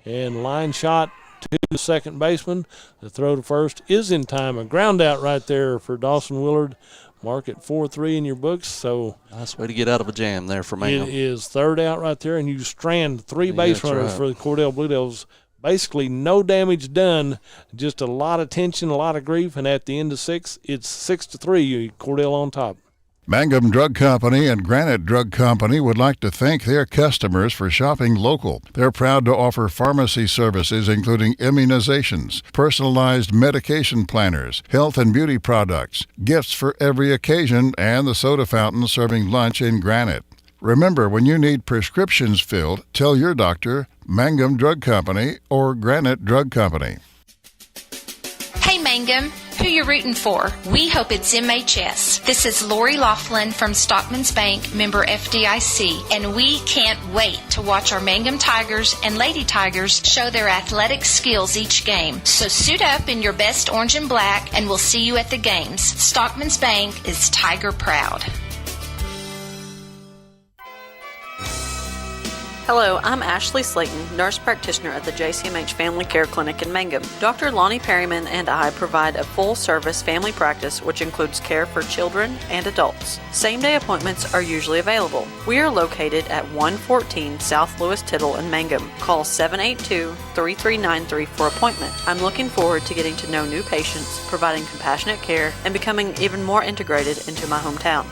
R: and line shot to the second baseman. The throw to first is in time. A ground out right there for Dawson Willard. Mark it 4-3 in your books. So
N: nice way to get out of a jam there for Mangum.
R: It is third out right there, and you strand 3 base runners for the Cordell Blue Devils. Basically no damage done, just a lot of tension, a lot of grief, and at the end of 6, it's 6-3, Cordell on top.
D: Mangum Drug Company and Granite Drug Company would like to thank their customers for shopping local. They're proud to offer pharmacy services including immunizations, personalized medication planners, health and beauty products, gifts for every occasion, and the soda fountain serving lunch in Granite. Remember, when you need prescriptions filled, tell your doctor Mangum Drug Company or Granite Drug Company.
S: Hey Mangum, who you rooting for? We hope it's MHS. This is Lori Laughlin from Stockman's Bank, member FDIC, and we can't wait to watch our Mangum Tigers and Lady Tigers show their athletic skills each game. So suit up in your best orange and black, and we'll see you at the games. Stockman's Bank is Tiger proud.
T: Hello, I'm Ashley Slayton, nurse practitioner at the JCMH Family Care Clinic in Mangum. Dr. Lonnie Perryman and I provide a full-service family practice which includes care for children and adults. Same-day appointments are usually available. We are located at 114 South Lewis Tittle in Mangum. Call 782-3393 for appointment. I'm looking forward to getting to know new patients, providing compassionate care, and becoming even more integrated into my hometown.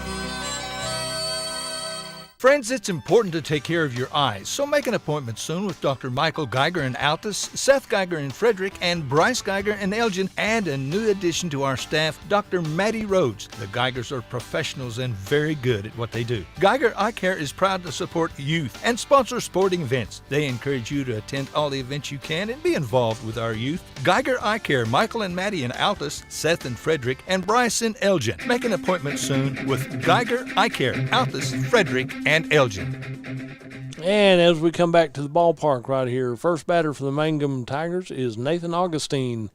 U: Friends, it's important to take care of your eyes, so make an appointment soon with Dr. Michael Geiger in Altus, Seth Geiger in Frederick, and Bryce Geiger in Elgin, and a new addition to our staff, Dr. Maddie Rhodes. The Geigers are professionals and very good at what they do. Geiger Eye Care is proud to support youth and sponsor sporting events. They encourage you to attend all the events you can and be involved with our youth. Geiger Eye Care, Michael and Maddie in Altus, Seth in Frederick, and Bryce in Elgin. Make an appointment soon with Geiger Eye Care, Altus, Frederick, and Elgin.
R: And as we come back to the ballpark right here, first batter for the Mangum Tigers is Nathan Augustine,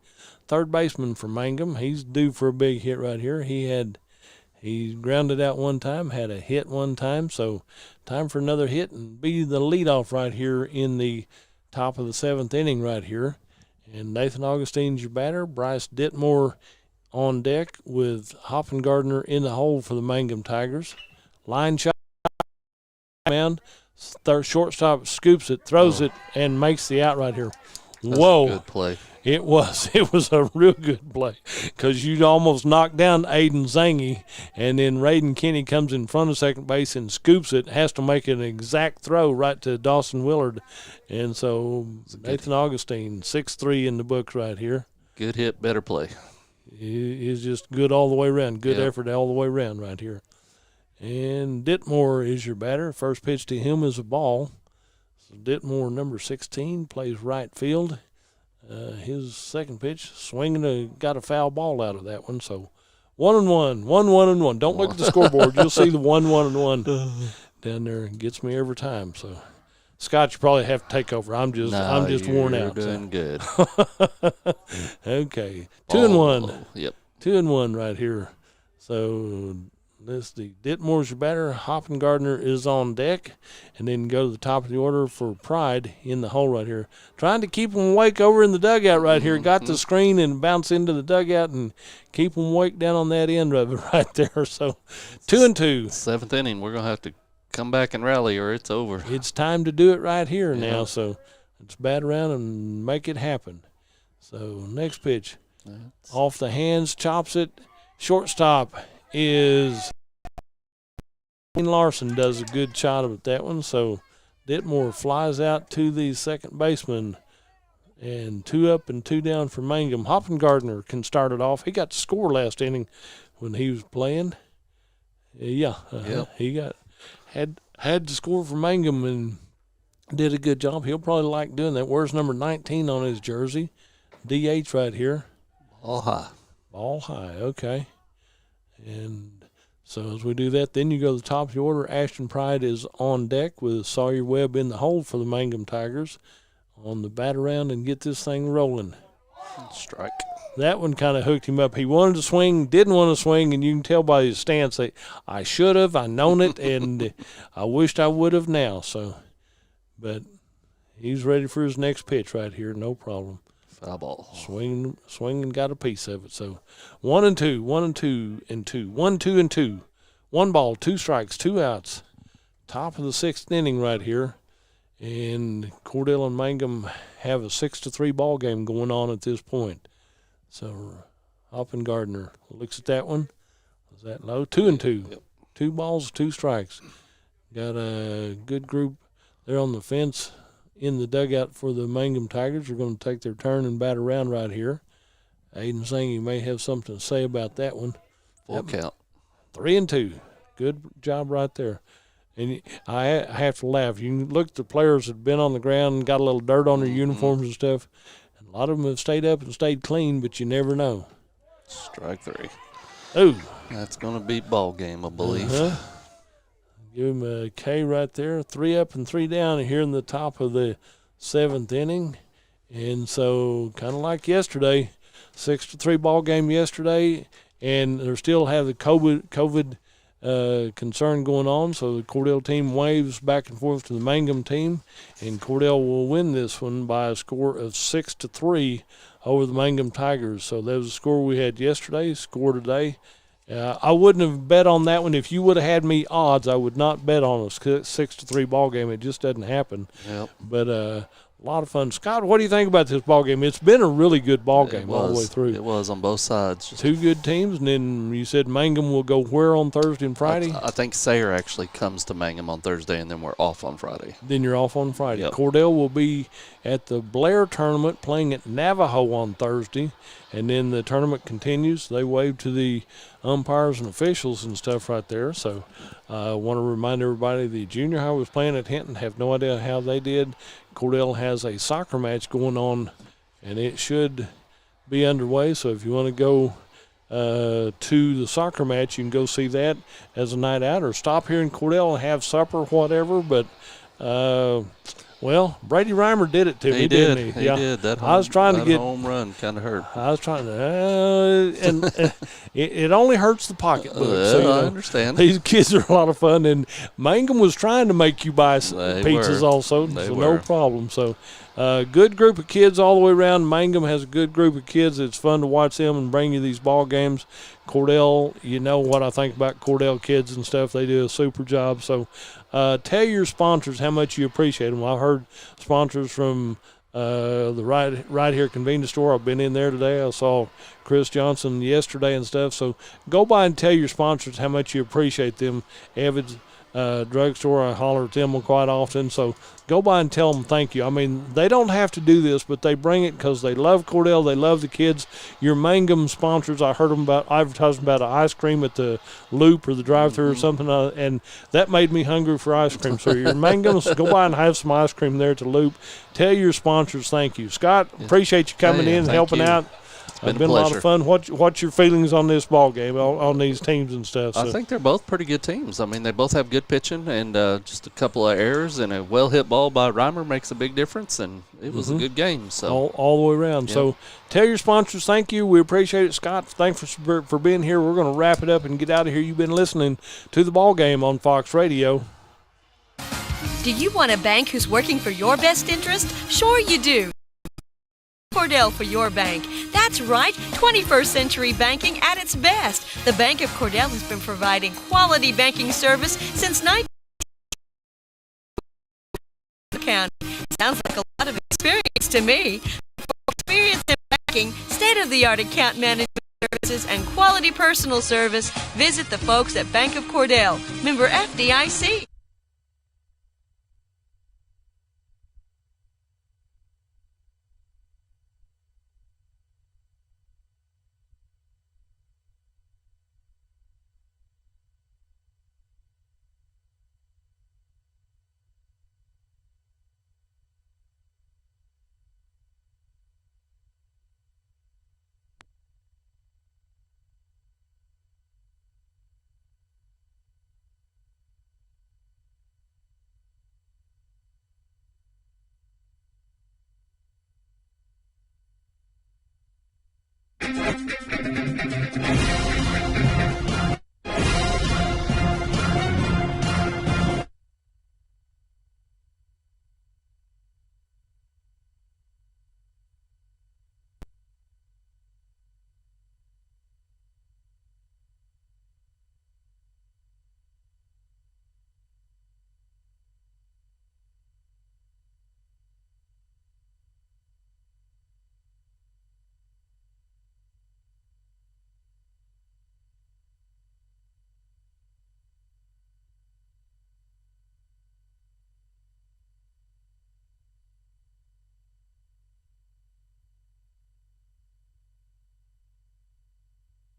R: third baseman for Mangum. He's due for a big hit right here. He grounded out one time, had a hit one time, so time for another hit and be the leadoff right here in the top of the 7th inning right here. And Nathan Augustine's your batter. Bryce Ditmore on deck with Hoppengardner in the hole for the Mangum Tigers. Line shot, man. Shortstop scoops it, throws it, and makes the out right here.
N: That's
R: Whoa.
N: a good play.
R: It was a real good play because you'd almost knocked down Aiden Zangy, and then Raiden Kenny comes in front of second base and scoops it, has to make an exact throw right to Dawson Willard. And so Nathan Augustine, 6-3 in the books right here.
N: Good hit, better play.
R: He's just good all the way around. Good effort all the way around right here. And Ditmore is your batter. First pitch to him is a ball. So Ditmore, number 16, plays right field. His second pitch, swinging, got a foul ball out of that one. So 1-1, 1-1-1. Don't look at the scoreboard. You'll see the 1-1-1 down there. It gets me every time. So, Scott, you probably have to take over. I'm just worn out.
N: You're doing good.
R: Okay, 2-1.
N: Yep,
R: 2-1 right here. So let's see. Ditmore's your batter. Hoppengardner is on deck. And then go to the top of the order for Pride in the hole right here. Trying to keep them awake over in the dugout right here. Got the screen and bounce into the dugout and keep them awake down on that end of it right there. So 2-2.
N: 7th inning. We're going to have to come back and rally or it's over.
R: It's time to do it right here now. So let's bat around and make it happen. So next pitch. Off the hands, chops it. Shortstop is Blaine Larson, does a good shot of that one. So Ditmore flies out to the second baseman, and 2 up and 2 down for Mangum. Hoppengardner can start it off. He got to score last inning when he was playing. He had to score for Mangum and did a good job. He'll probably like doing that. Where's number 19 on his jersey? DH right here.
N: Ball high.
R: Ball high, okay. And so as we do that, then you go to the top of the order. Ashton Pride is on deck with Sawyer Webb in the hole for the Mangum Tigers on the bat around and get this thing rolling.
N: Strike.
R: That one kind of hooked him up. He wanted to swing, didn't want to swing, and you can tell by his stance that I should have, I known it, and I wished I would have now. So, but he's ready for his next pitch right here, no problem.
N: Foul ball.
R: Swinging, got a piece of it. So 1-2, 1-2 and 2, 1-2 and 2. 1 ball, 2 strikes, 2 outs. Top of the 6th inning right here. And Cordell and Mangum have a 6-3 ball game going on at this point. So Hoppengardner looks at that one. Was that low? 2-2.
N: Yep.
R: 2 balls, 2 strikes. Got a good group there on the fence in the dugout for the Mangum Tigers. Are going to take their turn and bat around right here. Aiden Zangy may have something to say about that one.
N: Full count.
R: 3-2. Good job right there. And I have to laugh. You can look at the players that have been on the ground and got a little dirt on their uniforms and stuff. And a lot of them have stayed up and stayed clean, but you never know.
N: Strike 3.
R: Ooh.
N: That's going to be ball game, I believe.
R: Give him a K right there. 3 up and 3 down here in the top of the 7th inning. And so kind of like yesterday, 6-3 ball game yesterday, and they still have the COVID concern going on. So the Cordell team waves back and forth to the Mangum team, and Cordell will win this one by a score of 6-3 over the Mangum Tigers. So that was the score we had yesterday, score today. I wouldn't have bet on that one. If you would have had me odds, I would not bet on a 6-3 ball game. It just doesn't happen.
N: Yep.
R: But a lot of fun. Scott, what do you think about this ball game? It's been a really good ball game all the way through.
N: It was on both sides.
R: 2 good teams, and then you said Mangum will go where on Thursday and Friday?
N: I think Sawyer actually comes to Mangum on Thursday, and then we're off on Friday.
R: Then you're off on Friday.
N: Yep.
R: Cordell will be at the Blair tournament playing at Navajo on Thursday, and then the tournament continues. They wave to the umpires and officials and stuff right there. So I want to remind everybody the junior high was playing at Hinton. Have no idea how they did. Cordell has a soccer match going on, and it should be underway. So if you want to go to the soccer match, you can go see that as a night out, or stop here in Cordell and have supper, whatever. But well, Brady Reimer did it to me, didn't he?
N: He did. That home run kind of hurt.
R: I was trying to, and it only hurts the pocketbook. So,
N: I understand.
R: These kids are a lot of fun, and Mangum was trying to make you buy pizzas also, so no problem. So Good group of kids all the way around. Mangum has a good group of kids. It's fun to watch them and bring you these ball games. Cordell, you know what I think about Cordell kids and stuff. They do a super job. So tell your sponsors how much you appreciate them. I've heard sponsors from the right here convenience store. I've been in there today. I saw Chris Johnson yesterday and stuff. So go by and tell your sponsors how much you appreciate them. Evan's drugstore, I holler at them quite often. So go by and tell them thank you. I mean, they don't have to do this, but they bring it because they love Cordell. They love the kids. Your Mangum sponsors, I heard them about advertising about an ice cream at the Loop or the drive-thru or something, and that made me hungry for ice cream. So your Mangums, go by and have some ice cream there at the Loop. Tell your sponsors thank you. Scott, appreciate you coming in and helping out. It's been a lot of fun. What's your feelings on this ball game, on these teams and stuff? So.
N: I think they're both pretty good teams. I mean, they both have good pitching, and just a couple of errors and a well-hit ball by Reimer makes a big difference, and it was a good game. So
R: all the way around. Yeah. So tell your sponsors thank you. We appreciate it, Scott. Thanks for being here. We're going to wrap it up and get out of here. You've been listening to the ball game on Fox Radio.
J: Do you want a bank who's working for your best interest? Sure you do. Cordell for your bank. That's right, 21st century banking at its best. The Bank of Cordell has been providing quality banking service since 19 County. Sounds like a lot of experience to me. For experience in banking, state-of-the-art account management services, and quality personal service, visit the folks at Bank of Cordell, member FDIC.